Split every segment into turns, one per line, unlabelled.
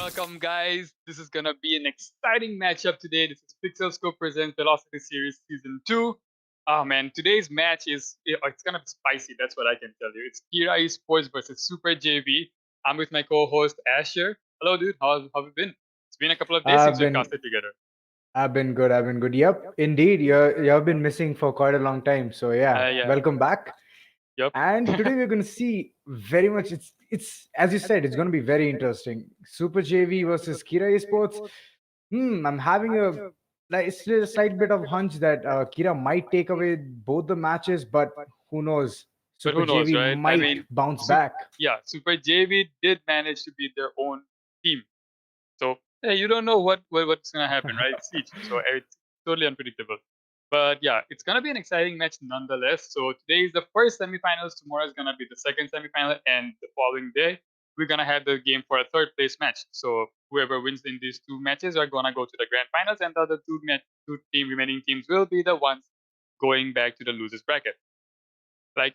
Welcome, guys. This is gonna be an exciting matchup today. This is PixelScope presents Velocity Series Season 2. Oh man, today's match it's gonna be spicy. That's what I can tell you. It's Kira eSports versus sprJV. I'm with my co-host Asher. Hello, dude. How have you been? It's been a couple of days
I've
since we
been
casted together.
I've been good. I've been good. Yep, indeed. You've been missing for quite a long time. So yeah,
Yeah.
welcome back.
Yep.
And today we're going to see very much. It's as you said, it's going to be very interesting. Super JV versus Kira Esports. I'm having a like still a slight bit of hunch that Kira might take away both the matches, but who knows?
But
Super
who knows,
JV
right? I
might
mean,
bounce back.
Super JV did manage to beat their own team. So yeah, you don't know what's gonna happen, right? It's Siege, so it's totally unpredictable. But yeah, it's gonna be an exciting match nonetheless. So today is the first semifinals. Tomorrow is gonna be the second semifinal, and the following day we're gonna have the game for a third place match. So whoever wins in these two matches are gonna go to the grand finals, and the other two remaining teams will be the ones going back to the losers bracket.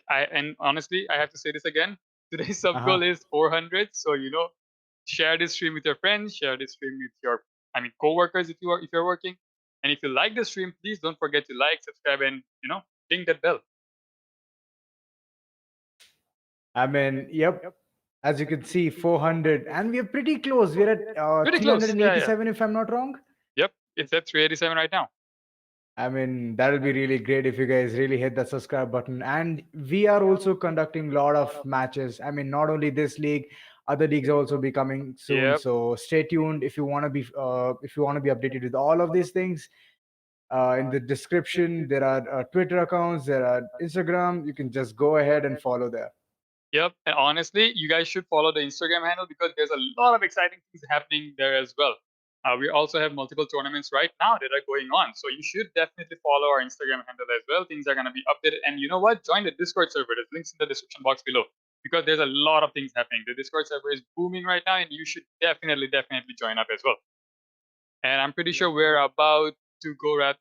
And honestly, I have to say this again. Today's sub
Uh-huh.
goal is 400. So share this stream with your friends, share this stream with your coworkers if you're working. And if you like the stream, please don't forget to like, subscribe, and ding that bell.
I mean, yep. As you can see, 400, and we're pretty close. We're at
Pretty close. Yeah.
387, if I'm not wrong.
Yep. It's at 387 right now.
I mean, that'll be really great if you guys really hit the subscribe button. And we are also conducting a lot of matches. I mean, not only this league, other leagues are also be coming soon.
Yep.
So stay tuned if you want to be updated with all of these things. In the description, there are Twitter accounts, there are Instagram. You can just go ahead and follow there.
Yep. And honestly, you guys should follow the Instagram handle because there's a lot of exciting things happening there as well. We also have multiple tournaments right now that are going on. So you should definitely follow our Instagram handle as well. Things are going to be updated. And you know what? Join the Discord server. There's links in the description box below because there's a lot of things happening. The Discord server is booming right now, and you should definitely join up as well. And I'm pretty sure we're about to go. I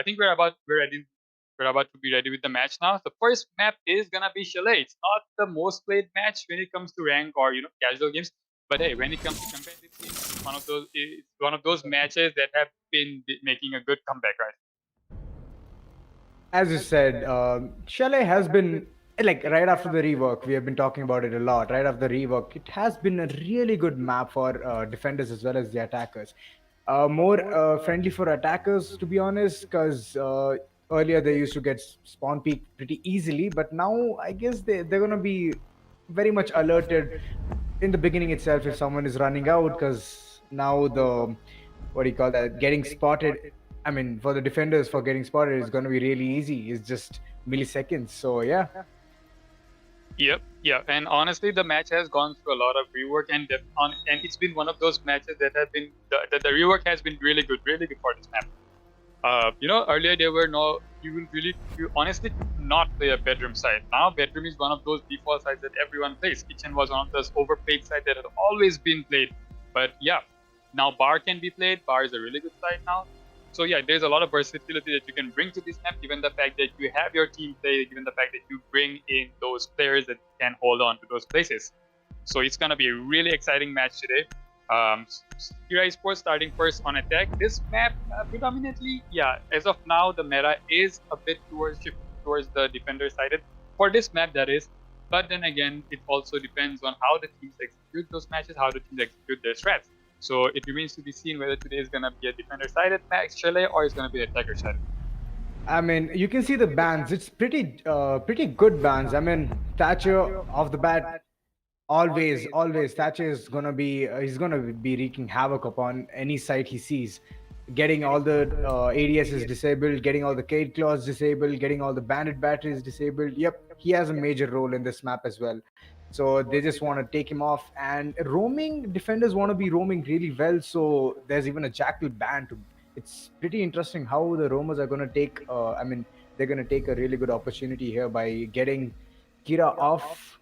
think we're about to be ready with the match now. The first map is gonna be Chalet. It's not the most played match when it comes to rank or casual games, but hey, when it comes to competitive games, it's one of those matches that have been making a good comeback, right?
As you said, Chalet has been like right after the rework. We have been talking about it a lot. Right after the rework, it has been a really good map for defenders as well as the attackers. More friendly for attackers, to be honest, because earlier they used to get spawn peak pretty easily, but now I guess they're gonna be very much alerted in the beginning itself if someone is running out, because now the what do you call that, getting spotted, I mean, for the defenders, for getting spotted is going to be really easy. It's just milliseconds. So yeah.
Yep, yeah, and honestly, the match has gone through a lot of rework, and it's been one of those matches that have been the rework has been really good for this map. Earlier there were no, you honestly could not play a bedroom side. Now bedroom is one of those default sides that everyone plays. Kitchen was one of those overplayed sides that had always been played. But yeah, now bar can be played. Bar is a really good side now. So yeah, there's a lot of versatility that you can bring to this map, given the fact that you have your team play, given the fact that you bring in those players that can hold on to those places. So it's gonna be a really exciting match today. Kira Esports starting first on attack. This map predominantly, as of now, the meta is a bit towards the defender sided for this map, that is. But then again, it also depends on how the teams execute those matches, how the teams execute their strats. So it remains to be seen whether today is gonna be a defender sided match, Chalet, or it's gonna be attacker sided.
I mean, you can see the bans. It's pretty good bans. I mean, Thatcher off the bat, always Thatcher is gonna be he's gonna be wreaking havoc upon any site he sees, getting all the ADSs disabled, getting all the Cade claws disabled, getting all the bandit batteries disabled. Yep, he has a major role in this map as well. So they just want to take him off, and roaming defenders want to be roaming really well. So there's even a jackal ban to. It's pretty interesting how the roamers are going to take. I mean, they're going to take a really good opportunity here by getting Kira off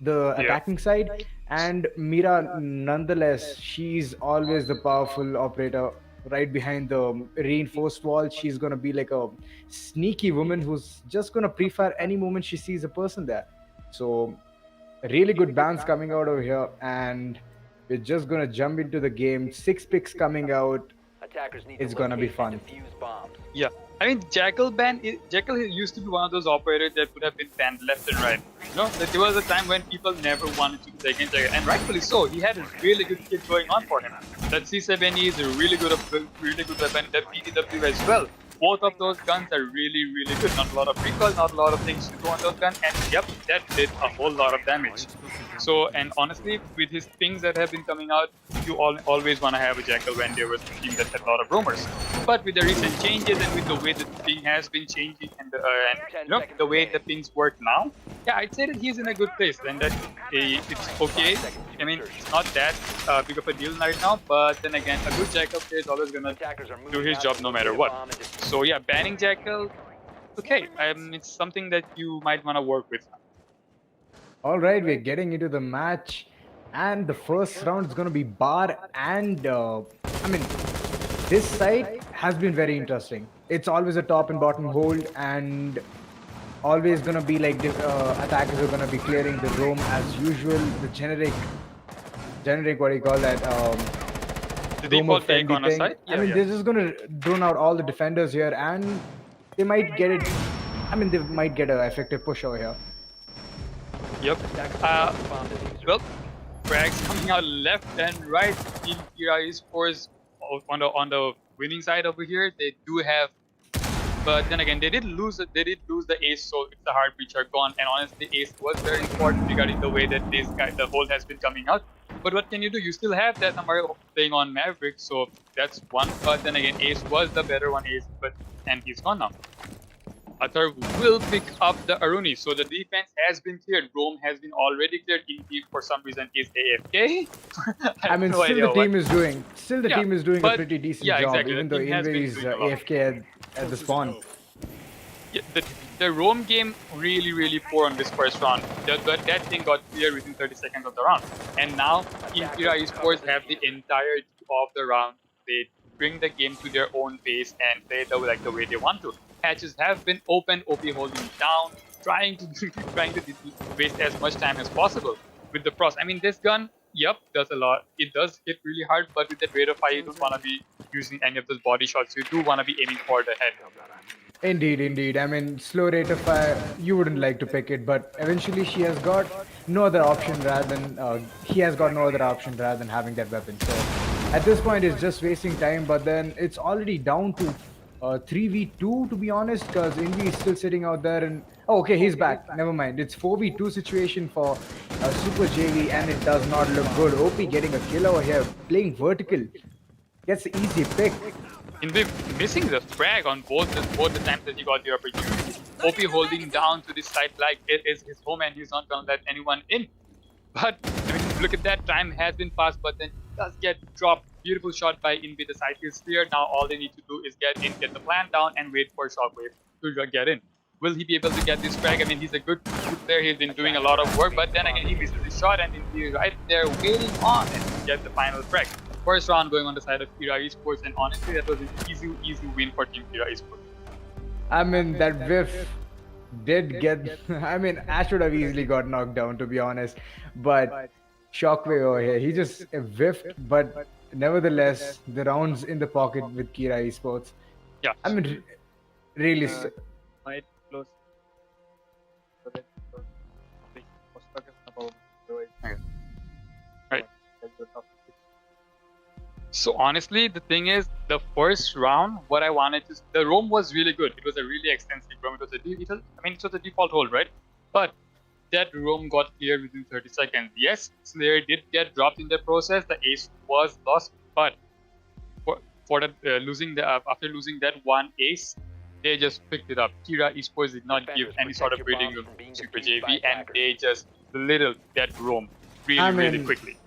the attacking side, and Mira, nonetheless, she's always the powerful operator right behind the reinforced wall. She's gonna be like a sneaky woman who's just gonna pre-fire any moment she sees a person there. So really good bans coming out over here, and We're just gonna jump into the game. 6 picks coming out.
Attackers need
It's
to
gonna be
locate
fun.
and defuse bombs.
Yeah, I mean Jackal used to be one of those operators that could have been banned left and right. You know, that there was a time when people never wanted to play against Jackal, and rightfully so. He had a really good kit going on for him. That C7E is a really good weapon. That PTW as well. Both of those guns are really good. Not a lot of recoil, not a lot of things to do on those guns, and yep, that did a whole lot of damage. So, and honestly, with his things that have been coming out, you always want to have a Jackal when there was a team that had a lot of roamers. But with the recent changes and with the way the thing has been changing and you know, the way the things work now, yeah, I'd say that he's in a good place and that it's okay. I mean, it's not that big of a deal right now, but then again, a good Jackal player is always gonna do his job no matter what. So yeah, banning Jackal, okay, it's something that you might want to work with.
All right, we're getting into the match, and the first round is going to be bar. And I mean, this side has been very interesting. It's always a top and bottom hold, and always going to be like attackers are going to be clearing the roam as usual. The generic, what do you call that?
The
roamer
default take
friendly
on a
thing.
side.
I mean, they're just going to drone out all the defenders here, and they might get it. I mean, they might get an effective push over here.
Yep. Well, frags coming out left and right in Kira eSports on the winning side over here. They do have, but then again, they did lose the ace, so it's the hard breach are gone. And honestly, ace was very important regarding the way that the hold has been coming out. But what can you do? You still have that number playing on Maverick, so that's one. But then again, ace was the better one, and he's gone now. Athar will pick up the Aruni. So the defense has been cleared. Rome has been already cleared. Indeed, for some reason, is AFK.
I mean,
no
still the team is doing. Still, the team is doing a pretty decent job,
exactly.
even though Invi is AFK at the spawn.
Yeah, the Rome game really poor on this first round. That thing got cleared within 30 seconds of the round. And now, Kira eSports have the entirety of the round. They bring the game to their own pace and play the way they want to. Hatches have been open, OP holding down, trying to waste as much time as possible with the frost. I mean, this gun, yep, does a lot. It does hit really hard, but with that rate of fire, you don't want to be using any of those body shots. You do want to be aiming for the head.
Indeed. I mean, slow rate of fire, you wouldn't like to pick it, but eventually he has got no other option rather than having that weapon. So at this point, it's just wasting time. But then it's already down to 3v2 to be honest, because Invi is still sitting out there. And okay, he's back. Never mind. It's 4v2 situation for sprJV, and it does not look good. OP getting a kill over here, playing vertical, gets the easy pick.
Invi missing the frag on both the times that he got the opportunity. OP holding down to this side like it is his home, and he's not gonna let anyone in. But I mean, look at that, time has been passed, but then it does get dropped. Beautiful shot by Invi. The side is clear. Now all they need to do is get in, get the plant down, and wait for Shockwave to get in. Will he be able to get this frag? I mean, he's a good player. He's been doing a lot of work, but then again, he misses the shot, and Invi is right there waiting on and to get the final frag. First round going on the side of Kira eSports, and honestly, that was an easy win for Team Kira eSports.
I mean, that whiff did get. I mean, Ash would have easily got knocked down, to be honest. But Shockwave over here, he just whiffed. But nevertheless, the rounds in the pocket with Kira eSports.
Yeah.
I mean, really.
Might close. Right. So honestly, the thing is, the first round, what I wanted to, the roam was really good. It was a really extensive roam. It was a default hold, right? But that roam got cleared within 30 seconds. Yes, Slayer did get dropped in the process. The ace was lost, but after losing that one ace, they just picked it up. Kira eSports did not give any sort of breathing room to sprJV, and they just belittled that roam really quickly.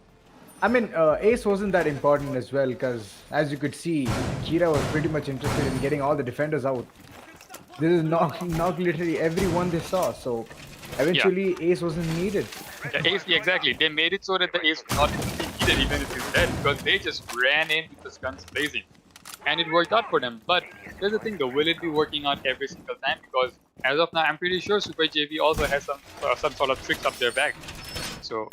I mean, ace wasn't that important as well, because as you could see, Kira was pretty much interested in getting all the defenders out. This is knock literally everyone they saw, so eventually ace wasn't needed.
The ace, exactly. They made it so that the ace was not needed even if he's dead, because they just ran in with the guns blazing. And it worked out for them. But here's the thing though, will it be working out every single time? Because as of now, I'm pretty sure sprJV also has some sort of tricks up their back. So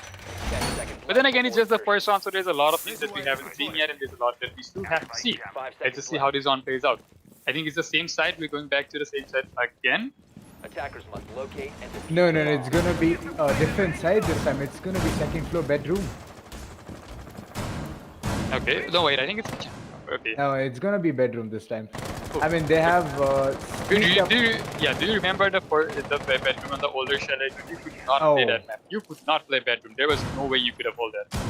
10 seconds
But then again, it's just the first round, so there's a lot of things that we haven't seen yet, and there's a lot that we still have to see. Let's just see how this round plays out. I think it's the same side. We're going back to the same side again.
Attackers must locate and defuse
No,
the
it's
bomb.
gonna be a different side this time. It's gonna be second floor bedroom.
Okay, no wait, I think it's okay.
No, it's gonna be bedroom this time.
Oh.
I mean, they have
Do
sneaked
you,
up-
do you, do you remember the bedroom on the older chalet? You could not play
Oh.
that map. You could not play bedroom. There was no way you could have hold that.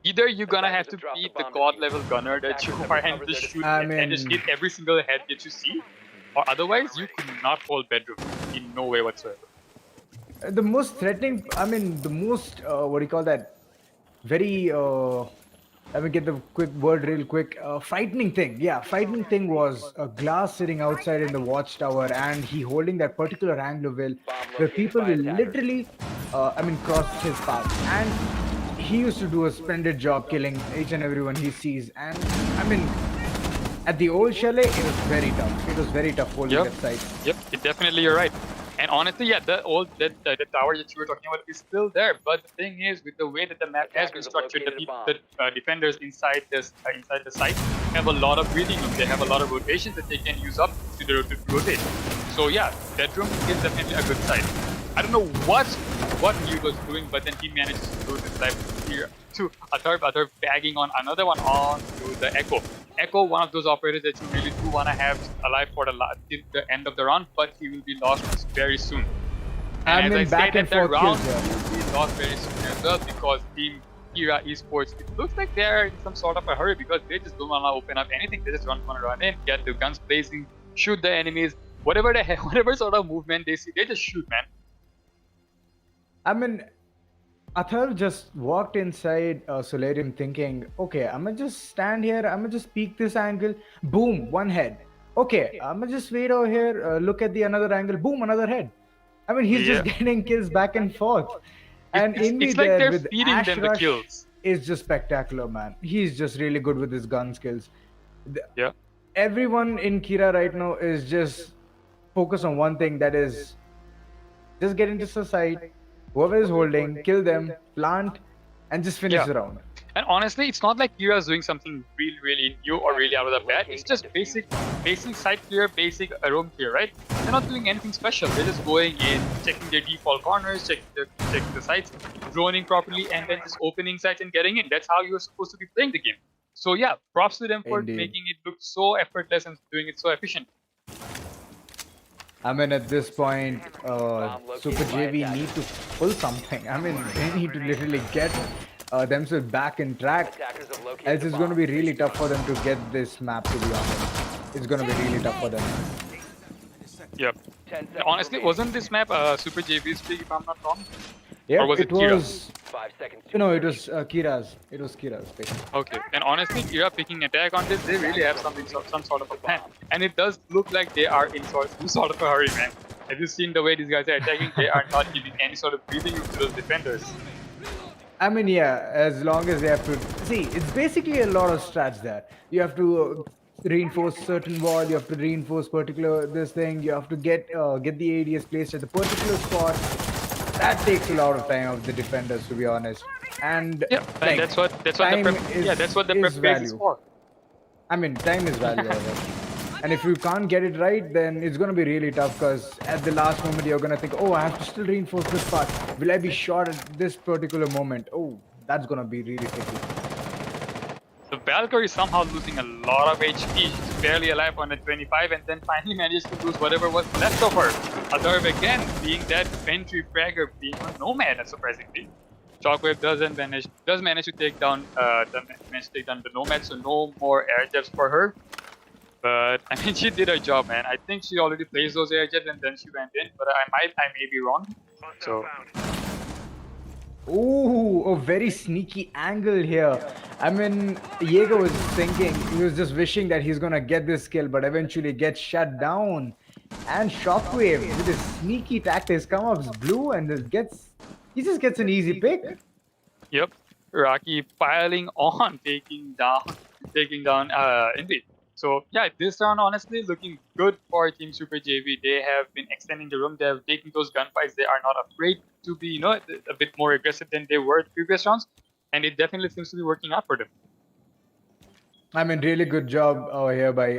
Either you're gonna have to beat the god level gunner that you are and just shoot and just hit every single head that you see, or otherwise you could not hold bedroom in no way whatsoever.
the most threatening. I mean, the most what do you call that? Very. Let me get the quick word real quick. Frightening thing. Yeah, frightening thing was a glass sitting outside in the watchtower, and he holding that particular angle where people will literally, cross his path. And he used to do a splendid job killing each and everyone he sees. And I mean, at the old chalet, it was very tough. It was very tough holding
Yep.
that side.
Yep, definitely you're right. And honestly, yeah, the tower that you were talking about is still there. But the thing is, with the way that the map has been structured, the defenders inside the site have a lot of breathing room. They have a lot of rotations that they can use up to rotate. So yeah, bedroom is definitely a good site. I don't know what he was doing, but then he manages to do this live here to Atharv bagging on another one on to the Echo. Echo, one of those operators that you really do want to have alive for till the end of the round, but he will be lost very soon. And as I
back
said,
and
that the
forth
round
kills,
will be lost very soon as well because Team Kira Esports, it looks like they're in some sort of a hurry because they just don't want to open up anything. They just want to run in, get the guns blazing, shoot the enemies, whatever whatever sort of movement they see, they just shoot, man.
I mean, Athar just walked inside Solarium thinking, okay, I'm gonna just stand here, I'm gonna just peek this angle, boom, one head. Okay, I'm gonna just wait over here, look at the another angle, boom, another head. I mean, he's just getting kills back and forth. And
It's like
there
they're
with
feeding
Ash
them the
Rush
kills.
is just spectacular, man. He's just really good with his gun skills.
Yeah.
Everyone in Kira right now is just focused on one thing, that is just get into the site, whoever is holding, kill them, plant, and just finish the round.
And honestly, it's not like Kira's doing something really new or really out of the bat. It's just basic site clear, basic roam clear, right? They're not doing anything special. They're just going in, checking their default corners, checking the sites, droning properly, and then just opening sites and getting in. That's how you're supposed to be playing the game. So yeah, props to them for making it look so effortless and doing it so efficient.
I mean, at this point, sprJV need to pull something. I mean, they need to literally get themselves back in track. Else it's going to be really tough for them to get this map, to be honest. It's going to be really tough for them.
Yep. Honestly, wasn't this map sprJV's league, if I'm not wrong?
Yeah,
or was it Kira?
No, it was Kira's. It was Kira's pick.
Okay, and honestly, Kira picking attack on this, they really have some sort of a plan. And it does look like they are in some sort of a hurry, man. Have you seen the way these guys are attacking? They are not giving any sort of breathing room to those defenders.
I mean, yeah, as long as they have to... See, it's basically a lot of strats there. You have to reinforce certain wall, you have to reinforce this thing, you have to get the ADS placed at the particular spot. That takes a lot of time of the defenders, to be honest. And
yeah, and that's what the prep phase is for.
I mean, time is valuable. And if you can't get it right, then it's going to be really tough because at the last moment you're going to think, oh, I have to still reinforce this part. Will I be shot at this particular moment? Oh, that's going to be really tricky.
The Valkyrie is somehow losing a lot of HP. She's barely alive on a 25 and then finally managed to lose whatever was left of her. Atharv again being that entry fragger, being a nomad, surprisingly. Shockwave does manage to take down the nomad, so no more air jabs for her. But I mean, she did her job, man. I think she already placed those air jabs and then she went in, but I may be wrong. So.
Ooh, a very sneaky angle here. I mean, Jaeger was thinking, he was just wishing that he's gonna get this kill, but eventually gets shut down. And Shockwave with his sneaky tactics come up blue and he just gets an easy pick.
Yep, Rocky piling on, taking down Indeed. So yeah, this round honestly looking good for Team sprJV. They have been extending the room. They have taken those gunfights. They are not afraid to be, a bit more aggressive than they were in previous rounds. and it definitely seems to be working out for them.
I mean, really good job here by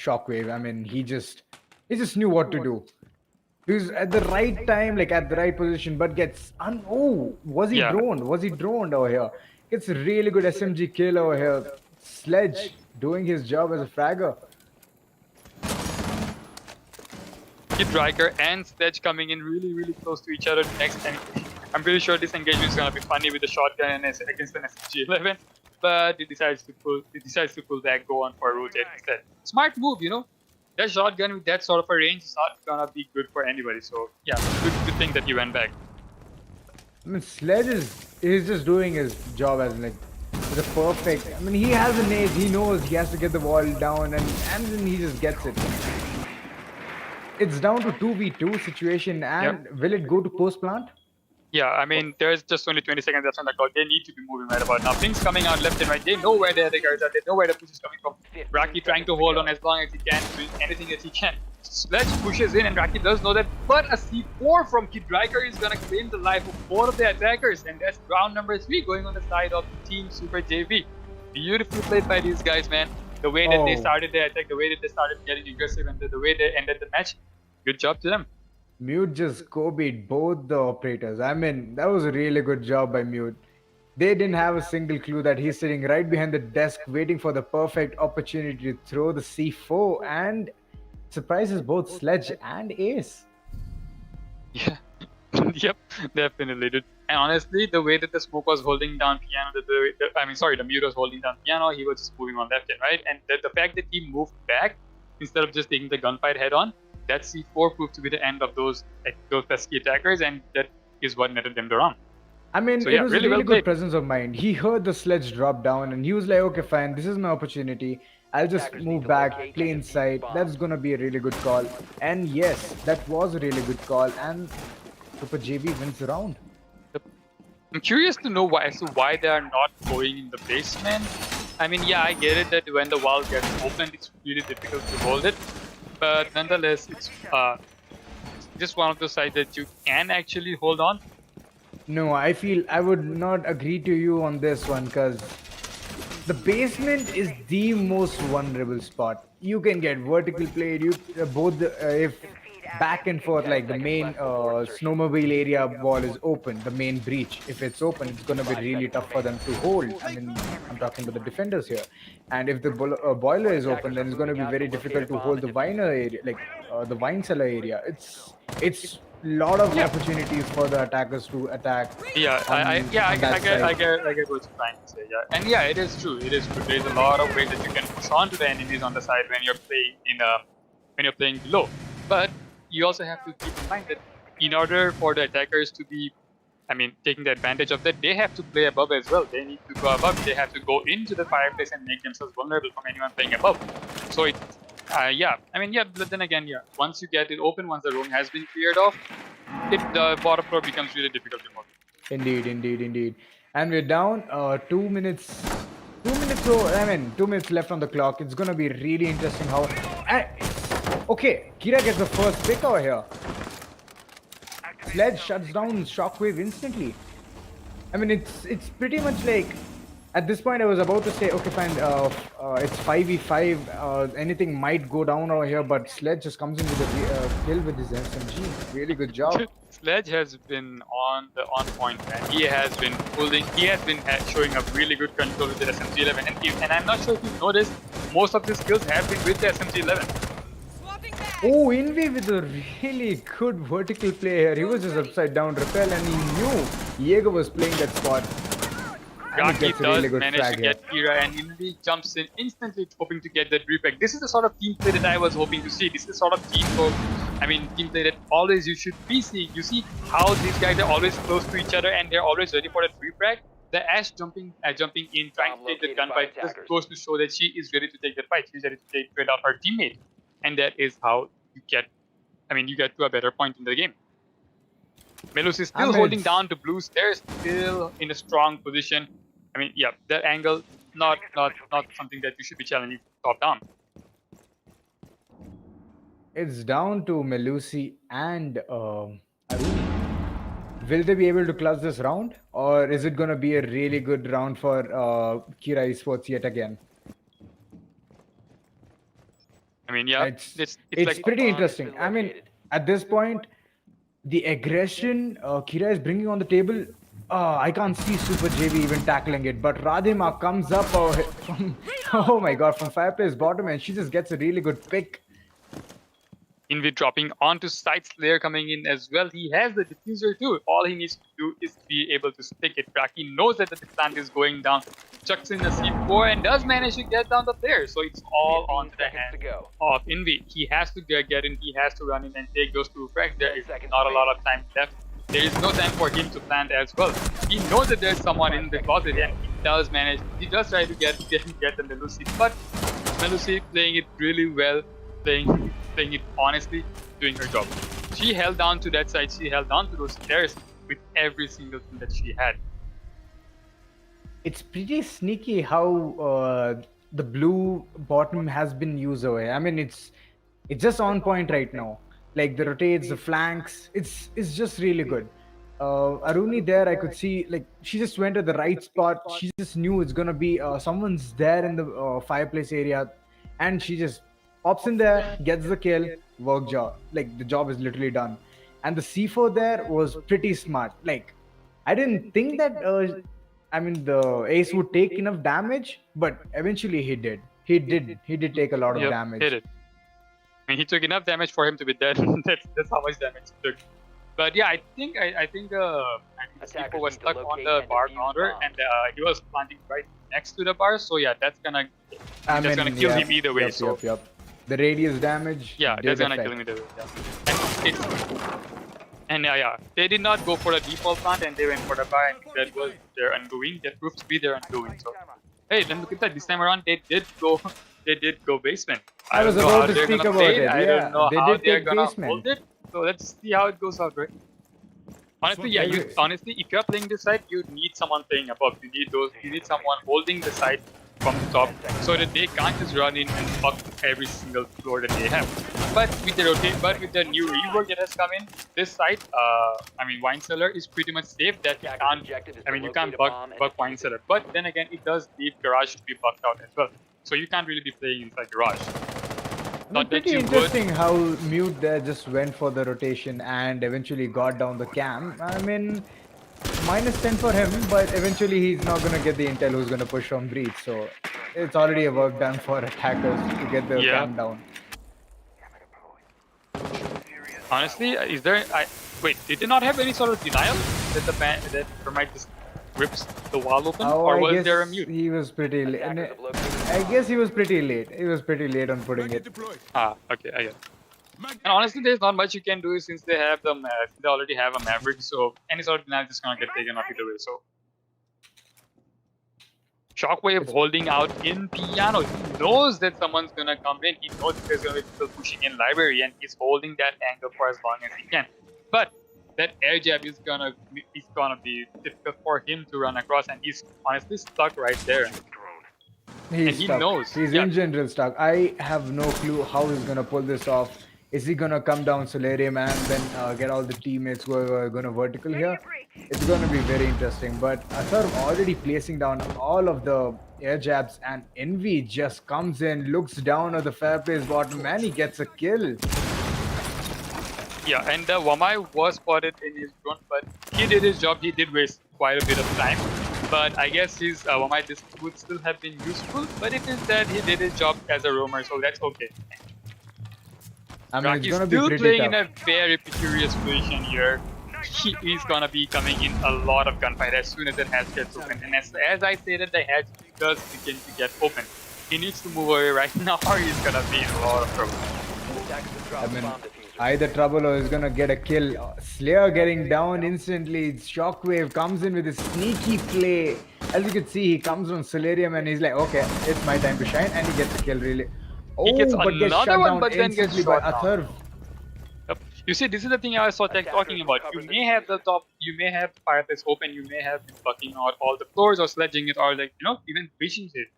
Shockwave. I mean, he just knew what to do. He was at the right time, like at the right position, but gets was he
Yeah.
droned? Was he droned over here? Gets a really good SMG kill over here. Sledge doing his job as a fragger.
Kid Riker and Sledge coming in really close to each other next, and I'm pretty sure this engagement is gonna be funny with the shotgun and against an SMG-11. But he decides to pull back, go on for a rotate instead. Smart move, you know. That shotgun with that sort of a range is not gonna be good for anybody. So yeah, good thing that he went back.
I mean, Sledge is just doing his job as like the perfect. I mean, he has an ace. He knows he has to get the wall down, and then he just gets it. It's down to 2v2 situation, and will it go to post plant?
Yeah, I mean, there's just only 20 seconds left on the clock. They need to be moving right about now. Things coming out left and right. They know where the other guys are. They know where the push is coming from. Raki trying to hold on as long as he can, doing anything that he can. Sledge pushes in, and Raki does know that. But a C4 from Kid Riker is going to claim the life of both of the attackers. And that's round number 3 going on the side of Team sprJV. Beautifully played by these guys, man. The way that they started their attack, the way that they started getting aggressive, and the way they ended the match. Good job to them.
Mute just Kobe'd both the operators. I mean, that was a really good job by Mute. They didn't have a single clue that he's sitting right behind the desk waiting for the perfect opportunity to throw the C4 and surprises both Sledge and Ace.
Yeah. Yep, definitely, dude. And honestly, the way that the smoke was holding down Piano, the Mute was holding down Piano, he was just moving on left and right. And the fact that he moved back instead of just taking the gunfight head on, that C4 proved to be the end of those pesky attackers, and that is what netted them the round.
I mean,
So,
it was
really
a really
well
good
played.
presence of mind. He heard the Sledge drop down and he was like, okay, fine, this is my opportunity. I'll just move back, play inside. That's going to be a really good call. And yes, that was a really good call. And sprJV wins the round.
I'm curious to know why they are not going in the basement. I mean, yeah, I get it that when the wall gets opened, it's really difficult to hold it. But nonetheless, it's just one of those sides that you can actually hold on.
No, I feel I would not agree to you on this one because the basement is the most vulnerable spot. You can get vertical played. If back and forth, like the main snowmobile area wall is open, the main breach. If it's open, it's gonna be really tough for them to hold. I mean, I'm talking about the defenders here. And if the boiler is open, then it's gonna be very difficult to hold the wine area, like the wine cellar area. It's lot of opportunities for the attackers to attack.
Yeah, I get what you're trying to say. Yeah, and yeah, it is true. There's a lot of ways that you can push on to the enemies on the side when you're playing below. But you also have to keep in mind that in order for the attackers to be, taking the advantage of that, they have to play above as well. They need to go above. They have to go into the fireplace and make themselves vulnerable from anyone playing above. So but then again, once you get it open, once the room has been cleared off, the bottom floor becomes really difficult to hold.
Indeed. And we're down 2 minutes. 2 minutes left on the clock. It's gonna be really interesting how. Okay, Kira gets the first pick over here. Sledge shuts down Shockwave instantly. I mean, it's pretty much like. At this point, I was about to say, okay, fine, it's 5v5, anything might go down over here, but Sledge just comes in with a kill with his SMG. Really good job.
Sledge has been on point, man. He has been showing a really good control with the SMG-11, and I'm not sure if you've noticed, most of his kills have been with the SMG-11.
Oh, Invi with a really good vertical play here. He was just upside down repel, and he knew Jaeger was playing that spot.
Raki does manage to get Kira, and Invi jumps in instantly, hoping to get that repack. This is the sort of team play that I was hoping to see. This is the sort of team play that always you should be seeing. You see how these guys are always close to each other, and they're always ready for that repack. The Ash jumping in, trying to take the gunfight, just goes to show that she is ready to take that fight. She's ready to trade out her teammate, and that is how you get to a better point in the game. Melus is still holding down to Blues. They're still in a strong position. That angle, not something that you should be challenging top down.
It's down to Melusi and Arun. will they be able to clutch this round, or is it gonna be a really good round for Kira eSports yet again?
I mean, yeah,
It's
it's
it's
like
pretty
Bomb has
interesting.
been
I mean,
located.
at this point, the aggression Kira is bringing on the table. I can't see Super JV even tackling it, but Radhima comes up from oh my god, from fireplace bottom, and she just gets a really good pick.
Invi dropping onto side Slayer coming in as well. He has the diffuser too. All he needs to do is be able to stick it back. He knows that the plant is going down. Chucks in a C4 and does manage to get down the player. So it's all
15
on the
seconds
hand
to go.
of Invi. He has to get in. He has to run in and take those 2 frags. There
10
is
seconds
not a lot of time left. There is no time for him to plant as well. He knows that there's someone in the closet and he does manage. He does try to get the Melusi, but Melusi playing it really well, playing it honestly, doing her job. She held down to that side. She held on to those stairs with every single thing that she had.
It's pretty sneaky how the blue bottom has been used away. I mean, it's just on point right now. Like the rotates, the flanks, it's just really good. Aruni there, I could see like she just went at the right spot. She just knew it's gonna be someone's there in the fireplace area, and she just pops in there, gets the kill, work job. Like the job is literally done. And the C4 there was pretty smart. Like I didn't think that I mean the ace would take enough damage, but eventually he did. He did take a lot of
Yep,
damage.
hit it. I mean, he took enough damage for him to be dead. that's how much damage he took. But yeah, I think Sleeper was stuck on the bar counter, and he was planting right next to the bar. So yeah, that's gonna kill him either way.
Yep. The radius damage.
Yeah,
did
that's gonna
affect.
kill him either way. Yeah. And yeah, they did not go for the default plant, and they went for the bar, and that was their undoing. That proved to be their undoing. So hey, then look at that. This time around, they did go basement.
I was
don't know how
about to
they're
speak
gonna
about
play
it.
I
Yeah,
don't know
they
how
did
they're
take
gonna
basement.
hold it. So let's see how it goes out, right? Honestly, yeah. Honestly, if you're playing this side, you need someone playing above. You need someone holding the side from the top, so that they can't just run in and fuck every single floor that they have. But with the new rework that has come in, this side, I mean, Wine Cellar is pretty much safe. That you can't, you can't bug Wine Cellar. But then again, it does leave Garage to be bugged out as well. So you can't really be playing inside Garage. Not that
pretty
you
interesting how Mute there just went for the rotation and eventually got down the cam. I mean, -10 for him, but eventually he's not gonna get the intel who's gonna push from breach. So it's already a work done for attackers to get the cam down.
Honestly, is there? Wait, did they not have any sort of denial that that Thermite just rips the wall open, or was there a mute?
He was pretty late. I guess he was pretty late. He was pretty late on putting it.
Ah, okay, I get it. And honestly, there's not much you can do since they have they already have a Maverick, so any sort of denial is just gonna get taken off either way. So Shockwave holding out in piano. He knows that someone's gonna come in. He knows that there's gonna be people pushing in library, and he's holding that angle for as long as he can. But that air jab is gonna be difficult for him to run across, and he's honestly stuck right there.
He's stuck.
He knows.
He's in general stuck. I have no clue how he's gonna pull this off. Is he gonna come down Solarium and then get all the teammates who are gonna vertical here? It's gonna be very interesting. But Asar already placing down all of the air jabs, and Envy just comes in, looks down at the fireplace bottom, and he gets a kill.
Yeah, and Wamai was spotted in his front, but he did his job. He did waste quite a bit of time. But I guess his Wamai would still have been useful. But it is that he did his job as a roamer, so that's okay.
I mean,
He's still playing in a very precarious position here. He is gonna be coming in a lot of gunfight as soon as that hatch gets open. And as I stated, the hatch does begin to get open. He needs to move away right now, or he's gonna be in a lot of trouble.
I mean, either trouble or he's gonna get a kill. Slayer getting down instantly. Shockwave comes in with a sneaky play. As you can see, he comes on Solarium and he's like, okay, it's my time to shine, and he gets a kill really.
He gets
but gets
another
shut
one,
down
but then gets
instantly by
shot down.
Atharv.
Yep. You see, this is the thing I was talking about. You may have the top, you may have the fireplace open, you may have been bucking out all the floors or sledging it, or like, even breaching it.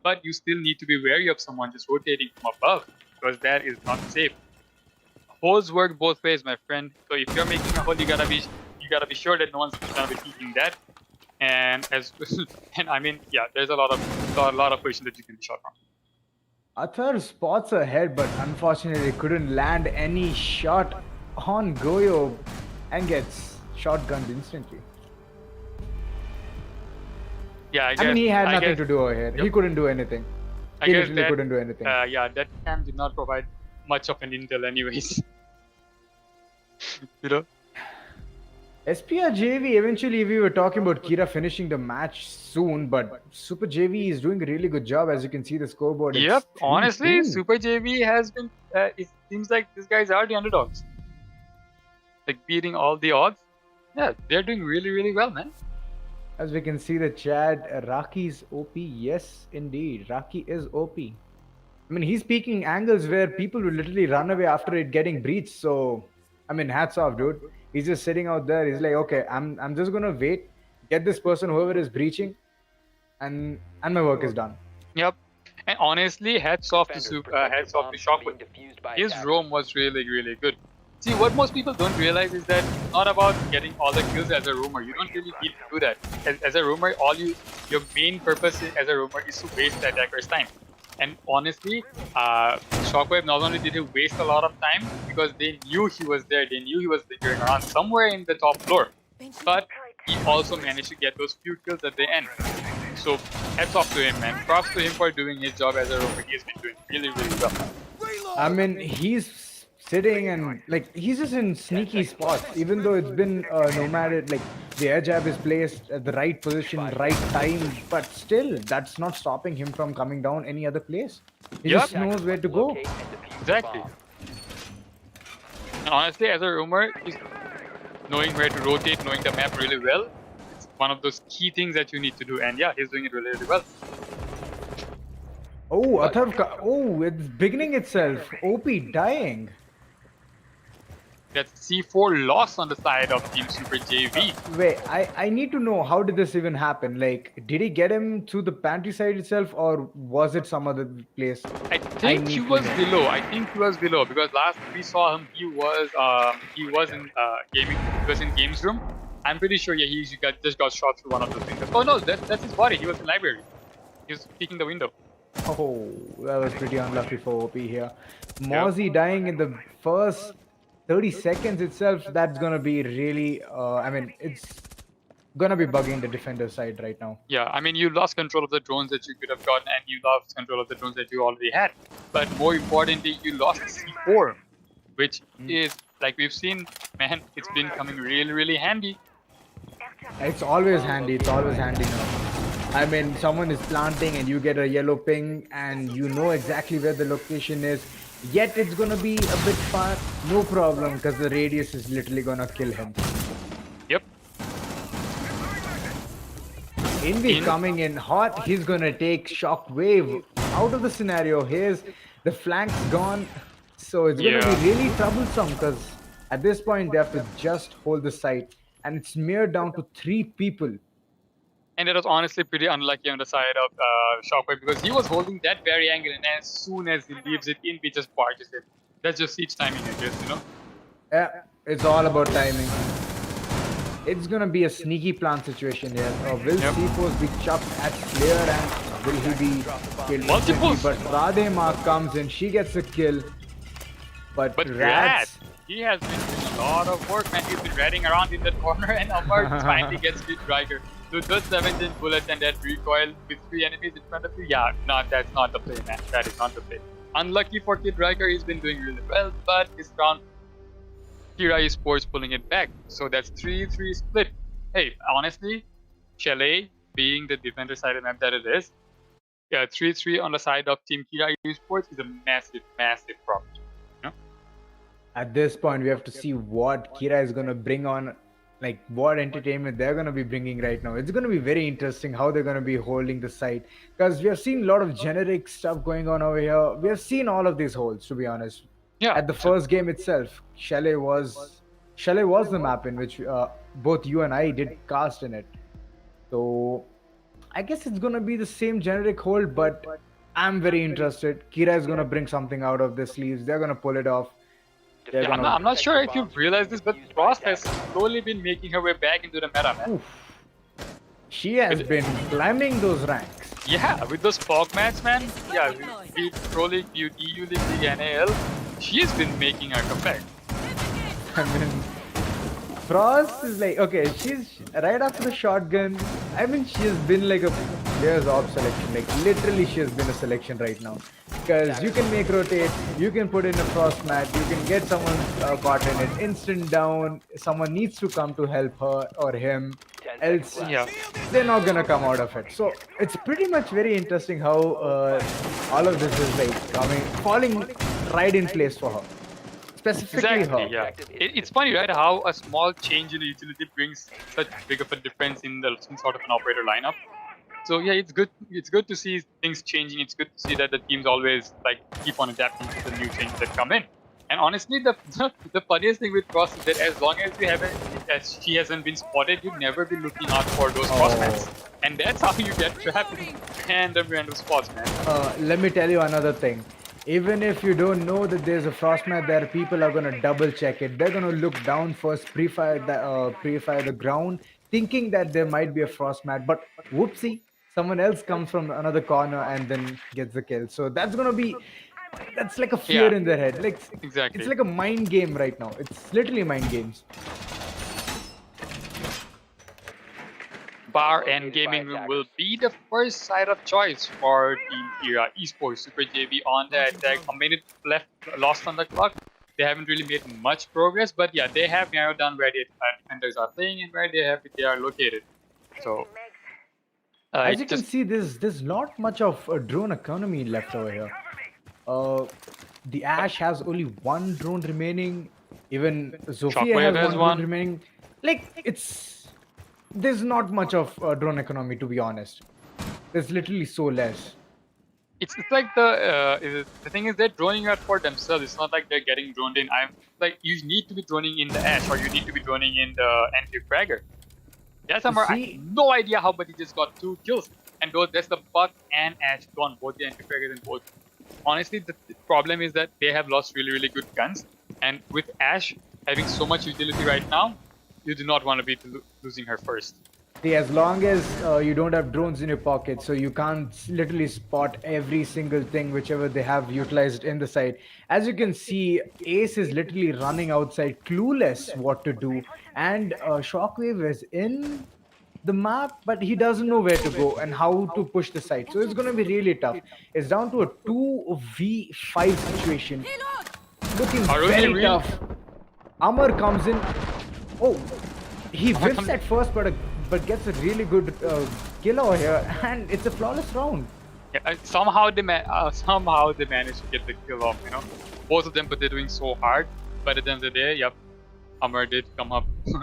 But you still need to be wary of someone just rotating from above, because that is not safe. Holes work both ways, my friend. So if you're making a hole, you gotta be sure that no one's gonna be peeking that. And and I mean, yeah, there's a lot of positions that you can be shot from.
Athar spots ahead, but unfortunately couldn't land any shot on Goyo and gets shotgunned instantly.
Yeah,
I mean, he had nothing to do over here.
Yep.
He couldn't do anything.
I
He
guess
literally
that,
couldn't do anything.
yeah, that cam did not provide much of an intel, anyways. You know.
sprJV, eventually we were talking about Kira finishing the match soon, but sprJV is doing a really good job. As you can see the scoreboard. It's
Yep, honestly,
3-2.
sprJV has been, it seems like these guys are the underdogs. Like beating all the odds. Yeah, they're doing really, really well, man.
As we can see the chat, Raki's OP. Yes, indeed. Raki is OP. I mean, he's peeking angles where people will literally run away after it getting breached. So, I mean, hats off, dude. He's just sitting out there. He's like, okay, I'm just gonna wait, get this person, whoever is breaching, and my work is done.
Yep. And honestly, hats off to Shockwave.
Defused by
His
attackers.
roam was really, really good. See, what most people don't realize is that it's not about getting all the kills as a roamer. You don't really need to do that. As a roamer, your main purpose as a roamer is to waste the attacker's time. And honestly, Shockwave not only did he waste a lot of time because they knew he was there, they knew he was lingering around somewhere in the top floor, but he also managed to get those few kills at the end. So hats off to him, man. Props to him for doing his job as a roamer. He has been doing really, really well.
I mean, he's sitting and like he's just in sneaky spots. Even though it's been nomadic, like the air jab is placed at the right position, right time, but still, that's not stopping him from coming down any other place. He just knows where to go.
Locate and defuse the
Exactly.
bomb.
And honestly, as a roamer, knowing where to rotate, knowing the map really well, it's one of those key things that you need to do. And yeah, he's doing it really, really well.
Oh, Athar, oh, it's beginning itself. OP dying.
That's C4 loss on the side of Team sprJV.
Wait, I need to know, how did this even happen? Like, did he get him to the pantry side itself, or was it some other place?
I think he was below. I think he was below because last we saw him, he was in gaming. He was in games room. I'm pretty sure. Yeah, he just got shot through one of those windows. Oh no, that's his body. He was in library. He was peeking the window.
Oh, that was pretty unlucky for OP here. Mozzie dying in the first 30 seconds itself, that's gonna be really, I mean, it's gonna be bugging the defender side right now.
Yeah, I mean, you lost control of the drones that you could have gotten, and you lost control of the drones that you already had. But more importantly, you lost C4, which is, like we've seen, man, it's been coming really, really handy.
It's always handy, it's always handy now. I mean, someone is planting and you get a yellow ping and you know exactly where the location is, yet it's gonna be a bit far, no problem, because the radius is literally gonna kill him.
Yep.
Envy coming in hot, he's gonna take Shockwave out of the scenario. Here's the flanks gone, so it's gonna be really troublesome because at this point they have to just hold the site, and it's smeared down to 3 people.
And it was honestly pretty unlucky on the side of Shockwave because he was holding that very angle, and as soon as he leaves it in, he just barges it. That's just each timing, I guess, you know?
Yeah, it's all about timing. It's gonna be a sneaky plant situation here. Will C4s be chucked at clear, and will he be killed?
Multiples.
But Radema comes in, she gets a kill. But
Rats, he has been doing a lot of work, man. He's been ratting around in that corner, and Amar finally gets Kid Riker. So those 17 bullets and that recoil with 3 enemies in front of you, yeah, that's not the play, man. That is not the play. Unlucky for Kid Riker, he's been doing really well, but this round, Kira eSports pulling it back. So that's 3-3 split. Hey, honestly, Chalet being the defender side of the map that it is, yeah, 3-3 on the side of Team Kira eSports is a massive, massive problem. You know?
At this point, we have to see what Kira is gonna bring on, like what entertainment they're gonna be bringing right now. It's gonna be very interesting how they're gonna be holding the site, because we have seen a lot of generic stuff going on over here. We have seen all of these holds, to be honest.
Yeah.
At the first game itself, Chalet was the map in which both you and I did cast in it. So I guess it's gonna be the same generic hold, but I'm very interested. Kira is gonna bring something out of the sleeves. They're gonna pull it off. They're
Yeah,
gonna.
I'm not sure if you've realized this, but Frost has slowly been making her way back into the meta, man.
Oof. She has been climbing those ranks.
Yeah, with those fog mats, man. Yeah, be it Pro League, be it EU League, be it NAL, she's been making her comeback.
I mean, Frost is like, okay, she's right after the shotgun. I mean, she has been like a player's op selection. Like, literally, she has been a selection right now. Because you can make rotate, you can put in a Frost mat, you can get someone caught in it, instant down. Someone needs to come to help her or him.
10 seconds
Else,
left.
Yeah.
they're not gonna come out of it. So it's pretty much very interesting how all of this is like falling right in place for her. Specifically
Exactly,
her.
yeah. It's funny, right? How a small change in the utility brings such big of a difference in some sort of an operator lineup. So yeah, it's good. It's good to see things changing. It's good to see that the teams always like keep on adapting to the new changes that come in. And honestly, the funniest thing with Cross is that as long as you haven't, as she hasn't been spotted, you'd never be looking out for those cross mats. And that's how you get trapped in random spots, man.
Let me tell you another thing. Even if you don't know that there's a frost mat there, people are gonna double check it. They're gonna look down first, pre-fire the ground, thinking that there might be a frost mat, but whoopsie, someone else comes from another corner and then gets the kill. So that's like a fear
Yeah.
in their head. Like
Exactly.
it's like a mind game right now. It's literally mind games.
Bar and gaming room will be the first side of choice for Team Kira eSports. sprJV on the attack, a minute left, lost on the clock. They haven't really made much progress, but yeah, they have narrowed down where the defenders are playing and where they are located. So,
As you can see, there's not much of a drone economy left over here. The Ash has only one drone remaining. Even Zofia
Shockwave
has
has
one
one.
drone remaining. Like there's not much of drone economy, to be honest. There's literally so less.
it's like the thing is they're droning out for themselves. It's not like they're getting droned in. I'm like you need to be droning in the Ash or you need to be droning in the anti-fragger. That's I
See-
have no idea how, but he just got 2 kills. And that's the Buck and Ash gone, both the anti-fraggers and both. Honestly, the problem is that they have lost really, really good guns. And with Ash having so much utility right now, you do not want to be losing her first.
See, as long as you don't have drones in your pocket, so you can't literally spot every single thing whichever they have utilized in the site. As you can see, Ace is literally running outside, clueless what to do, and Shockwave is in the map, but he doesn't know where to go and how to push the site. So it's going to be really tough. It's down to a 2v5 situation. Looking
Aruni
very
really-
tough. Amar comes in. Oh, he whiffs at first, but gets a really good kill over here, and it's a flawless round.
Yeah, somehow they managed to get the kill off. You know, both of them, but they're doing so hard. But at the end of the day, yep, Amar did come out
It's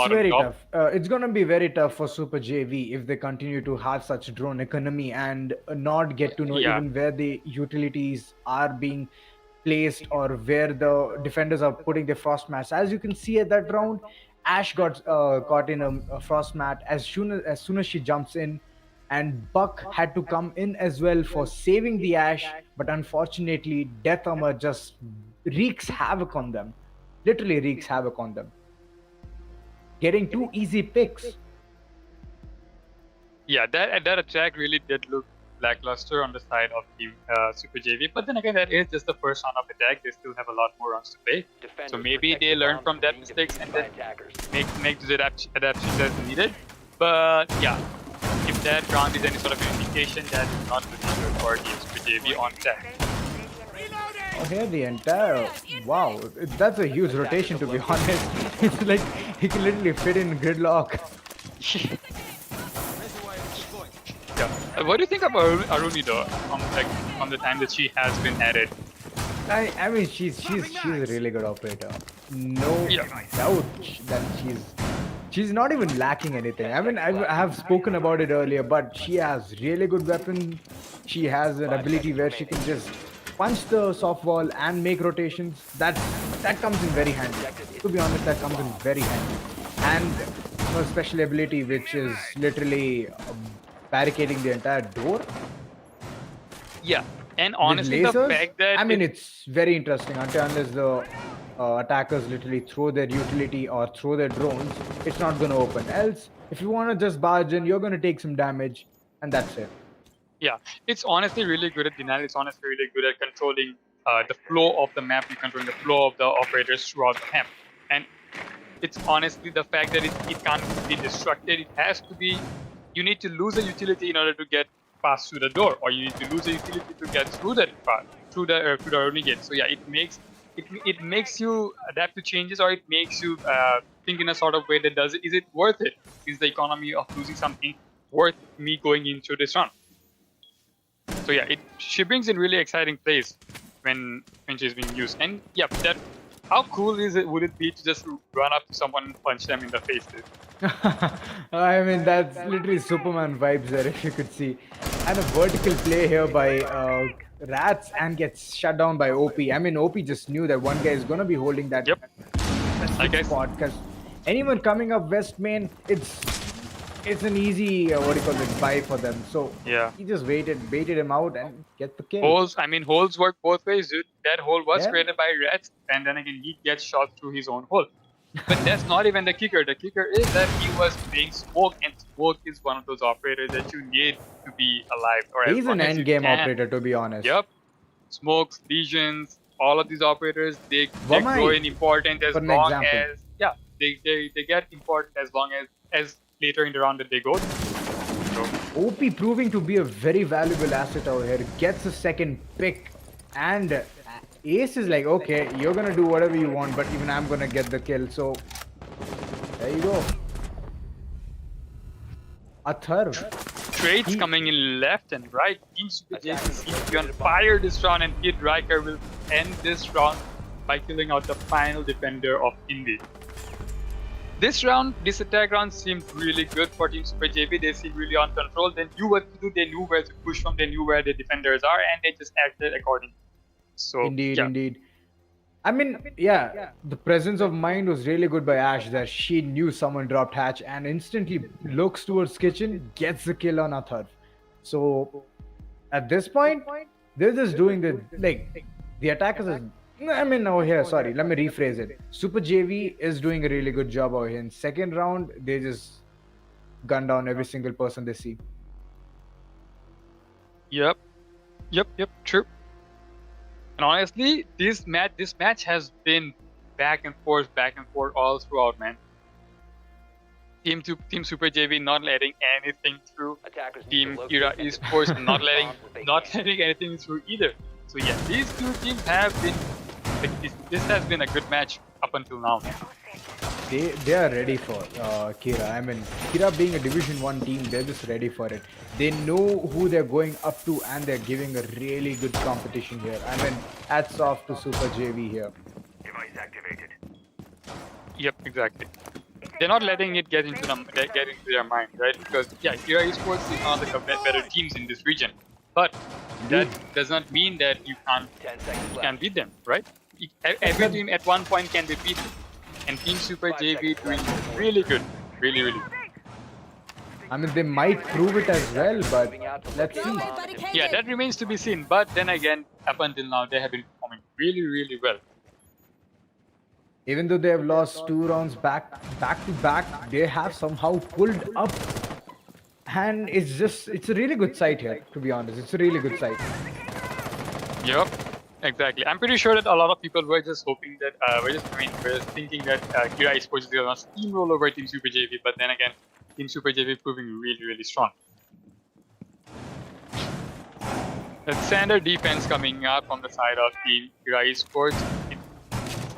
on
very
top.
tough. It's gonna be very tough for sprJV if they continue to have such drone economy and not get to know
Yeah.
even where the utilities are being placed or where the defenders are putting their frost mats. As you can see at that round, Ash got caught in a frost mat as soon as she jumps in, and Buck had to come in as well for saving the Ash. But unfortunately, Death Armor just wreaks havoc on them. Literally wreaks havoc on them. Getting 2 easy picks.
Yeah, that attack really did look lackluster on the side of Team sprJV. But then again, that is just the first round of attack. They still have a lot more rounds to play.
Defenders
So maybe
protect
they
the
learn
bombs
from that
being
mistakes
defused
and
by
then
attackers.
make those adaptations as needed. But yeah, if that round is any sort of indication, that is not looking good for Team sprJV on attack.
Oh, here the entire wow, that's a huge rotation to be honest. It's like he can literally fit in gridlock.
Yeah. What do you think of Aruni though? From the time that she has been added.
I mean she's a really good operator. No
Yeah.
doubt that she's not even lacking anything. I mean I have spoken about it earlier, but she has really good weapon. She has an ability where she can just punch the soft wall and make rotations. That comes in very handy. To be honest, that comes in very handy. And her special ability, which is literally barricading the entire door.
Yeah. And
with
honestly, the
lasers,
fact that
I mean, it's very interesting unless the attackers literally throw their utility or throw their drones, it's not going to open. Else, if you want to just barge in, you're going to take some damage, and that's it.
yeah, it's honestly really good at denial. It's honestly really good at controlling the flow of the map. You control the flow of the operators throughout the map, and it's honestly the fact that it can't be destructed. It has to be. You need to lose a utility in order to get past through the door, or you need to lose a utility to get through that part, through the only gate. So yeah, it makes you adapt to changes, or it makes you think in a sort of way that is it worth it? Is the economy of losing something worth me going into this round? So yeah, she brings in really exciting plays when she's being used, and yeah, that how cool would it be to just run up to someone and punch them in the face?
I mean, that's literally Superman vibes there, if you could see. And a vertical play here by Rats and gets shut down by OP. I mean, OP just knew that one guy is going to be holding that
Yep. I guess.
spot because anyone coming up West Main, it's an easy buy for them. So
Yeah.
he just baited him out and get the kill.
Holes work both ways, dude. That hole was
Yeah.
created by Rats, and then again he gets shot through his own hole. But that's not even the kicker. The kicker is that he was playing Smoke, and Smoke is one of those operators that you need to be alive. Or as
He's
long
an
as you
end game
can.
operator, to be honest.
Yep. Smokes, Legions, all of these operators, they
Vamai,
grow in importance as
for an
long
example.
as they get important as long as later in the round that they go. So,
OP proving to be a very valuable asset out here. Gets a second pick. And Ace is like, okay, you're going to do whatever you want, but even I'm going to get the kill. So, there you go. A third.
trades coming in left and right. Team sprJV seems to be on fire this round, and Kid Riker will end this round by killing out the final defender of Indy. This round, this attack round seemed really good for Team sprJV. They seemed really on control. They knew what to do. They knew where to push from. They knew where the defenders are, and they just acted accordingly. So
Indeed. I mean, yeah, the presence of mind was really good by Ash there. She knew someone dropped hatch and instantly looks towards kitchen, gets the kill on Athar. So at this point, they're just doing the attackers are, over here, sorry, let me rephrase it. sprJV is doing a really good job over here. In second round, they just gun down every single person they see.
Yep, true. And honestly, this match has been back and forth all throughout, man. Team sprJV not letting anything through. Team Kira eSports not letting anything through either. So yeah, these two teams have been. This has been a good match up until now.
They are ready for Kira. I mean, Kira being a Division 1 team, they're just ready for it. They know who they're going up to, and they're giving a really good competition here. I mean, hats off to sprJV here.
Device activated.
Yep, exactly. They're not letting it get into their mind, right? Because yeah, Kira eSports is one of the better teams in this region, but that does not mean that you can't beat them, right? Every team at one point can be beaten. And Team sprJV doing really good. Really.
I mean, they might prove it as well, but let's see.
Yeah, that remains to be seen. But then again, up until now, they have been performing really well.
Even though they have lost 2 rounds back to back, they have somehow pulled up. And it's a really good sight here, to be honest. It's a really good sight.
Yep. Exactly. I'm pretty sure that a lot of people were just hoping that, we're just thinking that Kira eSports is going to steamroll over Team sprJV, but then again, Team sprJV proving really strong. The standard defense coming up on the side of Team Kira eSports. It's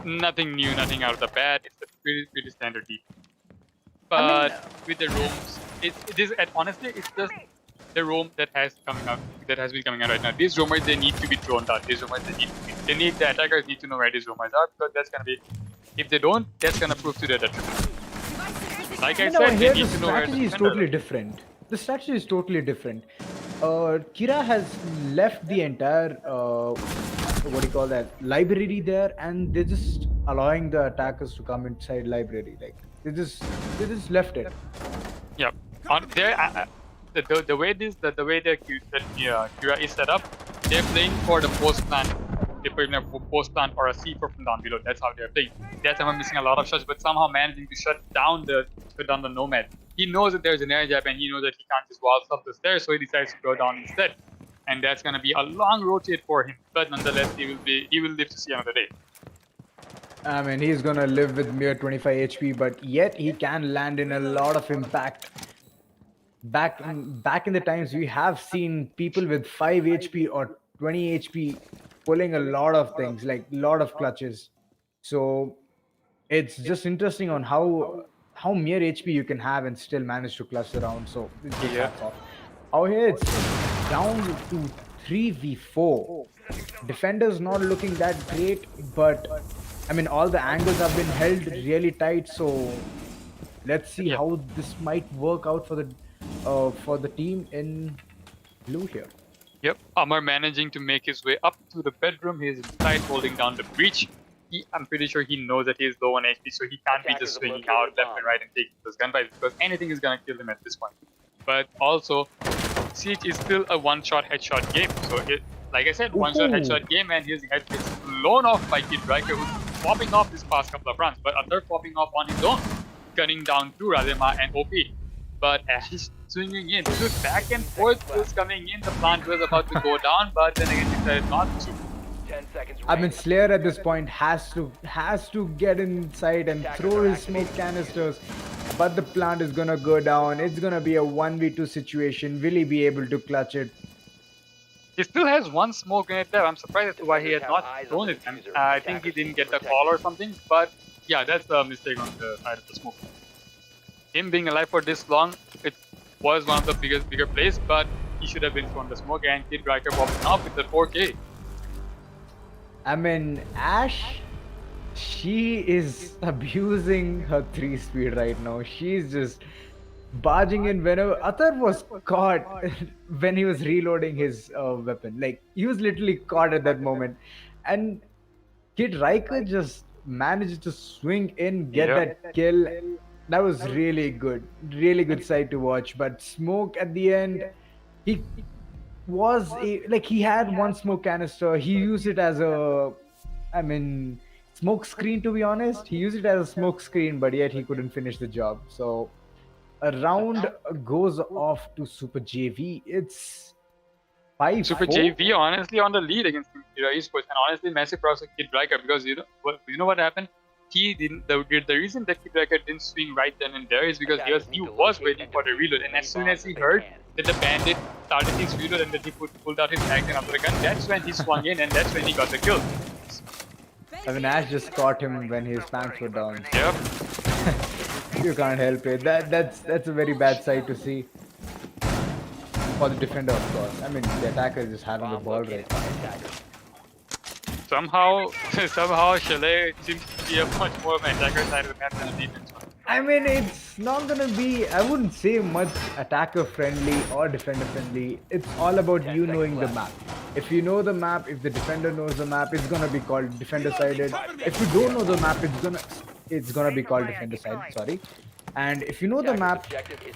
nothing new, nothing out of the bad. It's a pretty standard defense. But with the roams, honestly, it's just the roam that has been coming out right now. These roamers, they need to be thrown out. These roamers, the attackers need to know where these roamers are, because that's gonna be, if they don't, that's gonna prove to their detriment. Like I said, they need to know where the
strategy is totally different. The strategy is totally different. Kira has left the entire library there, and they're just allowing the attackers to come inside library. Like they just left it.
Yeah. On there, the way Kira is set up, they're playing for the post plant. They're putting a post plant or a C4 from down below. That's how they're playing. That's how I'm missing a lot of shots, but somehow managing to shut down the nomad. He knows that there's an air jab and he knows that he can't just waltz up the stairs, so he decides to go down instead. And that's gonna be a long rotate for him. But nonetheless, he will live to see another day.
I mean, he's gonna live with mere 25 HP, but yet he can land in a lot of impact. Back in the times, we have seen people with 5 HP or 20 HP pulling a lot of things, like a lot of clutches. So it's just interesting on how mere HP you can have and still manage to clutch the round. So it's just hats off. Out here, it's down to 3v4. Defenders not looking that great, but I mean, all the angles have been held really tight. So let's see how this might work out for the team in blue here.
Yep, Amar managing to make his way up to the bedroom. He's inside holding down the breach. I'm pretty sure he knows that he's low on HP, so he can't be just swinging out left and right and taking those gunfights because anything is gonna kill him at this point. But also, Siege is still a one-shot headshot game. So, like I said, one-shot headshot game, and his head gets blown off by Kid Riker, who's popping off this past couple of rounds, but Atar popping off on his own, cutting down to Radema and OP. But Ash swinging in, dude, back and forth was coming in. The plant was about to go down, but then again, he decided not to.
10 seconds
I mean, Slayer at this point has to get inside and throw his smoke canisters, but the plant is gonna go down. It's gonna be a 1v2 situation. Will he be able to clutch it?
He still has one smoke grenade there. I'm surprised as to why he had not thrown it. I think he didn't get the call or something, but yeah, that's a mistake on the side of the smoke. Him being alive for this long, it was one of the bigger plays, but he should have been thrown the smoke, and Kid Riker popping off with the 4K.
I mean, Ash, she is abusing her 3-speed right now. She's just barging in whenever Atar was caught when he was reloading his weapon. Like, he was literally caught at that moment. And Kid Riker just managed to swing in, get that kill. That was really good sight to watch. But Smoke at the end, he had one smoke canister. He used it as a, smoke screen, to be honest. He used it as a smoke screen, but yet he couldn't finish the job. So a round goes off to sprJV. It's 5-4.
sprJV honestly on the lead against eSports, and honestly massive props to Kid Riker, because you know what happened? He didn't. The reason that Kid Riker didn't swing right then and there is because he was waiting for the reload, and as soon as he heard that the bandit started his reload and that he pulled out his mag and after the gun, that's when he swung in and that's when he got the kill.
I mean, Ash just caught him when his pants were down.
Yep.
You can't help it. That's a very bad sight to see. For the defender, of course. I mean, the attacker is just having the ball right now.
Somehow Chalet seems to be a much more of an attacker side of the map than a defense one.
I mean, it's not gonna be, I wouldn't say much attacker friendly or defender friendly. It's all about you knowing the map. If you know the map, if the defender knows the map, it's gonna be called defender sided. If you don't know the map, it's gonna be called defender sided. Sorry. And if you know the map,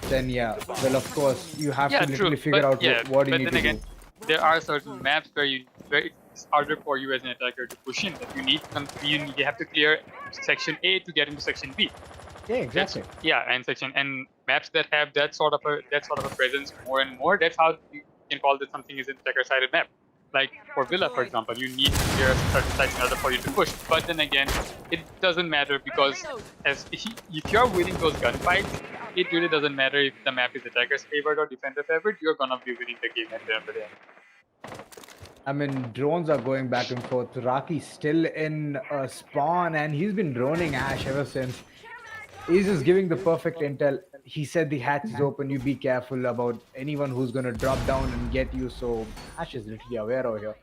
then yeah, well, of course, you have to literally figure out what you need to do.
There are certain maps where it's harder for you as an attacker to push in. That you have to clear section A to get into section B.
Yeah, exactly.
And maps that have that sort of a presence more and more. That's how you can call that something is an attacker-sided map. Like for Villa, for example, you need to clear a certain site in order for you to push. But then again, it doesn't matter because if you're winning those gunfights, it really doesn't matter if the map is attacker's favored or defender favored. You're gonna be winning the game at the end of the day.
I mean, drones are going back and forth. Raki's still in spawn, and he's been droning Ash ever since. He's just giving the perfect intel. He said the hatch is open. You be careful about anyone who's gonna drop down and get you. So Ash is literally aware over here.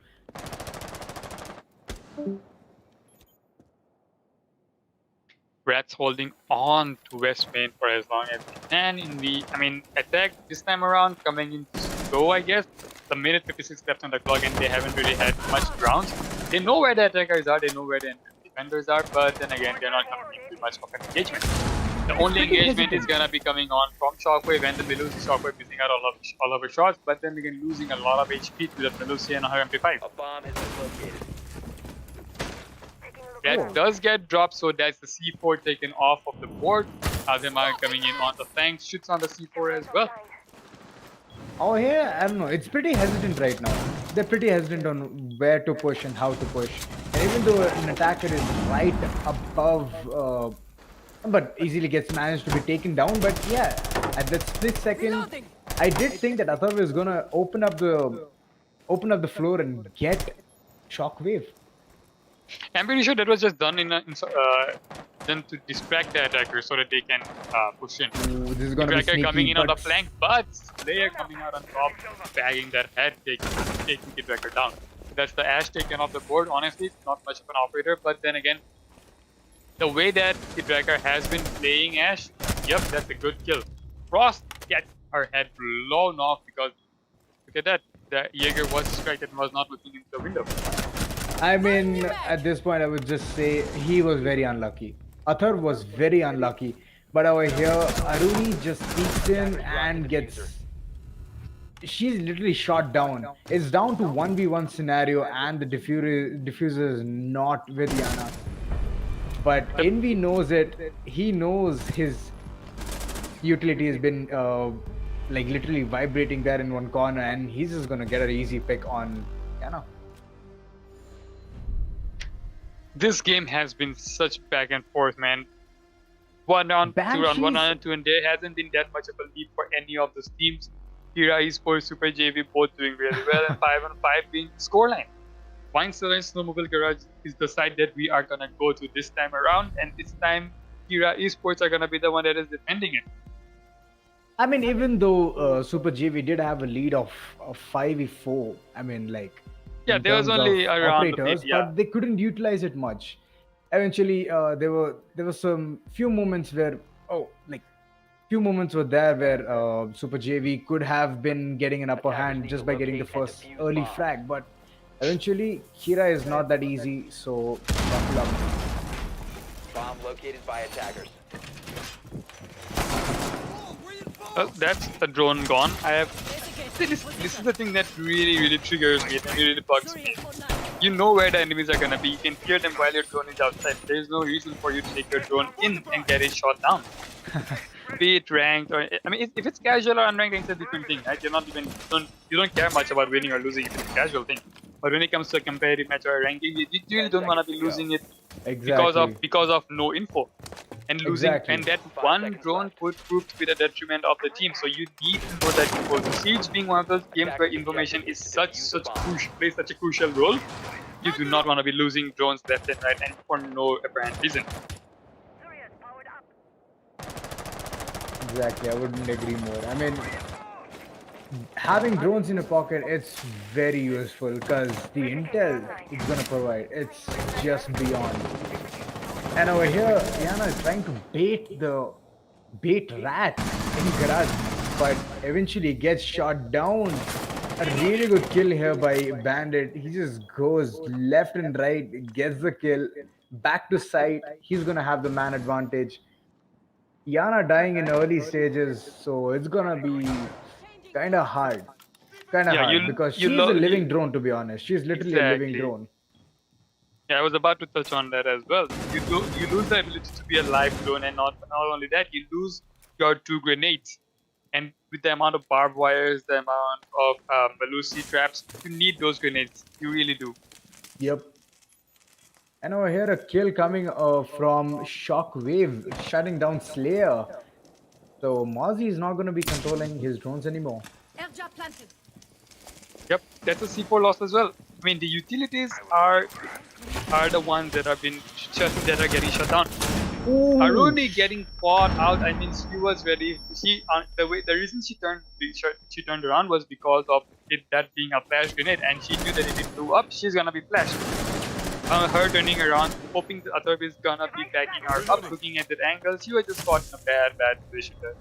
Rats holding on to West Main for as long as they can. Attack this time around coming in slow, I guess. The minute 56 left on the clock, and they haven't really had much rounds. They know where the attackers are, they know where the defenders are, but then again, they're not coming into much of an engagement. The only
pretty
engagement is
hesitant.
gonna be coming on from Shockwave, and the Melusi Shockwave missing out all of her shots, but then again losing a lot of HP to the Melusi and her MP5.
A bomb has been located.
That does get dropped, so that's the C4 taken off of the board. Azema coming in on the flanks, shoots on the C4 as well.
Oh yeah, I don't know. It's pretty hesitant right now. They're pretty hesitant on where to push and how to push. And even though an attacker is right above, but easily gets managed to be taken down. But yeah, at that split second, I did think that Athav is gonna open up the floor and get Shockwave.
I'm pretty sure that was just done done to distract the attacker so that they can push in.
Ooh, this is gonna be
Tracker
sneaky,
coming in on the
but
flank, but Slayer coming out on top, bagging that head, taking the tracker down. That's the Ash taken off the board. Honestly, it's not much of an operator, but then again, the way that the tracker has been playing Ash, yep, that's a good kill. Frost gets her head blown off because look at that. The Jaeger was distracted and was not looking into the window.
I mean, at this point, I would just say he was very unlucky. Athar was very unlucky. But over here, Aruni just peeks in and gets... She's literally shot down. It's down to 1v1 scenario and the diffuser is not with Yana. But Envy knows it. He knows his utility has been like literally vibrating there in one corner and he's just gonna get an easy pick on Yana.
This game has been such back and forth, man. 1 round, 2 round, 1 round, 2, and there hasn't been that much of a lead for any of those teams. Kira, eSports, sprJV both doing really well, and 5 on 5 being scoreline. Windsor and Snowmobile Garage is the side that we are gonna go to this time around, and this time Kira eSports are gonna be the one that is defending it.
I mean, even though Super GV did have a lead of 5v4, I mean, like,
yeah,
in
there was
terms
only
of
around
operators,
yeah.
but they couldn't utilize it much. Eventually, there were some few moments where few moments were there where Super JV could have been getting an upper hand just by getting the first early frag, but eventually Kira is not that easy, so tough luck.
Bomb located by attackers.
That's a drone gone. This is the thing that really triggers me and really bugs me. You know where the enemies are gonna be. You can hear them while your drone is outside. There is no reason for you to take your drone in and get it shot down. Be it ranked or I mean, if it's casual or unranked, it's a different thing, right? You don't care much about winning or losing if it's a casual thing. But when it comes to a competitive match or a ranking, you really don't want to be losing it because of no info and losing. And that one drone could prove to be the detriment of the team. So you need to know that info. So Siege being one of those games where information is plays such a crucial role. You do not want to be losing drones left and right and for no apparent reason.
Exactly, I wouldn't agree more. I mean, having drones in a pocket, it's very useful because the intel it's gonna provide, it's just beyond. And over here, Yana is trying to bait rats in garage, but eventually gets shot down. A really good kill here by Bandit. He just goes left and right, gets the kill, back to site. He's gonna have the man advantage. Yana dying in early stages, so it's gonna be kind of hard. Because she's a living drone, to be honest. She's literally a living drone.
Yeah, I was about to touch on that as well. You lose the ability to be a live drone, and not only that, you lose your 2 grenades. And with the amount of barbed wires, the amount of Melusi traps, you need those grenades. You really do.
Yep. And over here, a kill coming from Shockwave, shutting down Slayer. So Mozzie is not going to be controlling his drones anymore.
Yep, that's a C4 loss as well. I mean, the utilities are the ones that are getting shut down.
Ooh.
Aruni getting fought out. I mean, she was ready. The reason she turned around was because of that being a flash grenade, and she knew that if it flew up, she's gonna be flashed. Her turning around, hoping the other is gonna be backing her up, looking at that angle. She was just caught in a bad position there.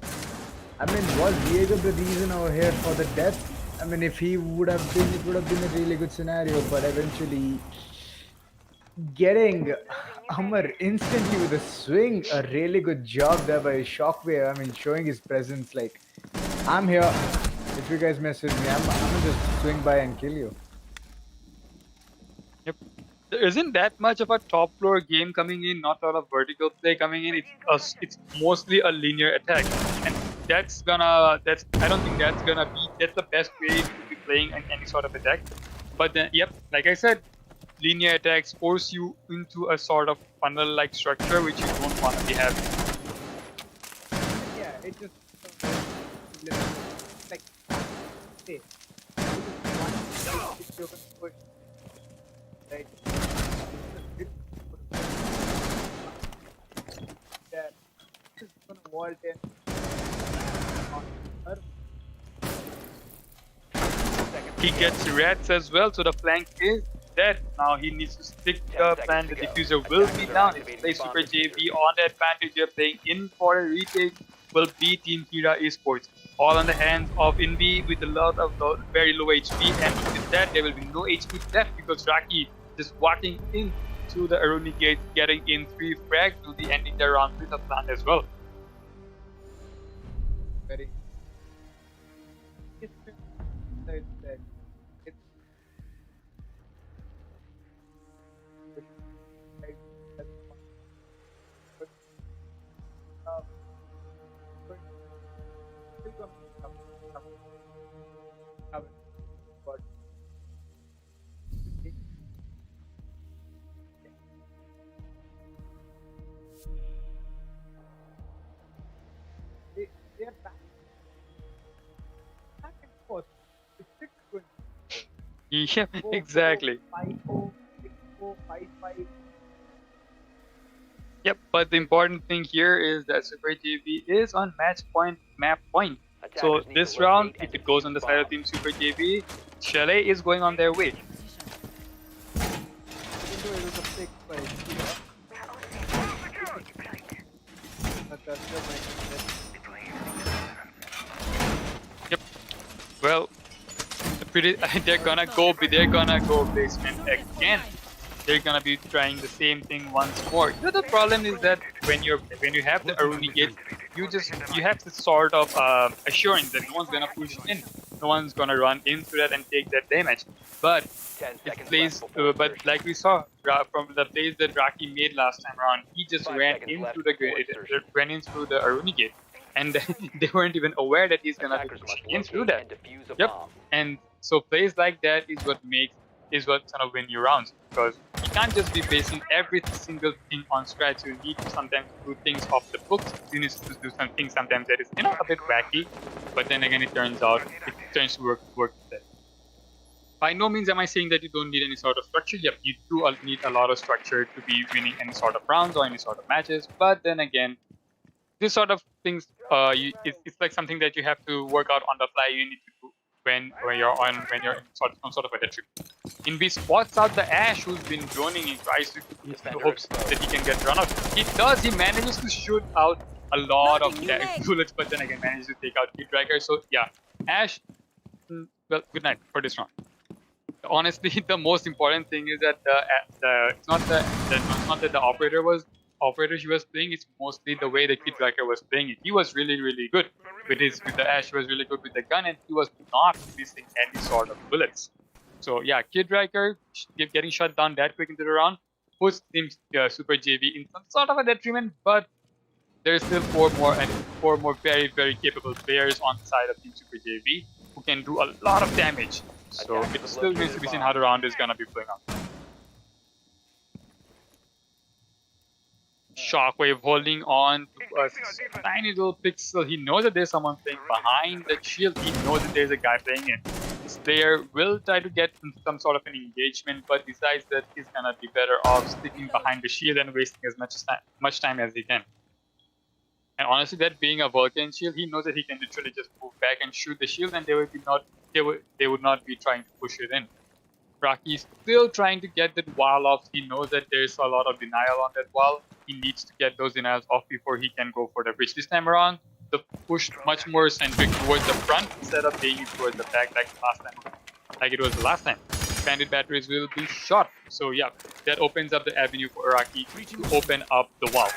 I mean, was Diego the reason over here for the death? I mean, if he would have been, it would have been a really good scenario, but eventually getting Amar instantly with a swing. A really good job there by Shockwave. I mean, showing his presence. Like, I'm here. If you guys mess with me, I'm gonna just swing by and kill you.
Yep. There isn't that much of a top floor game coming in, not a lot of vertical play coming in. It's mostly a linear attack, and that's I don't think that's the best way to be playing any sort of attack. But then, yep, like I said, linear attacks force you into a sort of funnel-like structure which you don't want to be having.
Yeah, it just like say push right. That is gonna vault in on her.
He gets rats as well, so the flank is dead. Now he needs to stick the plan. The diffuser will be down. It's play Super JV on the advantage. They're playing in for a retake. Will be Team Kira eSports. All on the hands of Invi with a lot of very low HP, and with that there will be no HP left because Raki just walking in to the Aruni gate, getting in 3 frags, will be ending their round with a plant as well.
Very. They're back and forth. It's 6-20.
Yeah, exactly.
5-4, 6-4, 5-5.
Yep, but the important thing here is that Super JV is on match point, map point. So
Attackers need
this
to
round,
locate
if
and
it goes on the
defuse
side of
bomb.
Team Super JV, Chalet is going on their way.
Even though it was a pick by Kira. But that's still
Yep. Well, they're gonna go basement again. They're gonna be trying the same thing once more. The problem is that when you have the Aruni gate, you have this sort of assurance that no one's gonna push in, no one's gonna run into that and take that damage. But
10
it
seconds
plays,
left before
but
insertion.
like we saw from the plays that Raki made last time around, he just
5
ran
seconds
in
left
through the
before insertion.
Aruni gate, and they weren't even aware that he's gonna be
Attackers must
pushing in through
locate
that.
and defuse a
Yep.
bomb.
And so plays like that is what kind of win you rounds, because you can't just be basing every single thing on scratch. You need to sometimes do things off the books. You need to do something sometimes that is a bit wacky, but then again it turns to work better. By no means am I saying that you don't need any sort of structure. Yep, you do need a lot of structure to be winning any sort of rounds or any sort of matches. But then again, this sort of things, it's like something that you have to work out on the fly. You need to do when you're in some sort of a trip. Invi spots out the Ash who's been droning and tries to hopes that he can get run out. He does. He manages to shoot out a lot of bullets, but then again manages to take out Kid Striker. So yeah, Ash. Well, good night for this round. Honestly, the most important thing is that it's not that the operator she was playing. It's mostly the way the Kid Striker was playing it. He was really good with the Ash. He was really good with the gun, and he was not missing any sort of bullets. So yeah, Kid Riker getting shut down that quick into the round puts Team Super JV in some sort of a detriment, but there's still four more very capable players on the side of Team Super JV who can do a lot of damage. So it still remains to be seen how the round is gonna be playing out. Shockwave holding on to a tiny little pixel. He knows that there's someone playing behind the shield. He knows that there's a guy playing it. This player will try to get some sort of an engagement, but decides that he's gonna be better off sticking behind the shield and wasting as much time as he can. And honestly, that being a Vulcan shield, he knows that he can literally just move back and shoot the shield, and they would not be trying to push it in. Rocky's still trying to get that wall off. He knows that there's a lot of denial on that wall. He needs to get those denials off before he can go for the bridge. This time around, the push much more centric towards the front instead of being towards the back like it was the last time. Bandit batteries will be shot. So yeah, that opens up the avenue for Iraqi to open up the wall.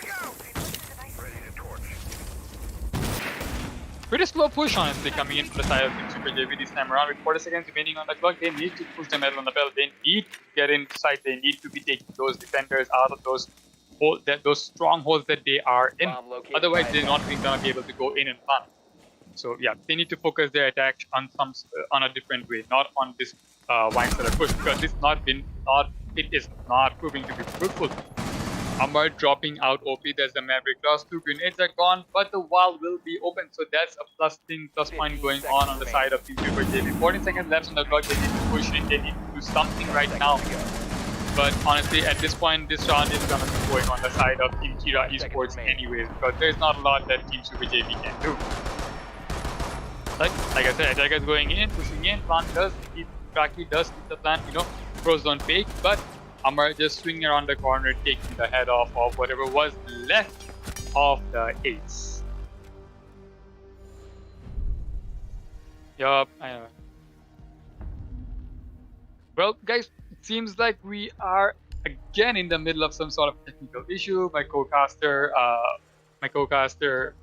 Pretty slow push, honestly, coming in from the side of Team sprJV this time around. With 40 seconds remaining on the clock, they need to push the metal on the belt. They need to get inside. They need to be taking those defenders out of those strongholds that they are in. Otherwise, they're not gonna be able to go in and plant. So yeah, they need to focus their attack on on a different way, not on this wine cellar push, because it is not proving to be fruitful. Amber dropping out OP, there's the Maverick loss, 2 grenades are gone, but the wall will be open, so that's a plus point going on the side of Team sprJV. 14 seconds left on the clock, they need to push it, they need to do something right now. But honestly, at this point, this round is gonna be going on the side of Team Kira eSports anyways, because there's not a lot that Team sprJV can do. Like I said, attackers going in, pushing in, plant does, Raki does keep the plant, pros don't fake, but Amar just swinging around the corner, taking the head off of whatever was left of the ace. Yup, I know. Well, guys, it seems like we are again in the middle of some sort of technical issue. My co-caster, my co-caster's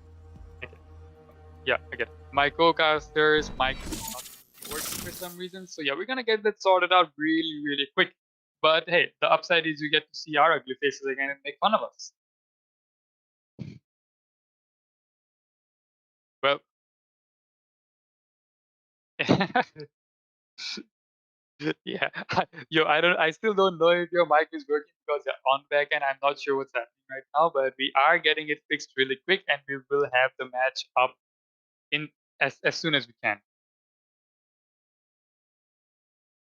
mic is not working for some reason. So yeah, we're gonna get that sorted out really, really quick. But hey, the upside is you get to see our ugly faces again and make fun of us. Well, yeah, I still don't know if your mic is working because you're on back and I'm not sure what's happening right now. But we are getting it fixed really quick, and we will have the match up in as soon as we can.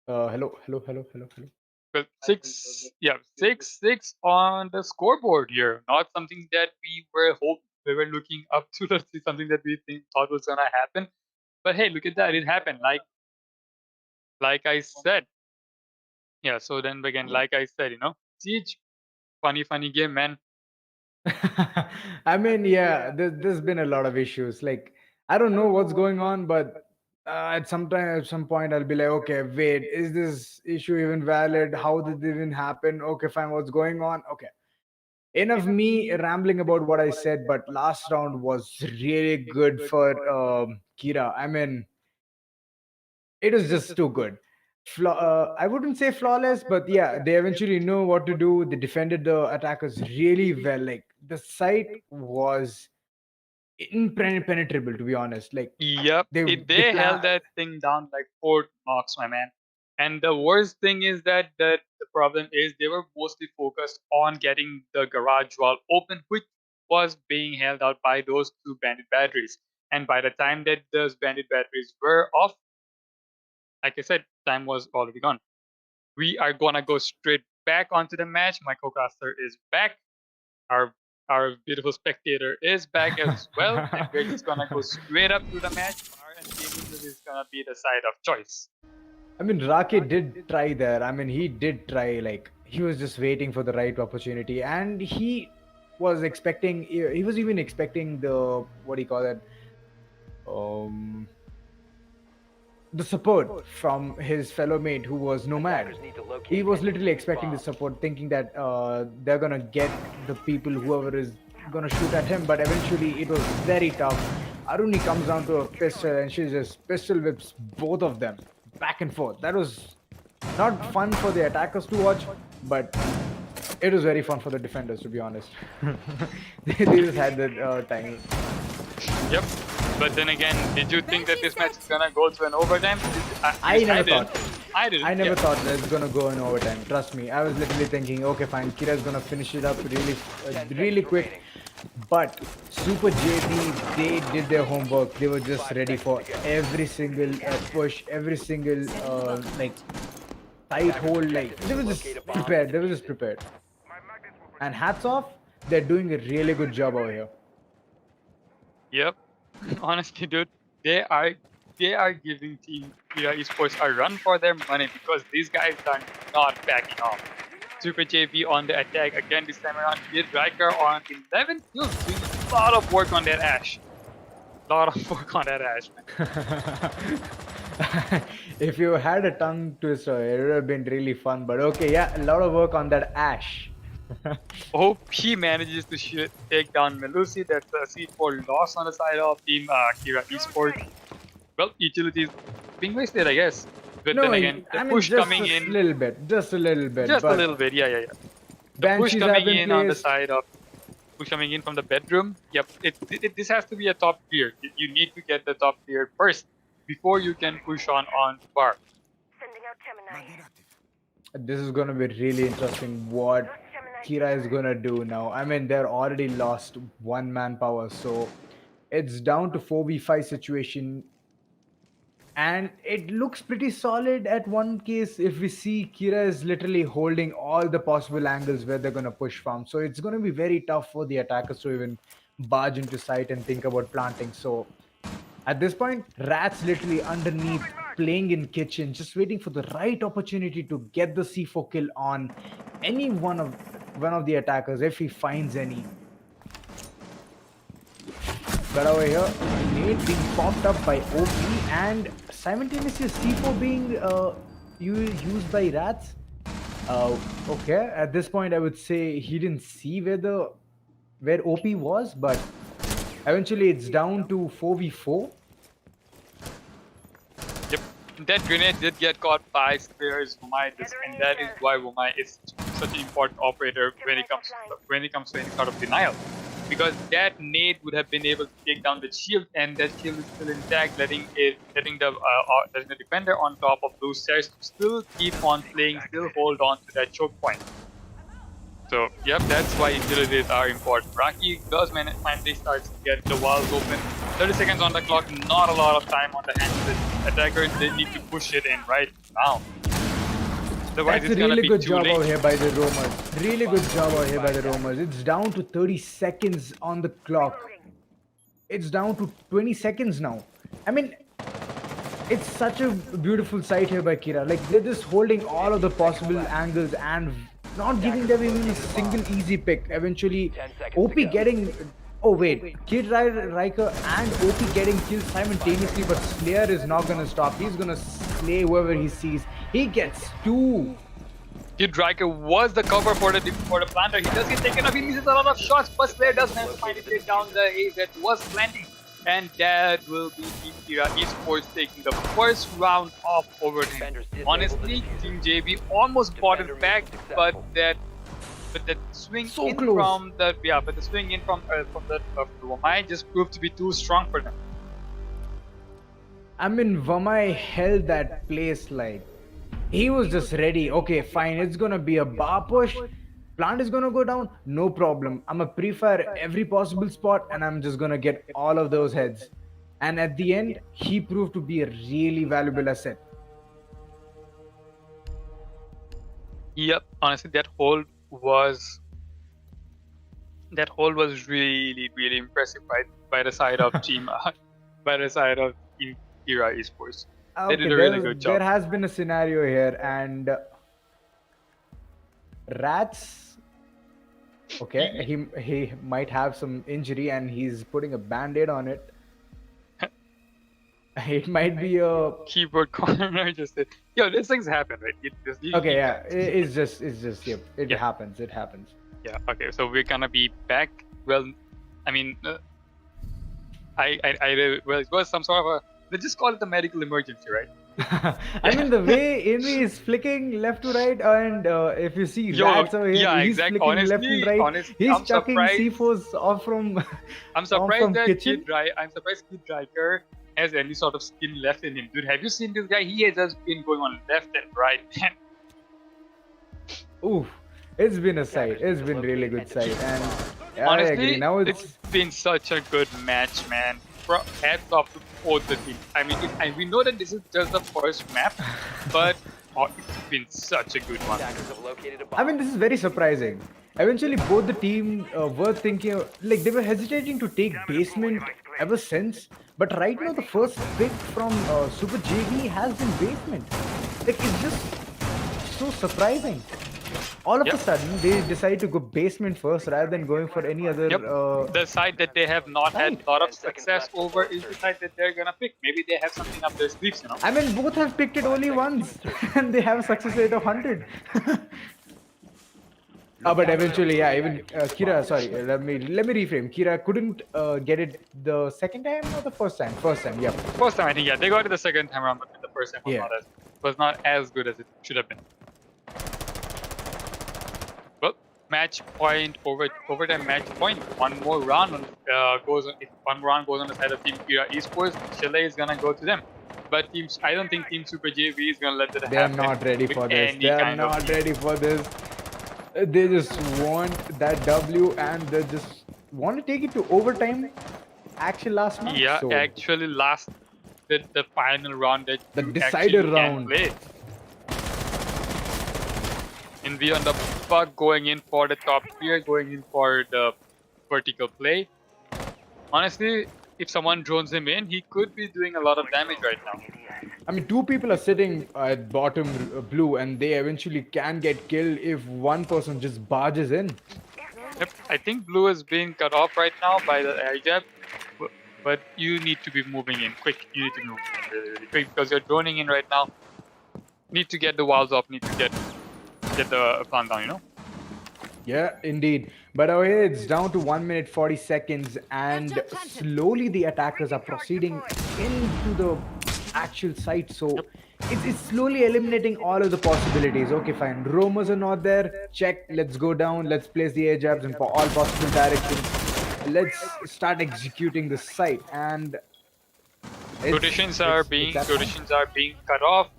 Hello.
Well, 6-6 on the scoreboard here. Not something that we were looking up to. Something that we thought was gonna happen. But hey, look at that! It happened. Like I said. Yeah. So then again, like I said, Siege, funny game, man.
I mean, yeah, there's been a lot of issues. Like, I don't know what's going on, but at some point, I'll be like, okay, wait, is this issue even valid? How did it even happen? Okay, fine, what's going on? Okay, enough me rambling about what I said. But last round was really good for Kira. I mean, it was just too good. I wouldn't say flawless, but yeah, they eventually know what to do. They defended the attackers really well. Like the site was impenetrable, to be honest. Like
Yep, they held that thing down like Fort Knox, my man. And the worst thing is that the problem is they were mostly focused on getting the garage wall open, which was being held out by those 2 bandit batteries. And by the time that those bandit batteries were off, like I said, time was already gone. We are gonna go straight back onto the match. My co-caster is back. Our beautiful spectator is back as well. And we're just gonna go straight up to the match. And Gaming is gonna be the side of choice.
I mean, Raki did try there. I mean, he did try. Like he was just waiting for the right opportunity, and he was expecting. He was even expecting the what do you call it? The support from his fellow mate who was Nomad. He was literally expecting the support, thinking that they're gonna get the people, whoever is gonna shoot at him. But eventually, it was very tough. Aruni comes down to a pistol, and she just pistol whips both of them back and forth. That was not fun for the attackers to watch, but it was very fun for the defenders, to be honest. they just had that time.
Yep. But then again, did you think that this match is gonna go to an overtime?
I never thought.
I didn't.
I never thought that it's gonna go in overtime. Trust me. I was literally thinking, okay, fine, Kira's gonna finish it up really quick. But sprJV, they did their homework. They were just ready for every single push, every single like tight hold. Like they were just prepared. And hats off, they're doing a really good job over here.
Yep. Honestly, dude, they are giving Team Kira eSports a run for their money because these guys are not backing off. sprJV on the attack again this time around. With Riker on 11 kills, doing a lot of work on that Ash. Man.
If you had a tongue twister, it would have been really fun. But okay, yeah, a lot of work on that Ash.
Hope he manages to take down Melusi. That's a C4 loss on the side of Team Kira eSports. Well, utilities being wasted, I guess. But
No,
then again, the
I mean
push
just
coming
a
in,
little bit, just a little bit.
just a
but
little bit, yeah. The push
Banshees have
coming
been
in on the
placed.
side of push coming in from the bedroom. Yep, this has to be a top tier. You need to get the top tier first before you can push on bar.
Sending out Gemini.
This is gonna be really interesting. What Kira is gonna do now? I mean, they're already lost one manpower, so it's down to 4v5 situation. And it looks pretty solid at one case. If we see, Kira is literally holding all the possible angles where they're going to push from, so it's going to be very tough for the attackers to even barge into sight and think about planting. So at this point, Rat's literally underneath, playing in kitchen, just waiting for the right opportunity to get the C4 kill on any one of the attackers if he finds any. But over here, nade being popped up by OP and simultaneously C4 being used by Rats. Okay, at this point I would say he didn't see where OP was, but eventually it's down to 4v4.
Yep, that grenade did get caught by Spears Womai, and that is why Womai is such an important operator when it comes to any sort of denial. Because that nade would have been able to take down the shield, and that shield is still intact, letting the defender on top of those stairs to still keep on playing, still hold on to that choke point. So, yep, that's why utilities are important. Raki does finally start to get the walls open. 30 seconds on the clock, not a lot of time on the hands of the attackers. They need to push it in right now. Otherwise,
That's a
it's gonna
really
be
good
too
job
late.
out here by the Roamers. Really good job out here by the Roamers. It's down to 30 seconds on the clock. It's down to 20 seconds now. I mean, it's such a beautiful sight here by Kira. Like, they're just holding all of the possible angles and not giving them even a single easy pick. Eventually,
10 seconds
OP
to go.
getting... Oh wait, Kid Riker and OP getting killed simultaneously, but Slayer is not gonna stop. He's gonna slay whoever he sees. He gets 2.
Kid Riker was the cover for the planter. He does get taken off. He misses a lot of shots, but Slayer does manage to find a hit down the A that was planting. And that will be Team Kira eSports taking the first round of overtime.
Defenders disabled
Honestly,
the
Team
diffuser.
JB almost bought it
Defender
back,
mission
but
successful.
that swing
So
in
close.
from the but the swing in from the Womai just proved to be too strong for them.
I mean, Vamai held that place like he was just ready. Okay, fine, it's gonna be a bar push. Plant is gonna go down, no problem. I'm gonna pre-fire every possible spot and I'm just gonna get all of those heads. And at the end, he proved to be a really valuable asset.
Yep, honestly, that hold was really impressive by the side of Team Team Kira eSports. They did a really good job.
There has been a scenario here, and Rats. Okay, he might have some injury, and he's putting a band-aid on it. It might be a
Keyboard corner just said, "Yo, these things happen, right?"
okay. Yeah, it's just yep. It
Yeah.
happens. It happens.
Yeah. Okay. So we're gonna be back. Well, I mean, well, it was some sort of a. Let's just call it a medical emergency, right?
I mean, the way Envy is flicking left to right, and if you see
Yo,
Rats over here,
yeah,
he's
exactly.
flicking left and right.
Honestly,
He's
I'm
chucking
surprised.
C4s off from.
I'm
from
surprised that
kitchen?
I'm surprised Kid Riker has any sort of skin left in him, dude. Have you seen this guy? He has just been going on left and right.
Oof, it's been a sight. It's been really good sight, and yeah, I
Honestly,
agree. Now
it's been such a good match, man. Hats off to both the teams. I mean, we know that this is just the first map, but it's been such a good one.
Attackers have located a bomb.
I mean, this is very surprising. Eventually, both the team were thinking, like, they were hesitating to take basement ever since. But right now, the first pick from Super JV has been basement. Like, it's just so surprising. all of
Yep.
a sudden they decide to go basement first rather than going for any other
Yep. The side that they have not had
site.
a lot of
10 seconds
success
left before
over is the
insertion.
side that they're gonna pick. Maybe they have something up their sleeves, you know.
I mean, both have picked it
5
only
seconds to
once,
insertion.
and they have a success rate of 100. But eventually, yeah, even Kira. Sorry, let me reframe. Kira couldn't get it the second time or the first time. First time, yep.
First time, I think, yeah, they got it the second time around, but the first time
Yeah.
was not as good as it should have been. Well, match point overtime match point. One more round goes on. If one round goes on the side of Team Kira Esports, Chile is gonna go to them. But teams, I don't think Team Super JV is gonna let that
They are
happen
not ready
with
for this. They
any
are
kind of
not
team.
ready for this. They just want that W, and they just want to take it to overtime. Action last match.
Yeah,
So
actually, the final round that
the
you
decider
actually can
round.
play. And we on the bug going in for the top tier, going in for the vertical play. Honestly, if someone drones him in, he could be doing a lot of damage right now.
I mean, two people are sitting at bottom blue, and they eventually can get killed if one person just barges in.
Yep, I think blue is being cut off right now by the air jab, but you need to be moving in quick. You need to be moving in really, really quick because you're droning in right now. Need to get the walls off. Need to get the plant down. You know.
Yeah, indeed. But over here, it's down to 1 minute 40 seconds, and slowly the attackers are proceeding into the actual site. So it's slowly eliminating all of the possibilities. Okay, fine. Roamers are not there. Check. Let's go down. Let's place the air jabs in all possible directions. Let's start executing the site. And
Rotations are being
that time.
cut off.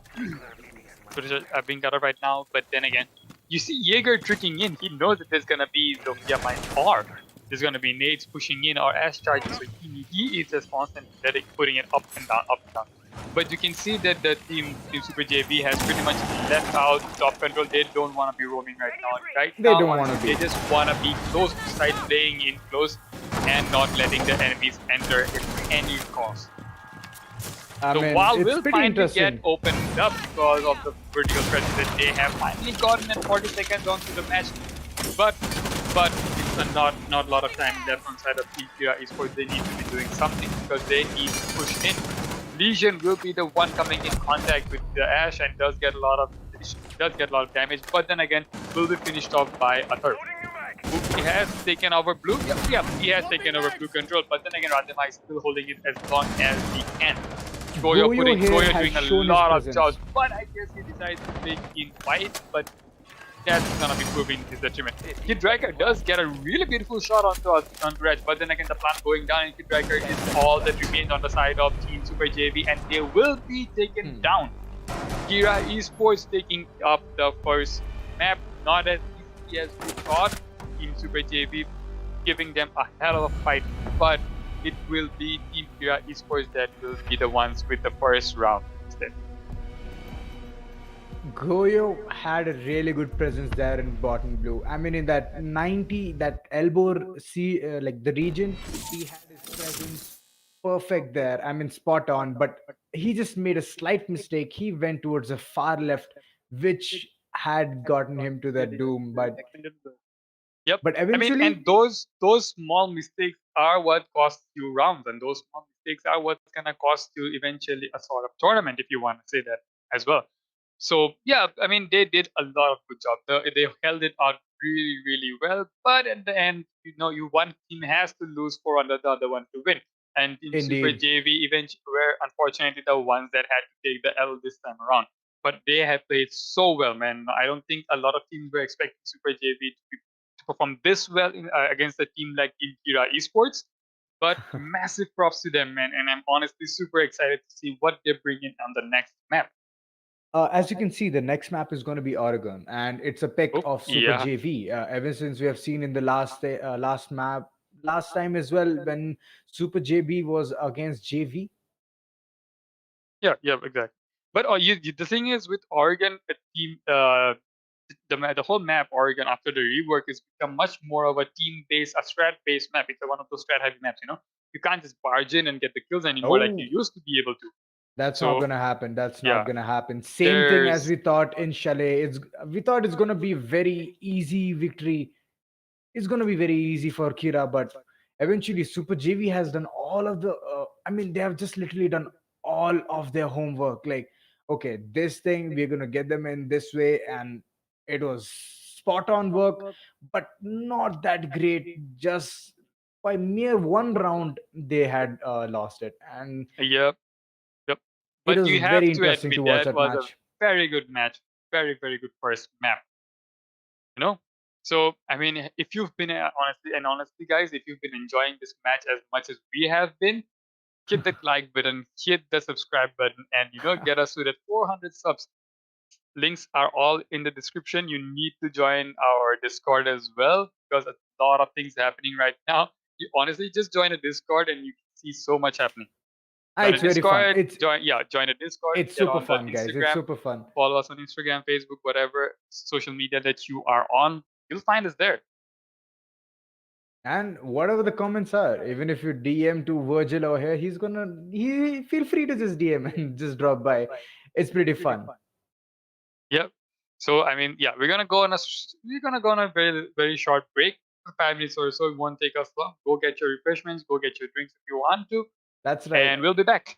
Rotations are being cut off right now. But then again, you see Jaeger tricking in. He knows that there's gonna be Zofia mine or there's gonna be nades pushing in or S charges. So he is just constantly putting it up and down, up and down. But you can see that the team Super JV has pretty much left out top control. They don't want to be roaming right now.
They don't
Honestly,
wanna be.
They just want to be close to side, playing in close, and not letting the enemies enter at any cost.
I
The
mean,
wall
it's
will
pretty
finally get
interesting.
opened up because of the vertical stretch that they have finally gotten at 40 seconds onto the match. But it's not a lot of time left on side of Kira Esports. They need to be doing something because they need to push in. Legion will be the one coming in contact with the Ash and does get a lot of damage, but then again will be finished off by a third. He has taken over blue. Yep, he has taken over blue control, but then again Radema is still holding it as long as he can. Goyo
here has
doing a
shown his
lot of
presence.
jobs, but I guess he decides to take in white, but that's gonna be proving his detriment. Kid Striker does get a really beautiful shot onto Reg, but then again the plant going down and Kid Striker is all that remains on the side of Team Super JV, and they will be taken down. Kira Esports taking up the first map, not as easy as we thought. Team Super JV giving them a hell of a fight, but it will be Team Kira Esports that will be the ones with the first round instead.
Goyo had a really good presence there in bottom blue. I mean, in that 90, that elbow like the region, he had his presence perfect there. I mean, spot on. But he just made a slight mistake. He went towards the far left, which had gotten him to that doom.
Yep.
But
I mean,
eventually,
and those small mistakes are what cost you rounds, and those small mistakes are what's gonna cost you eventually a sort of tournament, if you want to say that as well. So yeah, I mean, they did a lot of good job. They held it out really, really well. But at the end, you one team has to lose for the other one to win. And in Super
indeed.
JV, eventually were unfortunately the ones that had to take the L this time around. But they have played so well, man. I don't think a lot of teams were expecting Super JV to perform this well against a team like Team Kira Esports. But massive props to them, man. And I'm honestly super excited to see what they bring in on the next map.
As you can see, the next map is going to be Oregon, and it's a pick
Oh,
of Super
yeah.
JV. Ever since we have seen in the last map, last time as well, when Super JB was against JV.
Yeah, exactly. But the thing is with Oregon, a team, the whole map Oregon after the rework is become much more of a team-based, a strat-based map. It's one of those strat-heavy maps. You can't just barge in and get the kills anymore like you
Oh,
used to be able to.
That's not
So
gonna happen. That's not
yeah,
gonna happen. Same thing as
there's
we thought in Chalet. We thought it's gonna be very easy victory. It's gonna be very easy for Kira, but eventually Super JV has done all of the. I mean, they have just literally done all of their homework. Like, okay, this thing we're gonna get them in this way, and it was spot on work, but not that great. Just by mere one round, they had lost it, and
yep, yep.
it
But
was
you have
very
to
interesting
admit
to watch
that
that
was a
match.
very good match, very very good first map. You know. So I mean, if you've been honestly, guys, if you've been enjoying this match as much as we have been, hit that like button, hit the subscribe button, and get us to that 400 subs. Links are all in the description. You need to join our Discord as well because a lot of things happening right now. You honestly just join a Discord and you can see so much happening.
Ah,
Join a
it's very fun.
Discord, join a Discord,
It's
get
super
on the
fun, guys. It's
Instagram,
super fun.
follow us on Instagram, Facebook, whatever social media that you are on. You'll find us there.
And whatever the comments are, even if you DM to Virgil over here, he feel free to just DM and just drop by. It's pretty fun.
Yep. So I mean, yeah, we're gonna go on a very very short break, 5 minutes or so. It won't take us long. Go get your refreshments, go get your drinks if you want to,
That's right.
and we'll be back.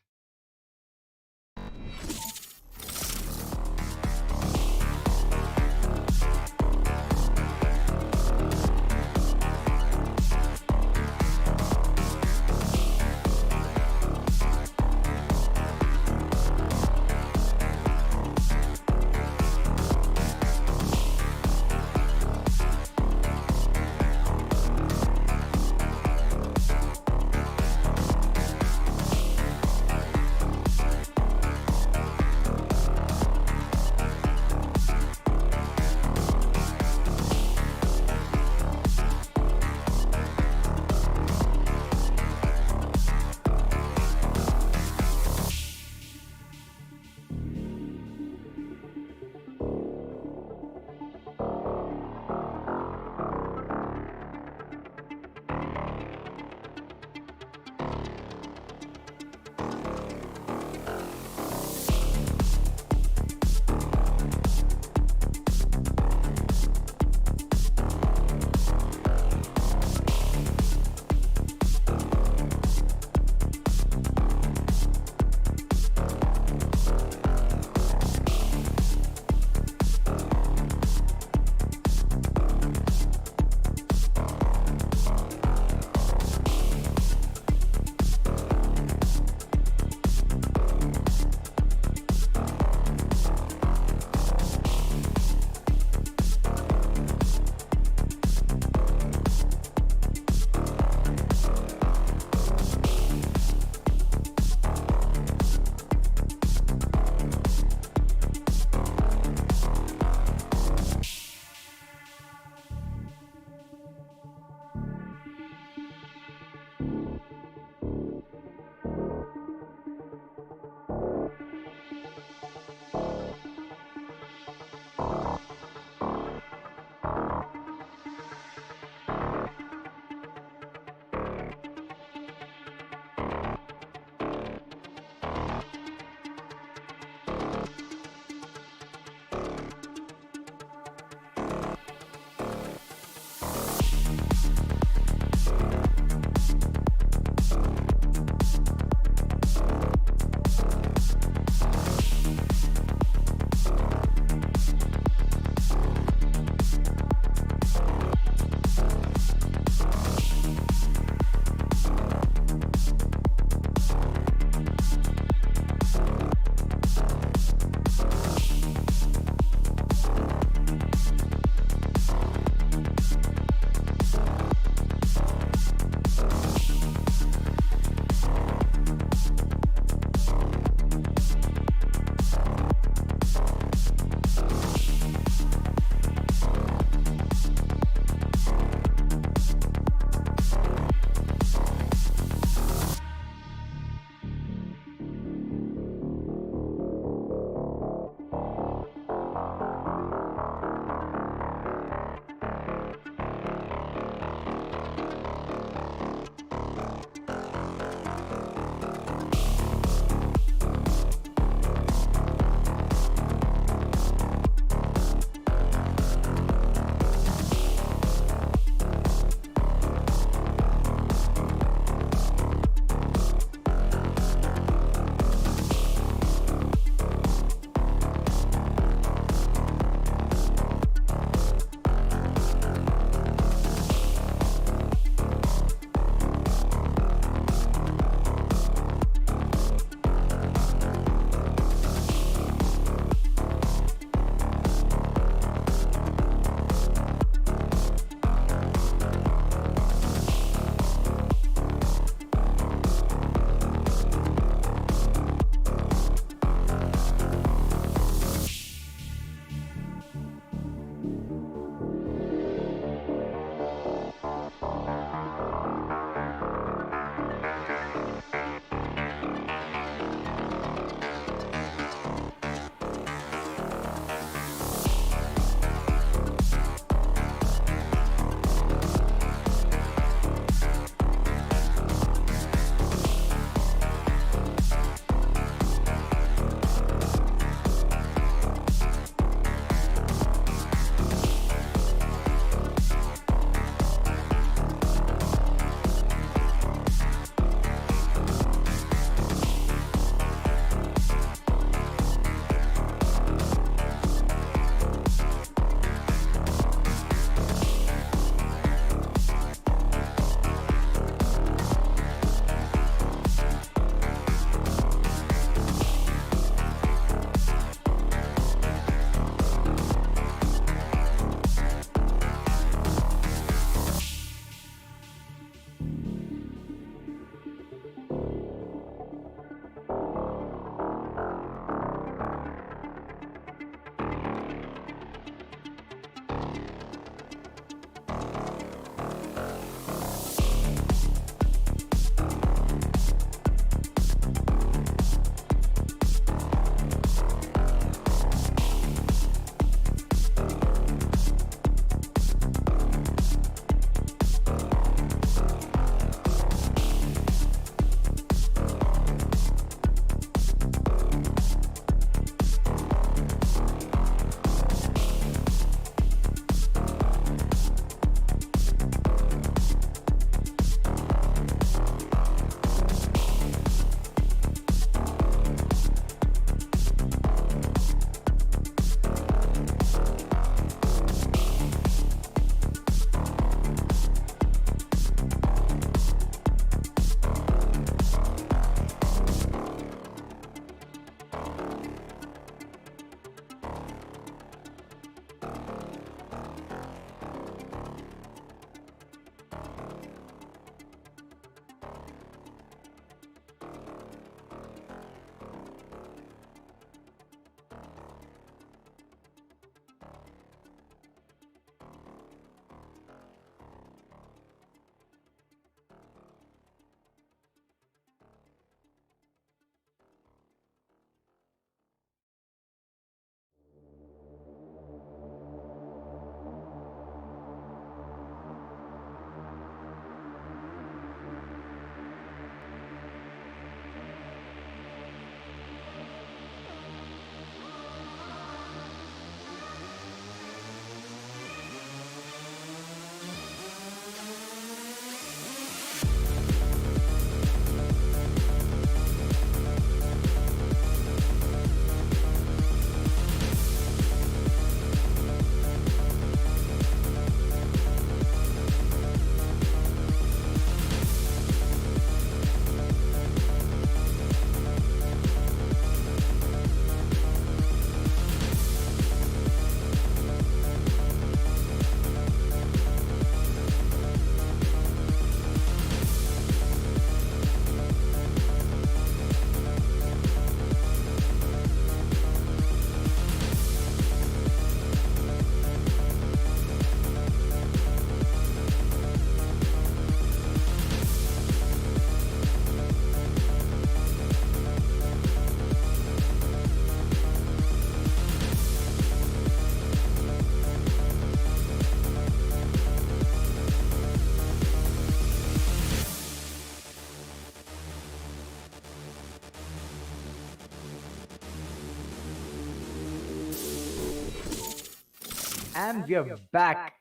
And we are back.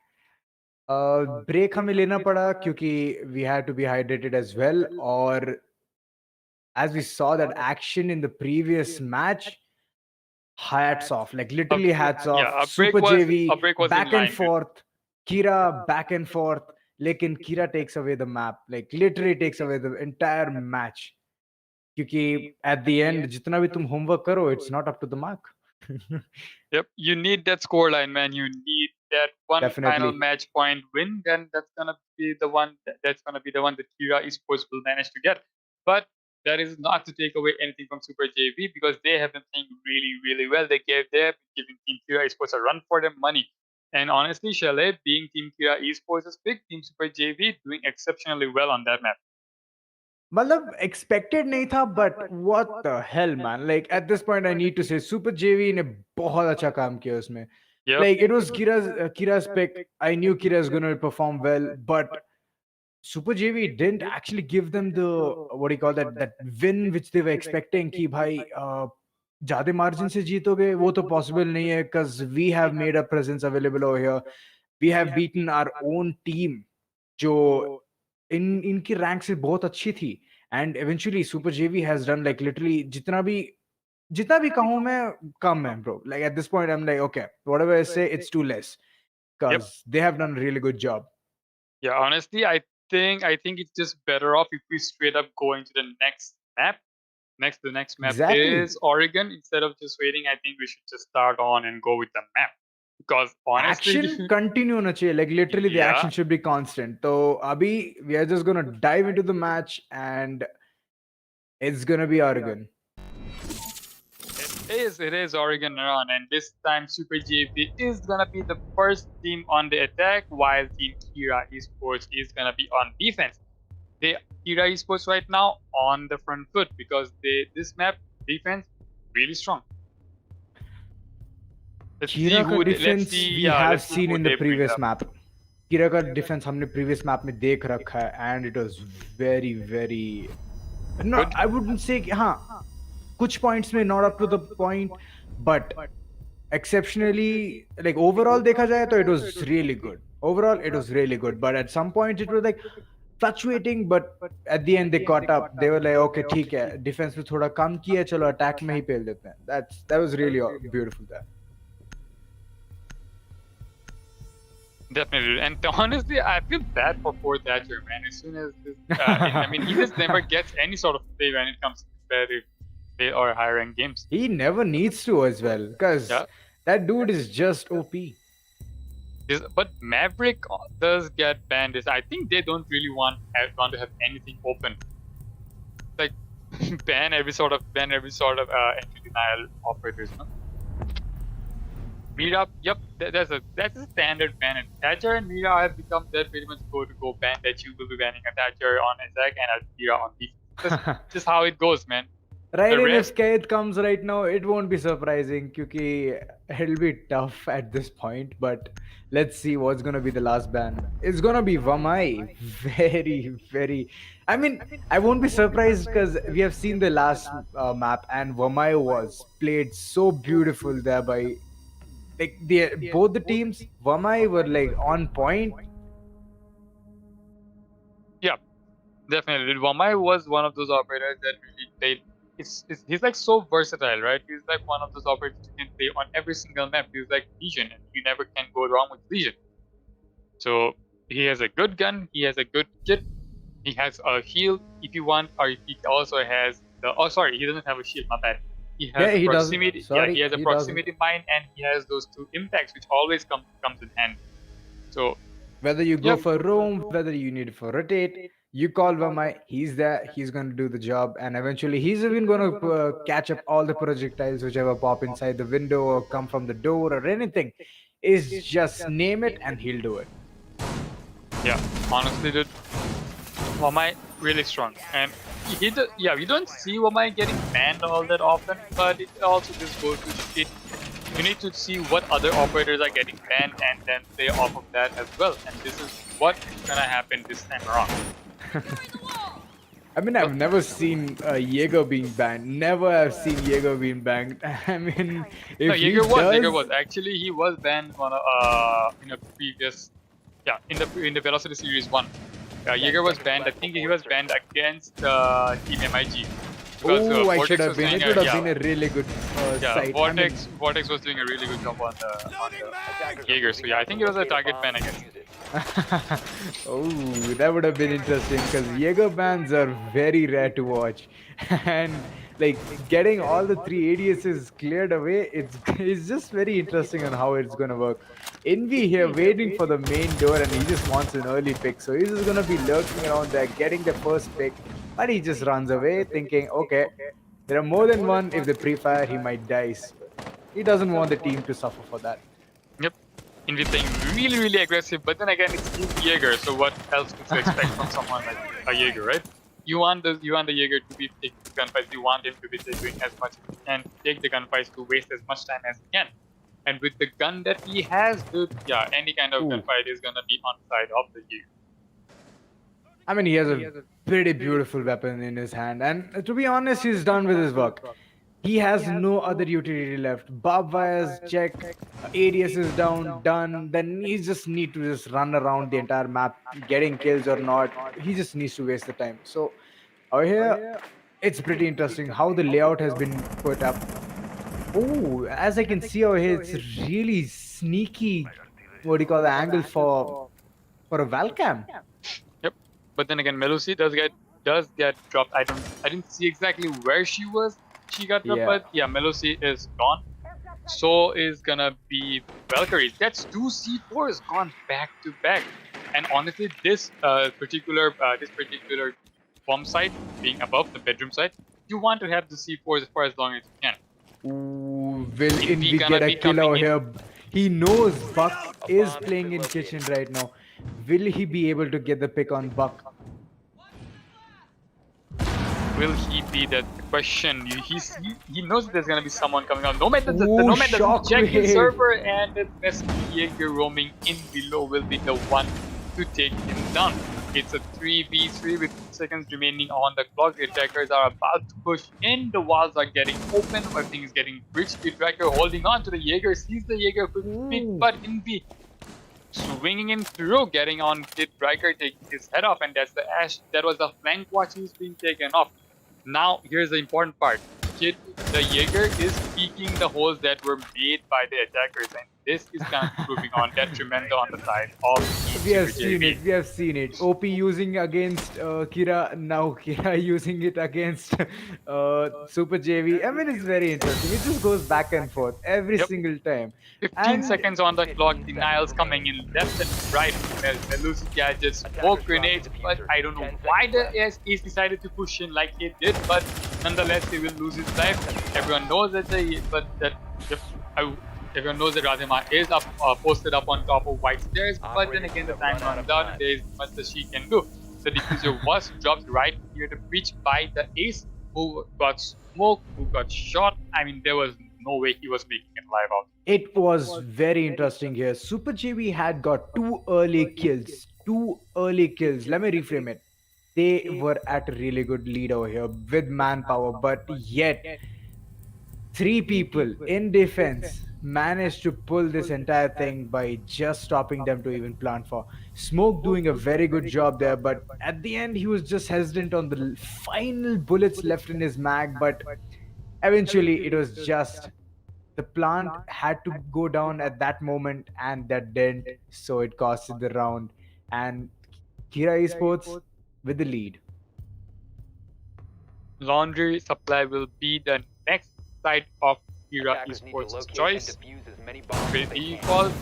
Break हमें लेना पड़ा क्योंकि we had to be hydrated as well. Or as we saw that action in the previous match, hats off, like literally hats off.
Yeah,
Super JV,
a break was in
back and
line, dude.
forth. Kira, back and forth. Lekin Kira takes away the map, like literally takes away the entire match. क्योंकि at the end जितना भी तुम homework करो, it's not up to the mark.
Yep, you need that score line, man. You need that one final
Definitely.
match point win. Then that's gonna be the one. That's gonna be the one that Kira Esports will manage to get. But that is not to take away anything from Super JV because they have been playing really, really well. They have been giving Team Kira Esports a run for their money. And honestly, Chalet being Team Kira Esports' pick, Team Super JV doing exceptionally well on that map.
मतलब expected नहीं था, but what the hell, man? Like at this point, I need to say Super JV ने बहुत अच्छा काम किया उसमें.
Yep.
Like it was Kira's pick. I knew Kira was going to perform well, but Super JV didn't actually give them the what do you call that win which they were expecting. कि भाई ज़्यादा margin से जीतोगे वो तो possible नहीं है because we have made a presence available over here. We have beaten our own team जो इनकी रैंक से बहुत अच्छी थी and eventually super JV has done like literally जितना भी कहूं मैं कम है bro like at this point I am like okay whatever I say it's too less
Yep.
cuz they have done a really good job.
Yeah, honestly, I think it's just better off if we straight up go into the next map. The next map
Exactly.
is Oregon. Instead of just waiting, I think we should just start on and go with the map. Because honestly,
Action continue होना चाहिए like literally the
Yeah.
action should be constant. So abhi we are just going to dive into the match and it's going to be Oregon.
it is Oregon run, and this time Super JV is gonna be the first team on the attack, while Team Kira Esports is gonna be on defense. Kira Esports right now on the front foot because this map defense really strong.
Kira का defense we have
let's see
seen
who
in the
they bring
previous
up.
map. Kira का defense हमने previous map में देख रखा है and it was very no
Good.
I wouldn't say हाँ कुछ points में not up to the point but exceptionally like overall देखा जाए तो it was really good. Overall it was really good but at some point it was like fluctuating but at the end they caught up. They were like okay ठीक है defense में थोड़ा कम किया चलो attack में ही पेल देते हैं. That was really beautiful there.
Definitely, and honestly, I feel bad for poor Thatcher, man. As soon as I mean, he just never gets any sort of play when it comes to competitive play or higher rank games.
He never needs to as well because that dude is just OP.
But Maverick does get banned. I think they don't really want to have anything open. Like ban every sort of entry denial operators. No? Meetup, yep, that's a standard ban. And Thatcher and Mira have become that pretty much go ban that you will be banning a Thatcher on attack and a Mira on defense. That's just how it goes, man.
Right, and if Skate comes right now, it won't be surprising because it'll be tough at this point. But let's see what's gonna be the last ban. It's gonna be Vamai. Very. I mean, I won't be surprised because we have seen the last map and Vamai was played so beautiful there by like both the teams. Vamai were like on point.
Yeah, definitely. Vamai was one of those operators that really played. He's like so versatile, right? He's like one of those operators you can play on every single map. He's like Legion, and you never can go wrong with Legion. So he has a good gun. He has a good kit. He has a heal if you want, or he also has the. Oh, sorry, he doesn't have a shield. My bad. He has proximity.
Sorry,
he has a proximity mine, and he has those two impacts, which always comes in hand. So
whether you go for roam, whether you need for rotate, you call Vamai, he's there, he's going to do the job, and eventually he's even going to catch up all the projectiles whichever pop inside the window or come from the door or anything. Is just name it and he'll do it.
Yeah, honestly, dude, Vamai really strong, and we don't see Vamai getting banned all that often, but it also just goes to it. You need to see what other operators are getting banned and then play off of that as well. And this is what is gonna happen this time around.
I mean, I've never seen Jaeger being banned. Never have seen Jaeger being banned. I mean,
No,
if he
Jaeger was.
does,
Actually, he was banned on in a previous, yeah, in the Velocity Series 1. Jaeger was banned. I think he was banned against Team MIG. Because
oh, I
Vortex
should have
was
been.
doing
It would have
yeah,
been a really good
yeah,
sight. I mean,
Vortex was doing a really good job on the
Attackers are
Jaeger. So
moving
yeah,
out
I
to
think it was a
locate
target
bomb
ban, I
and
guess.
defuse it.
oh, that would have been interesting because Jaeger bans are very rare to watch, and like getting all the three ADSs cleared away, it's just very interesting on how it's gonna work. Envy here waiting for the main door, and he just wants an early pick, so he's just gonna be lurking around there, getting the first pick, but he just runs away, thinking, okay, there are more than one. If they pre-fire, he might die. So he doesn't want the team to suffer for that.
Yep. Envy playing really aggressive, but then again it's Team Jaeger, so what else could you expect from someone like a Jaeger, right? You want the Jaeger to be taking gunfights, you want him to be doing as much as he can, take the gunfights to waste as much time as he can. And with the gun that he has, dude, yeah, any kind of
Ooh.
gunfight is gonna be on side of the Jaeger.
I mean, he has a pretty beautiful weapon in his hand, and to be honest, he's done with his work. He has no other utility left. Barbed wires, check. ADS is down, done. Then he just need to just run around the entire map, getting kills or not. He just needs to waste the time. So over here, it's pretty interesting how the layout has been put up. Oh, as I can see over here, it's really sneaky. What do you call the angle for a Valcam?
Yep. But then again, Melusi does get dropped. I didn't see exactly where she got dropped,
Yeah.
but yeah, Melusi is gone. So is gonna be Valkyrie. That's two C4s gone back to back. And honestly, this particular bomb site being above the bedroom site, you want to have the C4s for as long as you can.
Ooh, will
Envy
Envy
gonna
get a
be
kill over
coming in.
here? He knows Buck
A
is
bomb has
playing
been
in
located.
kitchen right now. Will he be able to get the pick on Buck?
Will he be that question? He knows that there's gonna be someone coming out. Nomad doesn't
Ooh,
Nomad doesn't check his
shockwave.
server, and the best Jaeger roaming in below will be the one to take him down. It's a 3v3 with 2 seconds remaining on the clock. The attackers are about to push in. The walls are getting open. Everything is getting breached. The tracker holding on to the Jaeger, sees the Jaeger quick pick, but Envy swinging in through, getting on Kid Riker, taking his head off, and that's the Ash. That was the flank watch who's being taken off. Now, here's the important part. The Jaeger is peeking the holes that were made by the attackers, and this is kind of proving on detrimental on the side of
We have
Super
seen
JV.
it. We have seen it. OP using against Kira. Now Kira using it against Super JV. I mean, it's very interesting. It just goes back and forth every
Yep.
single time.
15
And-
seconds on the clock,
15
denials
seconds
coming in left and right. Melusi gadgets,
Attackers
smoke
dropping
grenades, but
diffuser.
I don't know
10
why
seconds
the AS decided to push in like he did, but nonetheless he will lose his life. Everyone knows that everyone knows that Razima is up, posted up on top of white stairs, but then again the time runs out and there is much that she can do. The diffuser was dropped right near the breach by the ace, who got smoked, who got shot. I mean, there was no way he was making it live out.
It was very interesting here. Super JV had got 2 early kills. 2 early kills. Let me reframe it. They were at a really good lead over here with manpower, but yet 3 people in defense managed to pull this entire thing by just stopping them to even plant for. Smoke doing a very good job there, but at the end he was just hesitant on the final bullets left in his mag, but eventually it was just the plant had to go down at that moment, and that didn't, so it costed the round. And Kira Esports with the lead.
Laundry supply will be the next site of Kira
Attackers need to
Esports'
locate
choice.
and defuse as many bombs as
Competitive
they can.
default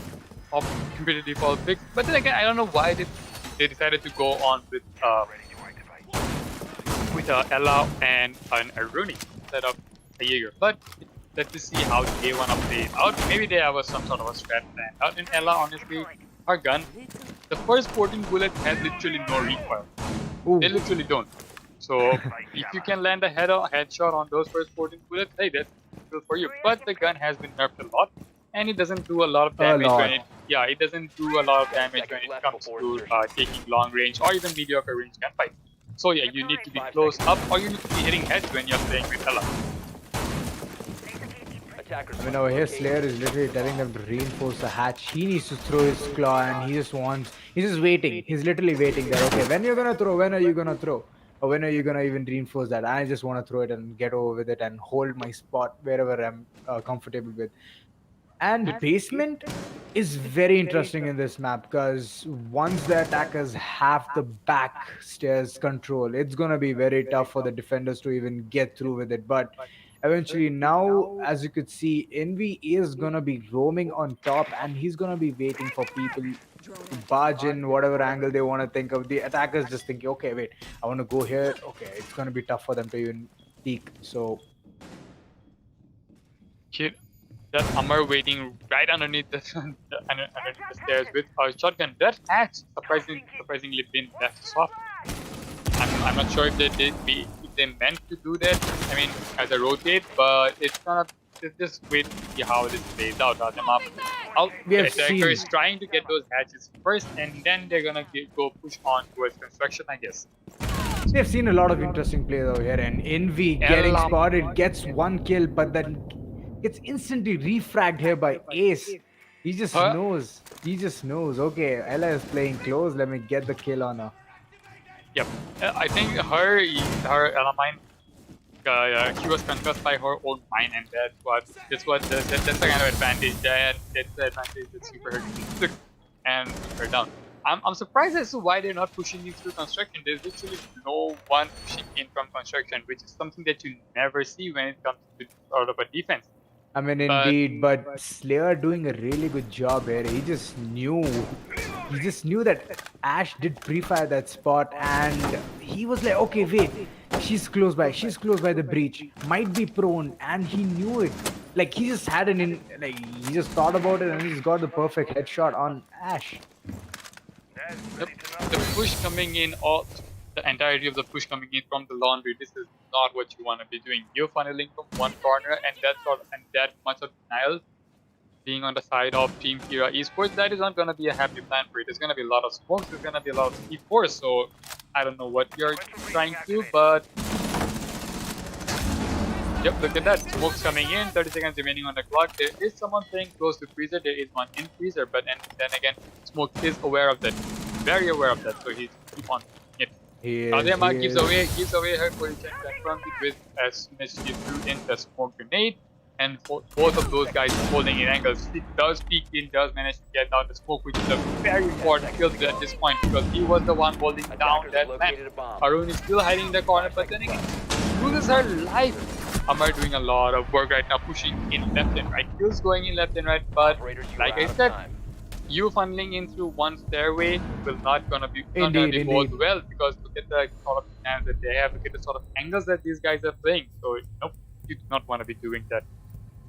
of competitive default fix. But then again, I don't know why they decided to go on with Ella and an Aruni instead of a Jaeger. But let's just see how day one plays out. Maybe they have some sort of a strat planned out. In Ella, honestly, her gun, the first 14 bullet has literally no recoil.
Ooh.
They literally don't. So if you can land a headshot on those first 14 bullets, hey, that's good for you. But the gun has been nerfed a lot, and it doesn't do a lot of damage
lot.
when it doesn't do a lot of damage when
Seconds
it
left
comes
before
to
insertion.
taking long range or even mediocre range gunfights. So yeah, you need to be close up, or you need to be hitting heads when you're playing with Ella.
Attackers
I mean, over here, Slayer is literally telling them to reinforce the hatch. He needs to throw his claw, and he's just waiting. He's literally waiting there. Okay, when you're gonna throw? When are you gonna throw? Or when are you gonna even reinforce that? I just want to throw it and get over with it and hold my spot wherever I'm comfortable with. And basement is very interesting in this map because once the attackers have the back stairs control, it's gonna be very tough for the defenders to even get through with it. But eventually, now as you could see, Envy is gonna be roaming on top and he's gonna be waiting for people to barge in whatever angle they want to think of. The attackers just thinking, okay, wait, I want to go here. Okay, it's gonna be tough for them to even peek. So
Kid, that Amar waiting right underneath the underneath the stairs with a shotgun. That hatch surprisingly been left soft. I'm not sure if if they meant to do that. I mean, as a rotate, but it's gonna just wait to see how this plays out.
We have
The attacker is
seen-
trying to get those hatches first, and then they're gonna go push on towards construction, I guess.
we have seen a lot of interesting plays over here, and Envy getting
Ella.
spotted gets one kill, but then gets instantly refragged here by Ace. He just
Huh?
knows. He just knows. Okay, Ella is playing close. Let me get the kill on her.
Yep, I think her Elamine, she was concussed by her own mine, and that's the kind of advantage that's the advantage that Super Her took and took her down. I'm surprised as to why they're not pushing you through construction. There's literally no one pushing in from construction, which is something that you never see when it comes to sort of a defense.
I mean,
But-
indeed, but Slayer doing a really good job here. He just knew that Ash did pre-fire that spot, and he was like, okay, wait, she's close by the breach, might be prone, and he knew it. Like he just had he just thought about it, and he just got the perfect headshot on Ash.
The push coming in, the entirety of the push coming in from the laundry, this is not what you want to be doing. You're funneling from one corner, and that much of denial being on the side of Team Kira Esports, that is not going to be a happy plan for you. There's going to be a lot of smokes, there's going to be a lot of C4, so I don't know what you're trying to do, but yep, look at that. Smoke's coming in, 30 seconds remaining on the clock. There is someone playing close to freezer, there is one in freezer, but then again, Smoke is aware of that, very aware of that, so he's keep on it. Adema gives away her position, confirms it with as soon as she threw in the smoke grenade, and both of those guys holding in angles. He does peek in, does manage to get down the smoke, which is a very important kill at this point because he was the one holding down that man. Arun is still hiding in the corner, but then again, loses her life. Amar doing a lot of work right now, pushing in left and right. Kills going in left and right, but like I said, you funneling in through one stairway will not gonna be bowled well because look at the sort of plans that they have, look at the sort of angles that these guys are playing. So nope, you do not want to be doing that.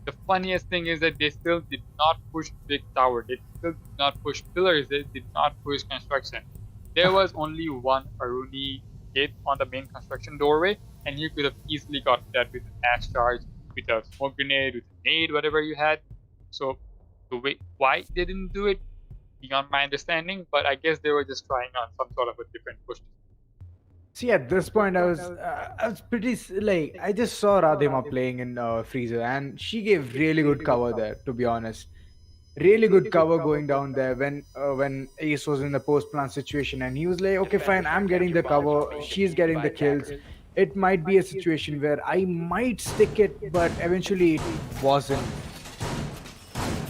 The funniest thing is that they still did not push big tower, they still did not push pillars, they did not push construction. There was only one Aruni gate on the main construction doorway, and you could have easily got that with an axe charge, with a smoke grenade, with a nade, whatever you had. So the way why they didn't do it, beyond my understanding, but I guess they were just trying on some sort of a different push.
See, at this point, I was pretty like I just saw Radhima playing in freezer, and she gave really good cover there. To be honest, really good cover going down there when Ace was in the post plant situation, and he was like, okay, fine, I'm getting the cover, she's getting the kills. It might be a situation where I might stick it, but eventually it wasn't.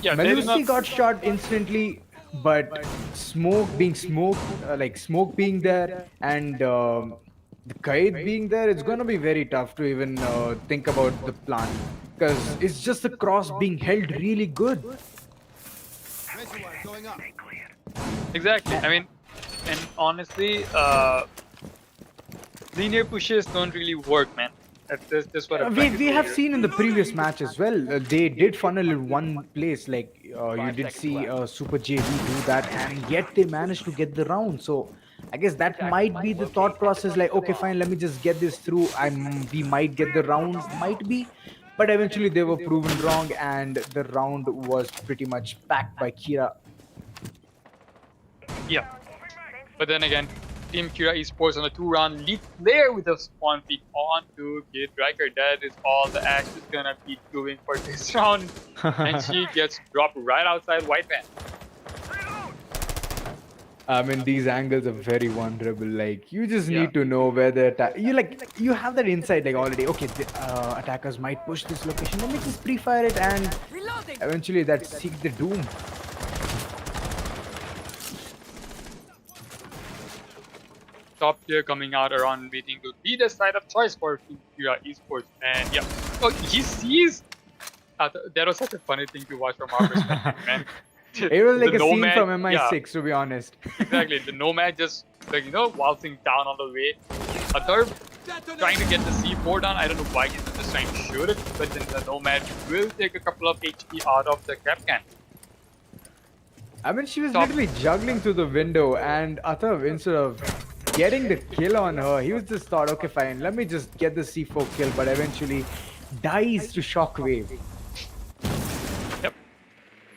Yeah,
Melusi got shot instantly, but smoke being there, and the kite being there, it's gonna be very tough to even think about the plan because it's just the cross being held really good.
Exactly. I mean, and honestly, linear pushes don't really work, man. That's what I'm trying to
We
say
have
here.
seen in the previous match as well. They did funnel in one place, like you did see Super JV do that, and yet they managed to get the round. So I guess that might be the thought process. Like, okay, fine, let me just get this through. We might get the round, might be, but eventually they were proven wrong, and the round was pretty much packed by Kira.
Yeah. But then again, Team Kira eSports on a 2-round lead player with a spawn pick on to Kid Riker. That is all the Ash is gonna be doing for this round. And she gets dropped right outside white van.
I mean, these angles are very vulnerable. Like, you just
Yeah.
need to know where the attack. You have that insight, like already. Okay, the attackers might push this location. Let me just pre-fire it, and eventually that seeks the doom.
Top tier coming out around meeting to be the side of choice for Team Kira eSports. And yeah, oh, he sees. That was such a funny thing to watch from our perspective, man.
It was like
The
a scene
Nomad-
from MI6,
yeah.
to be honest.
Exactly, the Nomad just like waltzing down on the way. A third trying to get the C4 down. I don't know why he's just trying to shoot it, but then the Nomad will take a couple of HP out of the Capcan.
I mean, she was
Top.
literally juggling through the window, and Athav, instead of getting the kill on her, he was just thought, okay, fine, let me just get the C4 kill, but eventually dies to Shockwave.
Yep,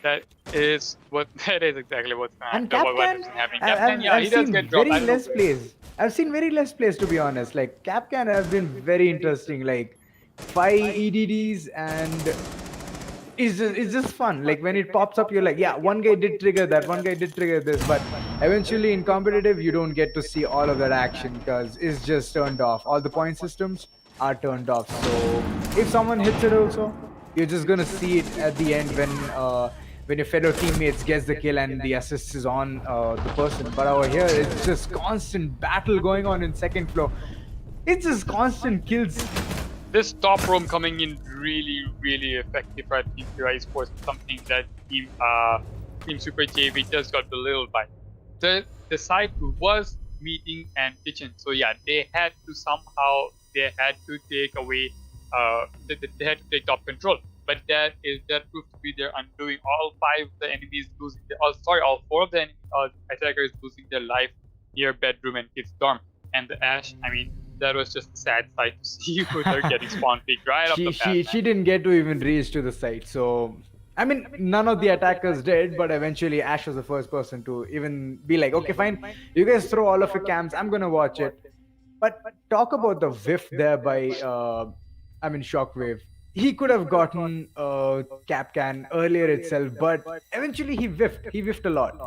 that is exactly what's
And
happening.
Capcan,
Capcan, yeah, he
I've
does
seen
get dropped.
very
I don't know
less
where.
plays. I've seen very less plays, to be honest. Like, Capcan have been very interesting. Like, 5 EDDs, and it's just fun. Like, when it pops up, you're like, yeah, one guy did trigger that, one guy did trigger this. But eventually, in competitive, you don't get to see all of that action because it's just turned off. All the point systems are turned off. So, if someone hits it also, you're just gonna see it at the end when your fellow teammates gets the kill and the assist is on the person. But over here, it's just constant battle going on in second floor. It's just constant kills.
This top roam coming in really effective for Team Kira eSports. Something that Team sprJV just got belittled by. The site was meeting and kitchen, so yeah, they had to take away they had to take top control. But that proved to be their undoing. All 5 of the enemies losing all 4 of the attackers losing their life near bedroom and kids dorm. And the Ash, I mean, that was just a sad sight to see with her getting spawn picked right off the bat.
She didn't get to even reach to the site. So I mean, none of the attackers did, but eventually Ash was the first person to even be like, okay, fine, you guys throw all of your cams, I'm gonna watch it. But talk about the whiff there by Shockwave. He could have gotten Capcan earlier itself, but eventually he whiffed a lot.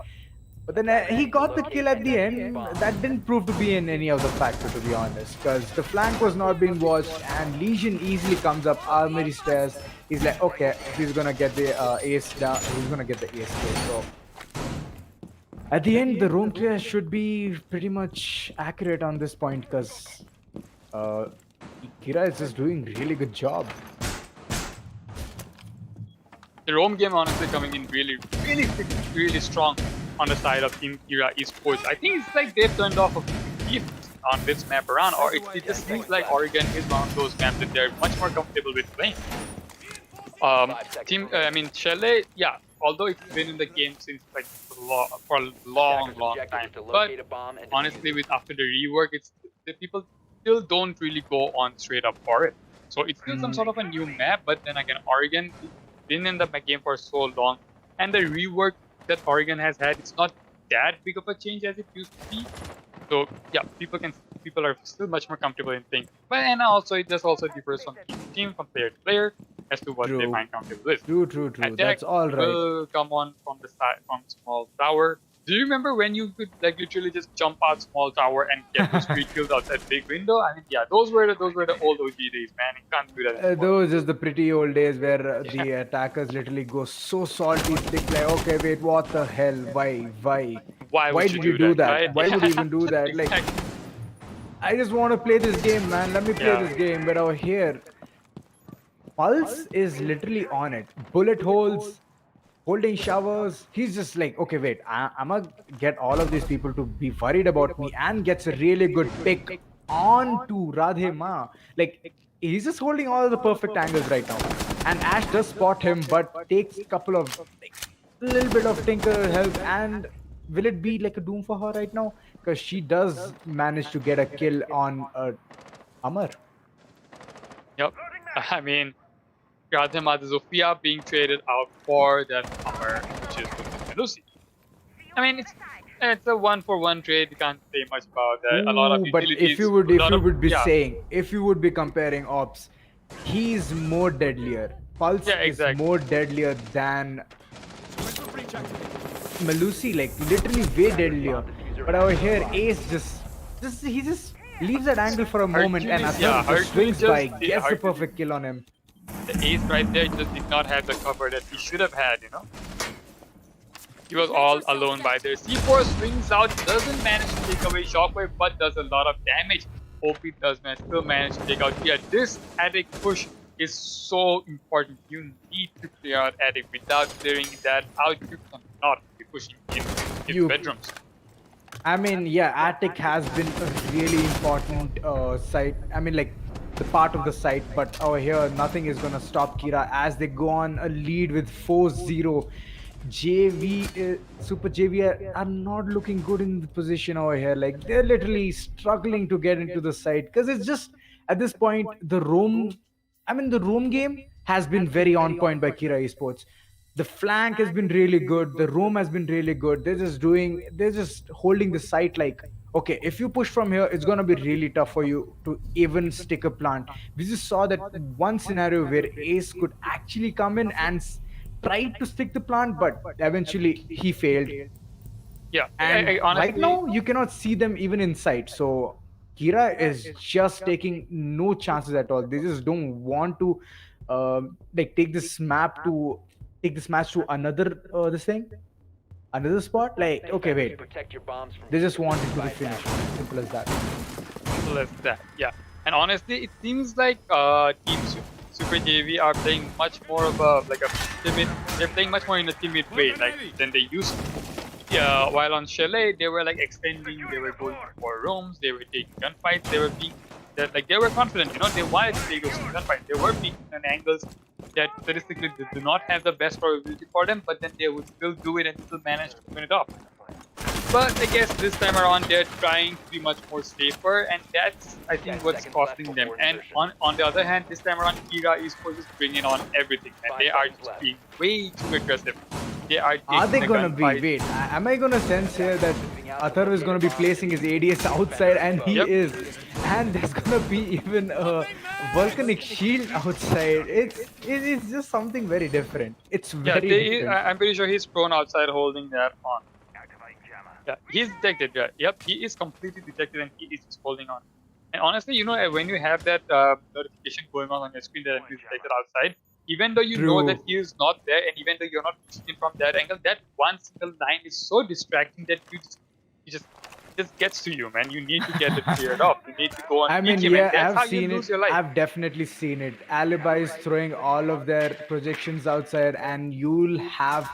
But then he got the kill at the end. That didn't prove to be in any of the factor, to be honest, because the flank was not being watched, and Legion easily comes up armory stairs. He's like, okay, he's gonna get the ace down. He's gonna get the ace kill. So at the end, the roam clear should be pretty much accurate on this point, because Kira is just doing really good job.
The roam game honestly coming in really strong on the side of Team Kira eSports. I think it's like they've turned off a few on this map around, or it just seems like Oregon is one of those maps that they're much more comfortable with playing. Chalet, yeah, although it's been in the game since like for a long time, but honestly, after the rework, the people still don't really go on straight up for it. So it's still some sort of a new map, but then again, Oregon been in the game for so long, and the rework that Oregon has had, it's not that big of a change as it used to be. So yeah, people are still much more comfortable in things. But and also it just also differs from team to team, from player to player, as to what they find comfortable with.
True. That's all right.
Will come on from the side from small tower. Do you remember when you could like literally just jump out small tower and get those 3 kills out that big window? I mean, yeah, those were the old OG days, man. You can't do that anymore.
Those just the pretty old days where the attackers literally go so salty, thick, like, okay, wait, what the hell? Why did you do that?
Right?
Why would you even do that? Like, I just want to play this game, man. Let me play this game. But over here, Pulse is literally on it. Bullet holes, holding showers. He's just like, okay, wait, I'm gonna get all of these people to be worried about me, and gets a really good pick onto Radhe Ma. Like, he's just holding all the perfect angles right now. And Ash does spot him, but takes a couple of, like, little bit of tinker help. And will it be like a doom for her right now? Because she does manage to get a kill on Amar.
Yep. I mean, Radhe Ma Zofia being traded out for that Hummer, which is Lucy. I mean, It's a 1-for-1 trade. You can't say much about that. A lot of
But
utilities.
if you would,
a
if
lot
you
of,
would be
yeah,
saying, if you would be comparing ops, he's more deadlier. Pulse
yeah,
is
exactly.
more deadlier than Malusi, like literally way deadlier. But over here, Ace he just leaves that angle for a moment, and
Hercules, yeah,
Athar just
Hercules
swings by,
just
gets the
Hercules,
perfect kill on him.
the ace right there just did not have the cover that he should have had. He was all alone by there. C4 swings out, doesn't manage to take away Shockwave, but does a lot of damage. OP does still manage to take out. Yeah, this attic push is so important. You need to clear out attic. Without clearing that out, you cannot be pushing in
You
bedrooms.
I mean, yeah, Attic has been a really important site. I mean, like the part of the site, but over here, nothing is gonna stop Kira as they go on a lead with 4-0. Super JV are not looking good in the position over here. Like they're literally struggling to get into the site because it's just at this point the roam. I mean, the roam game has been very on point by Kira Esports. The flank has been really good. The roam has been really good. They're just holding the site like, okay, if you push from here, it's gonna be really tough for you to even stick a plant. We just saw that one scenario where Ace could actually come in and tried to stick the plant, but eventually he failed.
Yeah,
And right
honestly,
now, you cannot see them even inside. So Kira is just taking no chances at all. They just don't want to like take this match to another this thing, another spot. Like, okay, wait,
Protect your bombs from
they just want it to be
by
finished.
attackers.
Simple as that.
simple as that. Yeah, and honestly, it seems like Team Super JV are playing much more of a timid. They're playing much more in a timid way, than they used to. Yeah, while on Chalet, they were like extending. They were going for rooms. They were taking gunfights. They were being that like they were confident. They wanted to take those gunfights. They were being in angles that statistically they do not have the best probability for them, but then they would still do it and still manage to win it off. But I guess this time around they're trying to be much more safer, and that's I think what's costing them. And on the other hand, this time around, Kira Esports is bringing on everything, and they are just being way too aggressive. They are
They
taking
gonna
the
be?
gunfight.
Wait, am I gonna sense here that Athar is gonna be placing his ADS outside, and he
Yep.
is, and there's gonna be even a volcanic shield outside. It's just something very different. It's
Yeah,
very different.
I'm pretty sure he's prone outside holding that on. Yeah, he's detected. Yeah, yep, he is completely detected and he is just holding on. And honestly, when you have that notification going on your screen that he's detected outside, even though you know that
True.
he is not there, and even though you're not pushing him from that angle, that one single line is so distracting that you just gets to you, man. You need to get it cleared off. You need to go and
I
peek
mean,
him, and
yeah,
that's
I've
how you
seen
lose
it.
your life.
I've definitely seen it. Alibis throwing all of their projections outside, and you'll have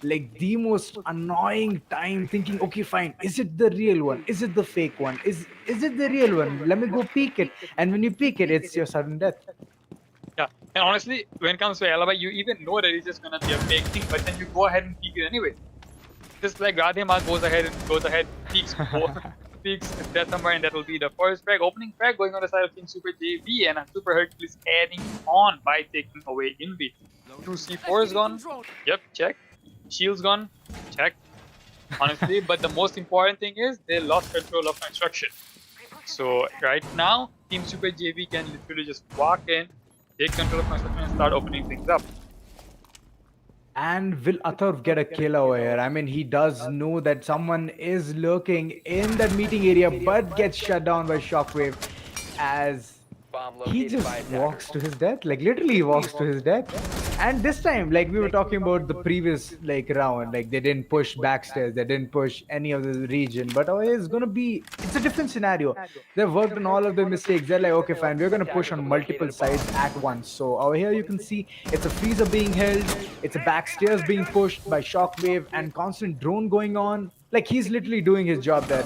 like the most annoying time thinking, okay, fine, is it the real one? Is it the fake one? Is it the real one? Let me go peek it. And when you peek it, it's your sudden death.
Yeah, and honestly, when it comes to alibi, you even know that it's just gonna be a fake thing, but then you go ahead and peek it anyway. Just like Radhima goes ahead, peeks peeks that somewhere, and that will be the first frag, opening frag going on the side of Team Super JV, and a Super Hercules adding on by taking away Invi. 2 C4's gone. Yep, check. Shield's gone. Check. Honestly, but the most important thing is they lost control of construction. So right now, Team Super JV can literally just walk in, take control of construction, and start opening things up.
And will Athar get a kill over here? I mean, he does know that someone is lurking in that meeting area, but gets shut down by Shockwave as
Bomb
he
located by
just
attackers.
walks to his death. Like literally, he walks to his death. And this time, like we were talking about the previous round, like they didn't push backstairs, they didn't push any of the region. But oh, it's a different scenario. They've worked on all of their mistakes. They're like, okay, fine, we're gonna push on multiple sides at once. So over here, you can see it's a freezer being held, it's a backstairs being pushed by Shockwave, and constant drone going on. Like he's literally doing his job there.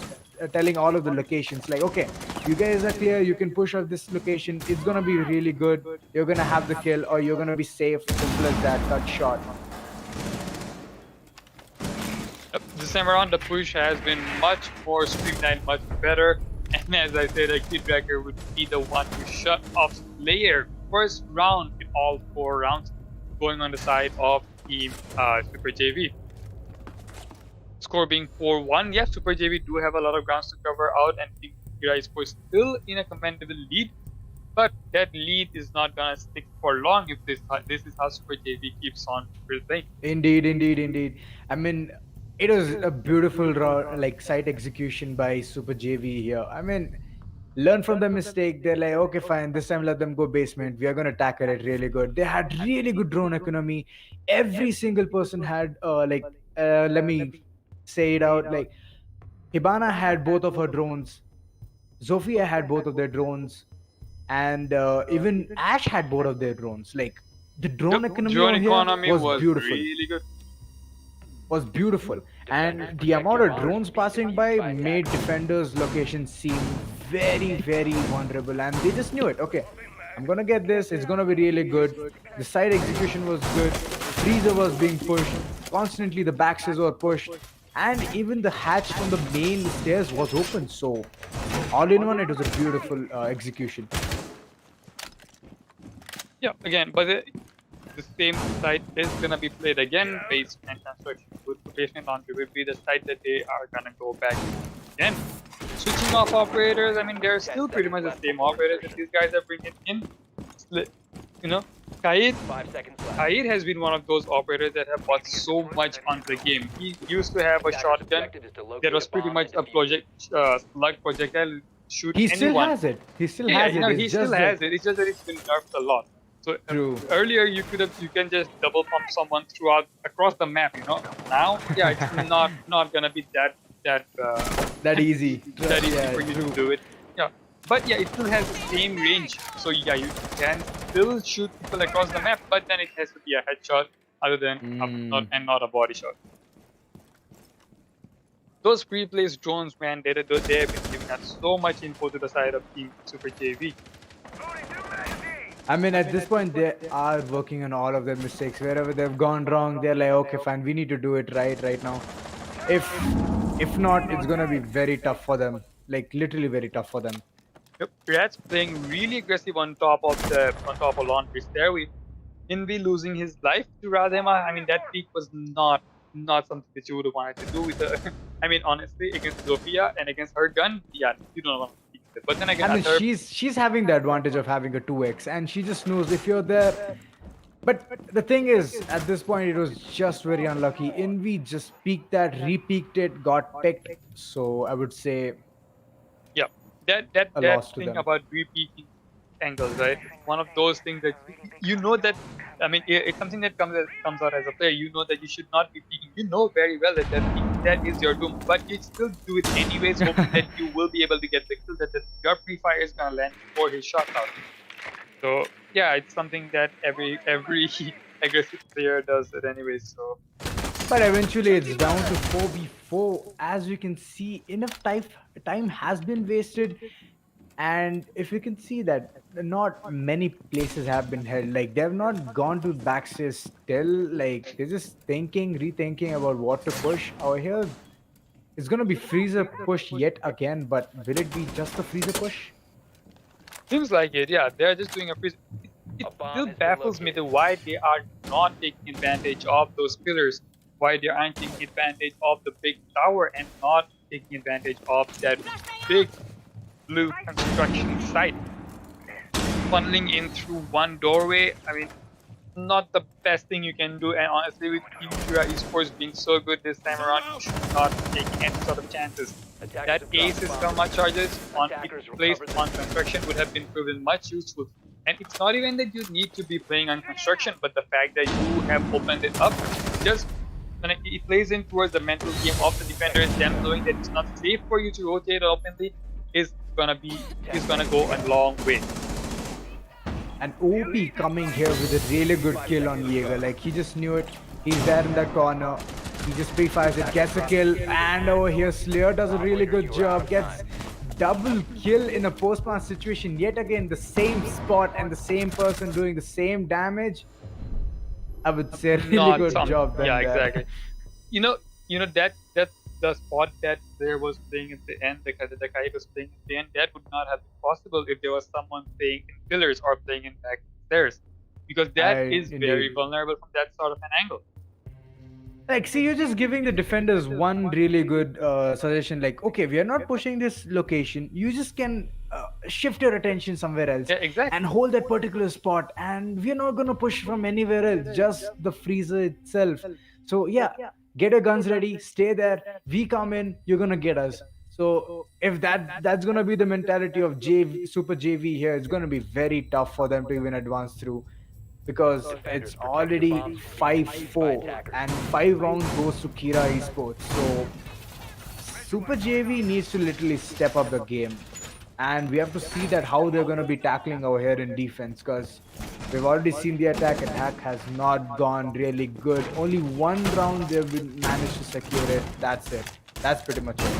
Telling all of the locations like, okay, you guys are clear, you can push off this location, it's gonna be really good, you're gonna have the kill, or you're gonna be safe. Simple as that. Cut shot.
This time around, the push has been much more streamlined, much better. And as I said, a Kid Tracker would be the one to shut off Slayer first round in all 4 rounds, going on the side of Team Super JV. score being 4-1. Yeah, sprJV do have a lot of grounds to cover out, and Fixtures eSports still in a commendable lead. But that lead is not gonna stick for long if this is how sprJV keeps on playing.
Indeed. I mean, it was a beautiful like site execution by Super JV here. I mean, learn from the mistake. They're like, okay, fine, this time let them go basement. We are gonna tackle it really good. They had really good drone economy. Every single person had let me say it out, like Hibana had both of her drones, Zofia had both of their drones, and even Ash had both of their drones. Like the drone
The
economy
drone
over here
economy
was
was
beautiful.
really good.
Was beautiful, and the amount of drones passing by made defenders' location seem very vulnerable, and they just knew it. Okay, I'm gonna get this. It's gonna be really good. The side execution was good. Freezer was being pushed constantly. The backstairs were pushed, and even the hatch from the main stairs was open. So, all in one, it was a beautiful execution.
Yeah, again, but the same site is gonna be played again. Basement construction with basement laundry will be the site that they are gonna go back again. Switching off operators, I mean, they're still pretty much the same operators that these guys are bringing in. You know, Kaid
5 seconds left.
Kaid has been one of those operators that have bought so much onto the game. He used to have a shotgun that was pretty much a slug projectile shoot
He still
anyone.
has it. He still
Yeah,
has
you
it.
know,
It's
he
just
still has it. It's just that it's been nerfed a lot. So
True.
earlier you can just double pump someone across the map. You know, now yeah, it's not gonna be that
that easy.
that easy
Yeah,
for you
true.
to do it. Yeah, but yeah, it still has the same range. So yeah, you can still shoot people across the map, but then it has to be a headshot other than not a body shot. Those pre-placed drones, man, they have been giving us so much info to the side of Team sprJV.
I mean, at this point, they are working on all of their mistakes. Wherever they've gone wrong, they're like, okay, fine, we need to do it right now. If not, it's gonna be very tough for them. Like literally very tough for them.
Yep, Rat's playing really aggressive on top of Laundry's there. Invi losing his life to Radhema. I mean, that peak was not something that you would have wanted to do with the. I mean, honestly, against Zofia and against her gun, yeah, you don't want to peak it. But then again,
I mean, she's having the advantage of having a 2x, and she just knows if you're there. But the thing is, at this point, it was just very unlucky. Envy just peaked that, re-peaked it, got picked. So I would say
yeah, that
a loss to
thing
them.
about repeating angles, right? It's one of those things that you know that. I mean, it's something that comes out as a player. You know that you should not be peeking. You know very well that is your doom, but you still do it anyways, hoping that you will be able to get the kill. That your pre-fire is gonna land before his shot out. So yeah, it's something that every aggressive player does it anyways. So.
But eventually it's down to 4v4. As you can see, enough time has been wasted. And if you can see that not many places have been held. Like they have not gone to backstairs still. Like they're just rethinking about what to push. Over here, it's gonna be freezer push yet again, but will it be just a freezer push?
Seems like it, yeah. They're just doing a freeze. It still baffles me why they are not taking advantage of those pillars. Why they aren't taking advantage of the big tower and not taking advantage of that big blue construction site. Funneling in through one doorway, I mean, not the best thing you can do. And honestly, with eSports being so good this time around, you should not be taking any sort of chances. That ace is much charges on placed on construction would have been proven much useful. And it's not even that you need to be playing on construction, but the fact that you have opened it up, just when it plays in towards the mental game of the defenders, them knowing that it's not safe for you to rotate openly, is gonna go a long way.
And OP coming here with a really good kill on Jaeger. Like he just knew it. He's there in the corner. He just pre-fires it, gets a kill, and over here Slayer does a really good job. Gets double kill in a post-match situation. Yet again, the same spot and the same person doing the same damage. I would say really good job.
Yeah, exactly. You know that's the spot that there was playing at the end, the guy was playing at the end. That would not have been possible if there was someone playing in pillars or playing in back stairs, because that is very vulnerable from that sort of an angle.
Like, see, you're just giving the defenders one really good suggestion. Like, okay, we are not pushing this location. You just can shift your attention somewhere else
Yeah, exactly.
and hold that particular spot. And we're not gonna push from anywhere else, just the freezer itself. So yeah, get your guns ready, stay there. We come in, you're gonna get us. So if that's gonna be the mentality of Super JV here, it's gonna be very tough for them to even advance through because
Defenders,
it's
protect your
already
bombs from being defused by
5-4
attackers.
and 5 rounds goes to Kira Esports. So Super JV needs to literally step up the game. And we have to see that how they're going to be tackling over here in defense because we've already seen the attack. Attack has not gone really good. Only one round they've managed to secure it. That's it. That's pretty much it.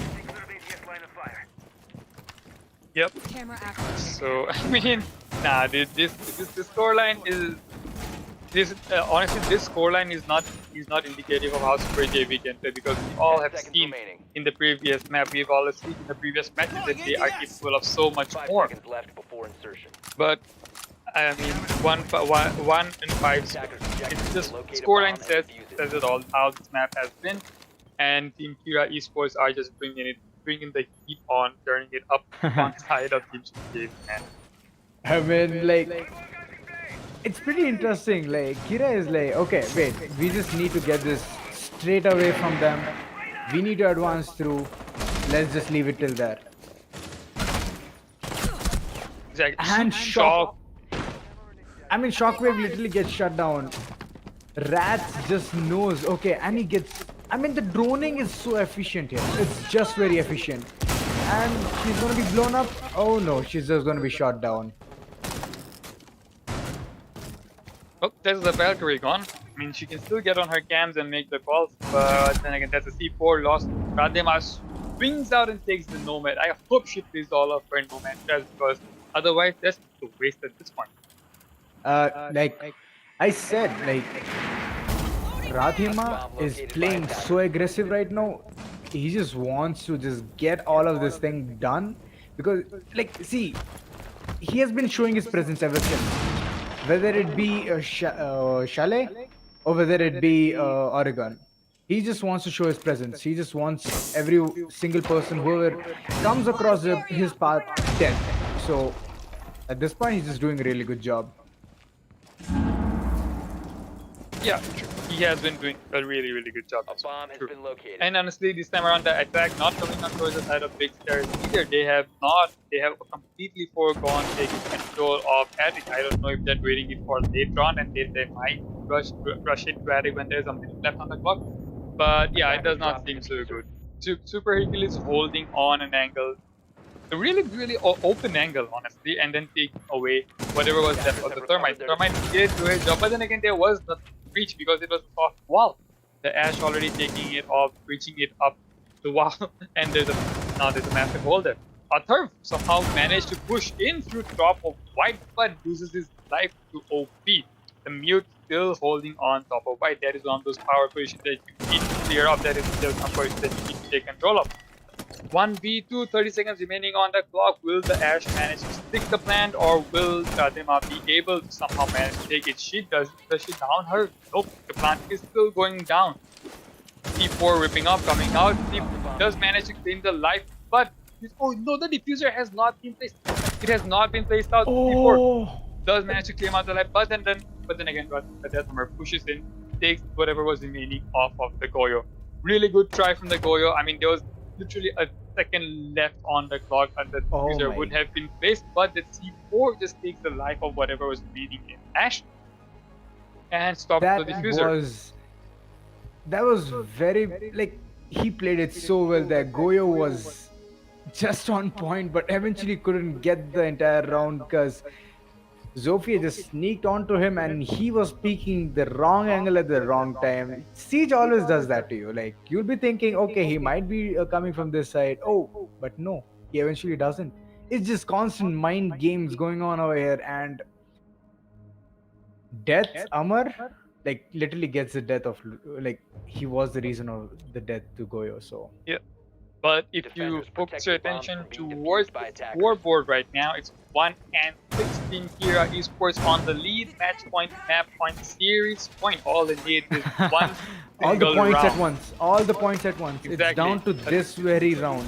Yep.
Camera active.
So I mean, nah, dude, this scoreline is honestly this scoreline is not indicative of how Super JV can play because we all
10
have
seconds
seen
remaining.
in the previous map, we've all seen in the previous matches that they are capable of so much
5
more.
seconds left before insertion.
But I mean, 1 and 5.
Attackers
It's
objective
just
to locate a
scoreline
bomb and
says
defuse it.
it all how this map has been, and Team Kira Esports are just bringing the heat on, turning it up on side of Team JV. Man.
I mean, like, it's pretty interesting. Like, Kira is like, okay, wait, we just need to get this straight away from them. We need to advance through. Let's just leave it till there.
Exactly.
And shock. I mean, Shockwave literally gets shut down. Rats just knows, okay, and he gets. I mean, the droning is so efficient here. It's just very efficient. And she's gonna be blown up. Oh no, she's just gonna be shot down.
Oh, there's the Valkyrie gone. I mean, she can still get on her cams and make the calls, but then again, that's a C4 lost. Radema swings out and takes the Nomad. I hope she plays all of her Nomad just because otherwise that's a waste at this point.
Like I said, like Radhima is playing so aggressive right now. He just wants to just get all of this thing done because, like, see, he has been showing his presence ever since. Whether it be Chalet or whether it be Oregon, he just wants to show his presence. He just wants every single person, whoever comes across his path, dead. So at this point, he's just doing a really good job.
Yeah, true. He has been doing a really, really good job.
A bomb has
True.
been located.
And honestly, this time around, the attack not coming on towards the side of Fixtures either. They have completely foregone taking control of Attic. I don't know if they're waiting it for later on and they might rush it to Attic when there's something left on the clock. But yeah, it does not seem so good. Super Hercules holding on an angle. A really, really open angle, honestly, and then taking away whatever was left of the Thermite. Thermite did do his job, but then again, there was nothing to reach because it was a soft wall. The Ash already taking it off, reaching it up the wall, and there's a massive hole there. Atharv somehow managed to push in through top of White, but loses his life to OP. The Mute still holding on top of White. That is one of those power positions that you need to clear up. That is still some position that you need to take control of. 1v2, 30 seconds remaining on the clock. Will the Ash manage to stick the plant or will Radema be able to somehow manage to take it? Does she down her? Nope, the plant is still going down. C4 ripping up, coming out. He does manage to claim the life, but oh no, the diffuser has not been placed. It has not been placed out. C4 does manage to claim out the life, but then again, the Deathhammer pushes in, takes whatever was remaining off of the Goyo. Really good try from the Goyo. I mean, there was literally a second left on the clock and the diffuser would have been placed, but the C4 just takes the life of whatever was remaining in Ash and stops the diffuser.
That was very, like, he played it so well there. Goyo was just on point, but eventually couldn't get the entire round because Zofia just sneaked onto him and he was peeking the wrong angle at the wrong time. Siege always does that to you. Like, you'll be thinking, okay, he might be coming from this side. Oh, but no, he eventually doesn't. It's just constant mind games going on over here, and Death Amar, like, literally gets the death of, like, he was the reason of the death to Goyo. So
yeah. But if you focus your attention towards the scoreboard right now, it's 1-16 Kira Esports on the lead. Match point, map point, series point. All they need is one
All the
single
points
round.
at once. All the points at once. It's
Exactly.
down to this very round.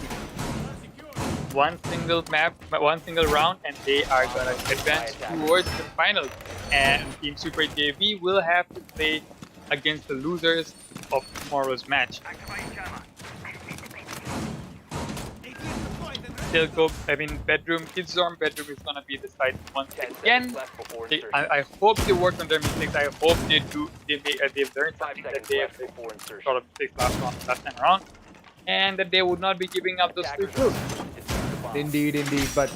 One single map, one single round, and they are gonna advance towards the finals. And Team Super JV will have to play against the losers of tomorrow's match. Bedroom, Kids Dorm Bedroom is gonna be the site once
10 seconds
again.
left before
They,
insertion.
I hope they work on their mistakes. I hope they've learned
5
something that
seconds
they have
left before insertion.
sort of mistakes last time around, and that they would not be giving up those free
Attackers
kills.
defuse the bomb.
Indeed. But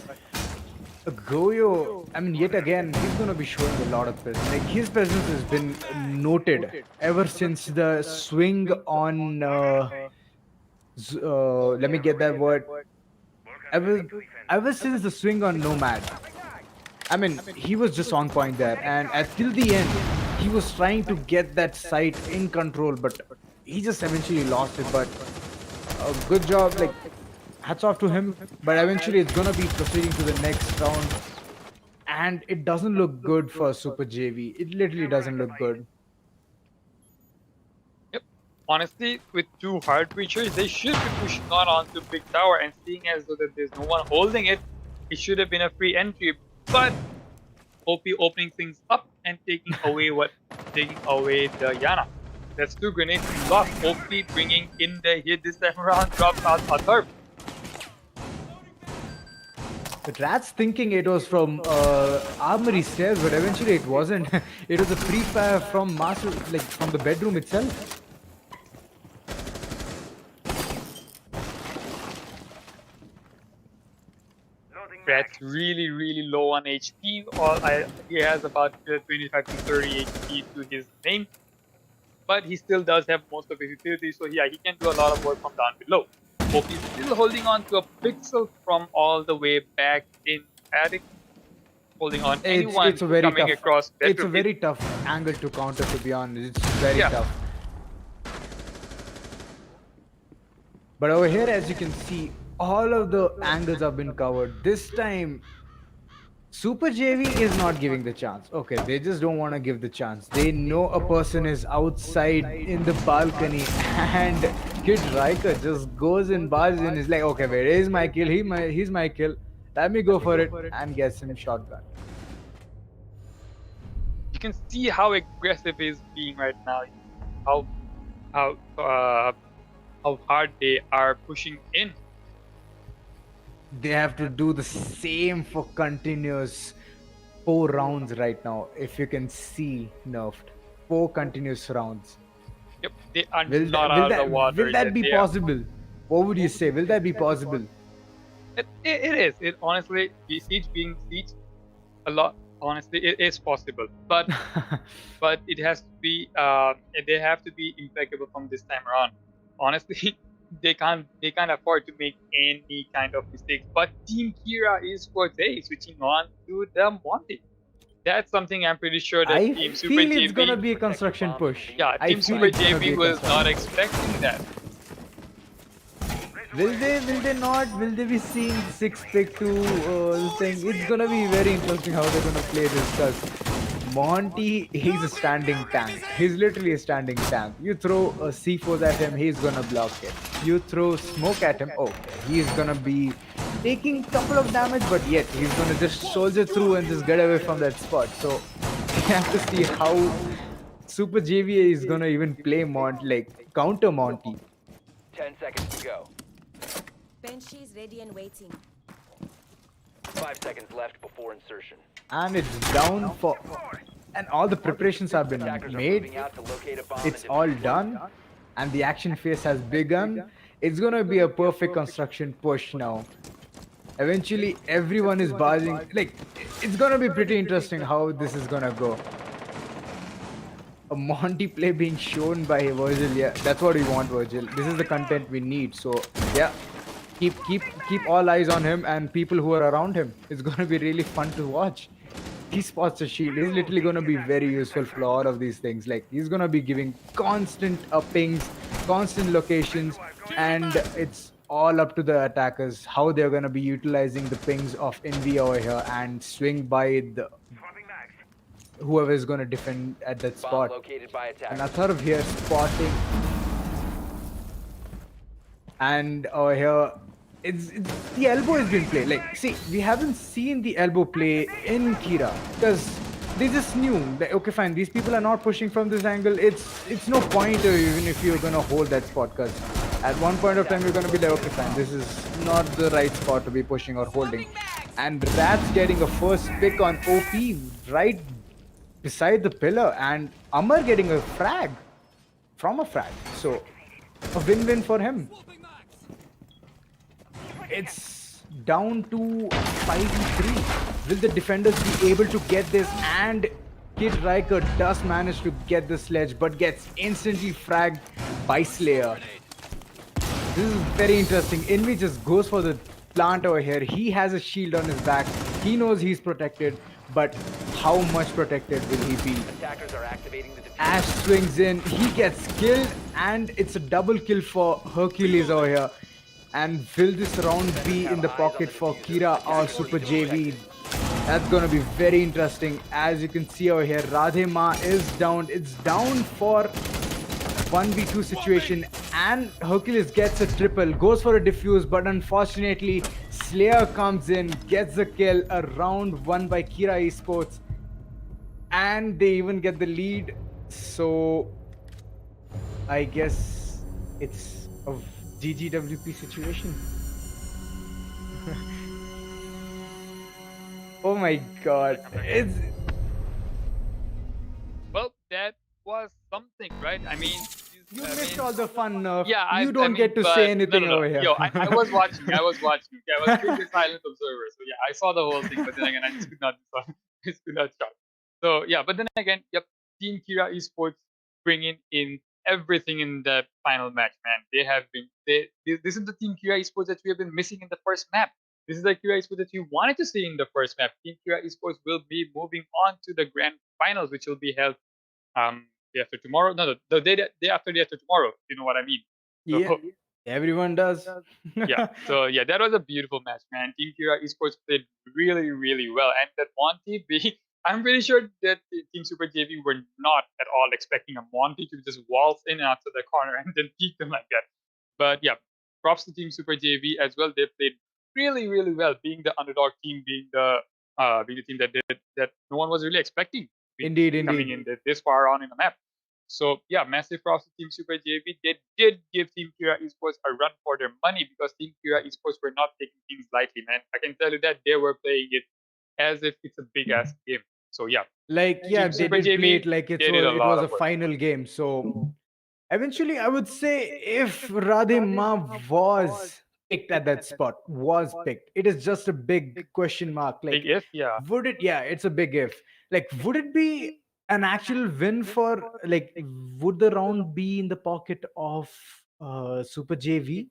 Goyo, I mean, yet again, he's gonna be showing a lot of presence. Like his presence has been noted ever since the swing on. Let me get that word. Ever since the swing on Nomad. I mean, he was just on point there, and till the end, he was trying to get that site in control, but he just eventually lost it. But good job, like hats off to him. But eventually, it's gonna be proceeding to the next round, and it doesn't look good for Super JV. It literally doesn't look good.
Yep. Honestly, with two hard breachers, they should be pushing onto Big Tower, and seeing as though that there's no one holding it, it should have been a free entry. But OP opening things up and taking away the Yana. That's two grenades lost. OP bringing in the hit this time around, drops out a third.
The Rats thinking it was from Armory stairs, but eventually it wasn't. It was a free fire from Master, like from the bedroom itself.
Rat's really low on HP. He has about 25 to 30 HP to his name, but he still does have most of his utility. So yeah, he can do a lot of work from down below. Hope he's still holding on to a pixel from all the way back in attic. Holding on anyone
It's a very
coming
tough.
across bedroom.
It's a very tough angle to counter. To be honest, it's very
Yeah.
tough. But over here, as you can see, all of the angles have been covered. This time, Super JV is not giving the chance. Okay, they just don't want to give the chance. They know a person is outside in the balcony, and Kid Riker just goes and barges in. He's like, okay, where is my kill? He's my kill. Let me go for it, and gets him shotgun.
You can see how aggressive he's being right now. How hard they are pushing in.
They have to do the same for continuous 4 rounds right now. If you can see, Nerfed, 4 continuous rounds.
Yep, they are
Will
not
that,
out of the water.
will that
yet.
be
They are-
possible? What would you say? Will that be possible?
It is. It honestly, Siege being Siege, a lot. Honestly, it is possible, but it has to be. They have to be impeccable from this time around. Honestly, they can't afford to make any kind of mistakes. But Team Kira eSports is switching on to the Monty. That's something I'm pretty sure that
I
Team Super
feel it's
JV.
gonna be a construction push.
Yeah,
I
Team
feel
Super
it's gonna be
JV
a
was not
construction.
expecting that.
Will they not? Will they be seeing 6-pick 2 thing? It's gonna be very interesting how they're gonna play this, because Monty, he's a standing tank. He's literally a standing tank. You throw a C4 at him, he's gonna block it. You throw smoke at him, oh, he's gonna be taking couple of damage, but yet he's gonna just soldier through and just get away from that spot. So we have to see how Super JVA is gonna even play counter Monty.
10 seconds to go.
Banshee is ready and waiting.
5 seconds left before insertion.
And it's down for, and all the preparations have been
Attackers are
made.
moving out to locate a bomb
It's
and
all
defuse it.
done, and the action phase has begun. It's gonna be a perfect construction push now. Eventually, everyone is barging. Like, it's gonna be pretty interesting how this is gonna go. A Monty play being shown by Virgil. Yeah, that's what we want, Virgil. This is the content we need. So yeah, keep all eyes on him and people who are around him. It's gonna be really fun to watch. He spots a shield. He's literally gonna be very useful for all of these things. Like, he's gonna be giving constant pings, constant locations, and it's all up to the attackers how they're gonna be utilizing the pings of Envy over here and swing by the whoever is going to defend at that
Bomb
spot.
located by
And
attackers.
Atharv here spotting. And here, it's the elbow has been played. Like, see, we haven't seen the elbow play in Kira because they just knew that okay, fine, these people are not pushing from this angle. It's no point even if you're gonna hold that spot because at one point of time you're gonna be like, okay, fine, this is not the right spot to be pushing or holding. And Rat's getting a first pick on OP right beside the pillar, and Amar getting a frag from a frag. So a win-win for him. It's down to 5v3. Will the defenders be able to get this? And Kid Riker does manage to get the sledge, but gets instantly fragged by Slayer. This is very interesting. Envy just goes for the plant over here. He has a shield on his back. He knows he's protected, but how much protected will he be?
Attackers are activating the diffuser.
Ash swings in, he gets killed, and it's a double kill for Hercules over here. And will this round be in the pocket for Kira or sprJV? That's gonna be very interesting. As you can see over here, Radhe Ma is down. It's down for 1v2 situation, and Hercules gets a triple, goes for a defuse, but unfortunately, Slayer comes in, gets the kill, a round won by Kira eSports, and they even get the lead. So I guess it's a GGWP situation. Oh my god. It's
Well, that was something, right? I mean,
you
I
missed
mean,
all the fun.
yeah,
You
I
don't
mean,
get to
but
say anything
no.
over here.
Yo, I was watching. I was watching. Okay, I was strictly silent observer. So yeah, I saw the whole thing, but then again, I just could not. Just could not stop. So yeah, but then again, yep, Team Kira Esports bringing in everything in that final match, man. They have been. This is the Team Kira Esports that we have been missing in the first map. This is the Kira Esports that you wanted to see in the first map. Team Kira Esports will be moving on to the grand finals, which will be held day after tomorrow. No, the day after tomorrow. You know what I mean? So,
Yeah, everyone does.
yeah. So yeah, that was a beautiful match, man. Team Kira Esports played really, really well, and that Monty B. I'm pretty sure that Team Super JV were not at all expecting a Monty to just waltz in after the corner and then peek them like that. But yeah, props to Team Super JV as well. They played really, really well, being the underdog team, being the team that no one was really expecting
Indeed,
coming
indeed.
in this far on in the map. So yeah, massive props to Team Super JV. They did give Team Kira Esports a run for their money because Team Kira Esports were not taking things lightly, man. I can tell you that they were playing it as if it's a big ass game. So yeah,
Like, yeah,
Team
they
Super
did play
JV,
it like
they did a
it
lot
was a
of work.
final game. So eventually, I would say if Radhe Ma was picked at that spot, was picked, it is just a big question mark.
Big
Like,
if, yeah.
would it? Yeah, it's a big if. Like, would it be an actual win for? Like, would the round be in the pocket of Super JV?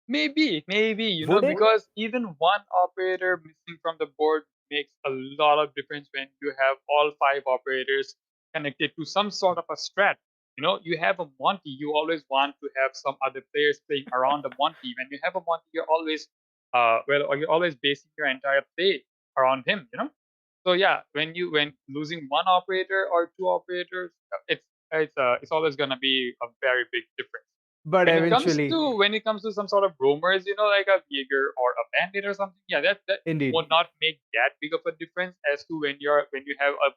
Maybe,
Would it?
because even one operator missing from the board makes a lot of difference when you have all five operators connected to some sort of a strat. You have a Monty, you always want to have some other players playing around the Monty. When you have a Monty, you're always or you're always basing your entire play around him. So yeah, when losing one operator or two operators, it's always gonna be a very big difference.
But eventually,
When it comes to some sort of roamers, like a Jaeger or a Bandit or something, yeah, that
indeed.
would not make that big of a difference as to when you have a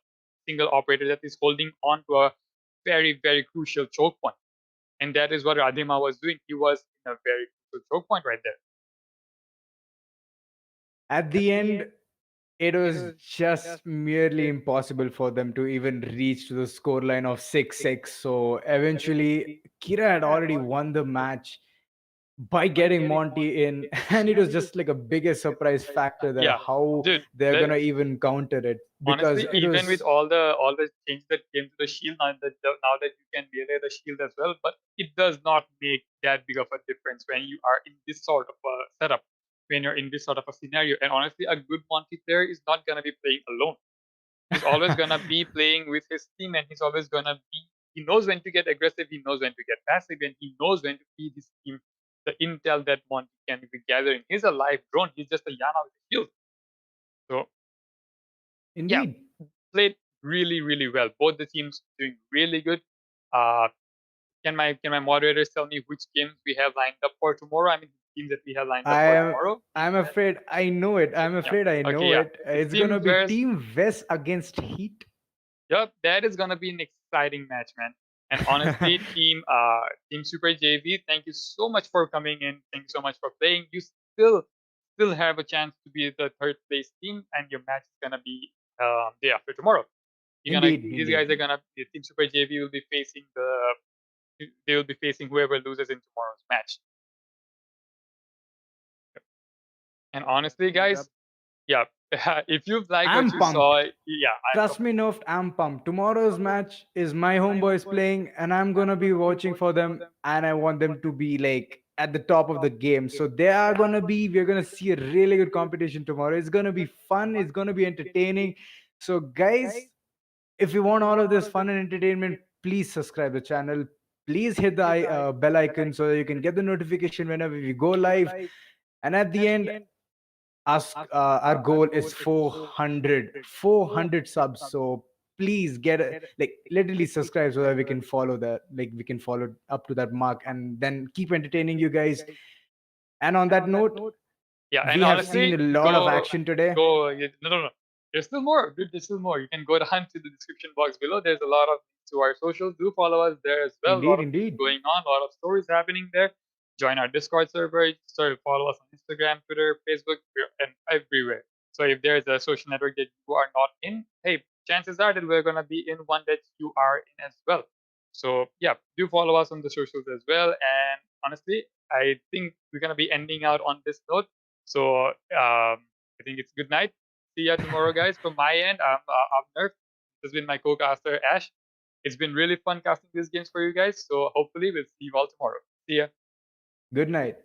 single operator that is holding on to a very, very crucial choke point. And that is what Radhima was doing. He was in a very crucial choke point right there.
At the end, it was just merely impossible for them to even reach to the scoreline of 6-6. So eventually, Kira had already won the match by getting Monty in, and it was just like a biggest surprise factor that
Yeah,
how
dude.
they're gonna even counter it because
Honestly,
it
even with
was
all the change that came to the shield, now that you can relay the shield as well, but it does not make that big of a difference when you are in this sort of a setup, when you're in this sort of a scenario. And honestly, a good multiplayer is not gonna be playing alone. He's always gonna be playing with his team, and he's always gonna be. He knows when to get aggressive. He knows when to get passive, and he knows when to feed his team the intel that Monty can be gathering. He's a live drone. He's just a Yana with a shield. So yeah,
indeed.
played really, really well. Both the teams doing really good. Uh, can my moderators tell me which games we have lined up for tomorrow? I mean, teams that we have lined up
I
for
am.
tomorrow.
I'm afraid I know it. I'm
Yeah.
afraid I
Okay.
know
Yeah.
it.
It's
It's gonna
Team
be
West.
Team West against Heat.
Yep, that is gonna be an exciting match, man. And honestly, Team Super JV, thank you so much for coming in. Thank you so much for playing. You still have a chance to be the third place team, and your match is gonna be day after tomorrow.
Indeed,
These guys
indeed.
are gonna Team Super JV will be facing they will be facing whoever loses in tomorrow's match. And honestly, guys, yeah, if you've liked what
I'm
you
pumped.
saw, yeah,
Trust me, Noft, I'm pumped. Tomorrow's match is my homeboys playing, and I'm gonna be watching for them, and I want them to be like at the top of the game. So we're gonna see a really good competition tomorrow. It's gonna be fun, it's gonna be entertaining. So, guys, if you want all of this fun and entertainment, please subscribe the channel. Please hit the bell icon so that you can get the notification whenever we go live. And at the end, our goal is 400 subs. So please like literally subscribe so that we can follow that, like we can follow up to that mark and then keep entertaining you guys. And on that note,
yeah, and
we have seen a
honestly,
lot of action today.
no. There's still more, dude. There's still more. You can go down to the description box below. There's a lot of links to our socials. Do follow us there as well. A lot
Indeed,
of things
indeed.
going on. A lot of stories happening there. Join our Discord server. Follow us on Instagram, Twitter, Facebook, and everywhere. So if there's a social network that you are not in, hey, chances are that we're gonna be in one that you are in as well. So yeah, do follow us on the socials as well. And honestly, I think we're gonna be ending out on this note. So I think it's good night. See ya tomorrow, guys. From my end, I'm Nerf. This has been my co-caster Ash. It's been really fun casting these games for you guys. So hopefully we'll see you all tomorrow. See ya.
Good night.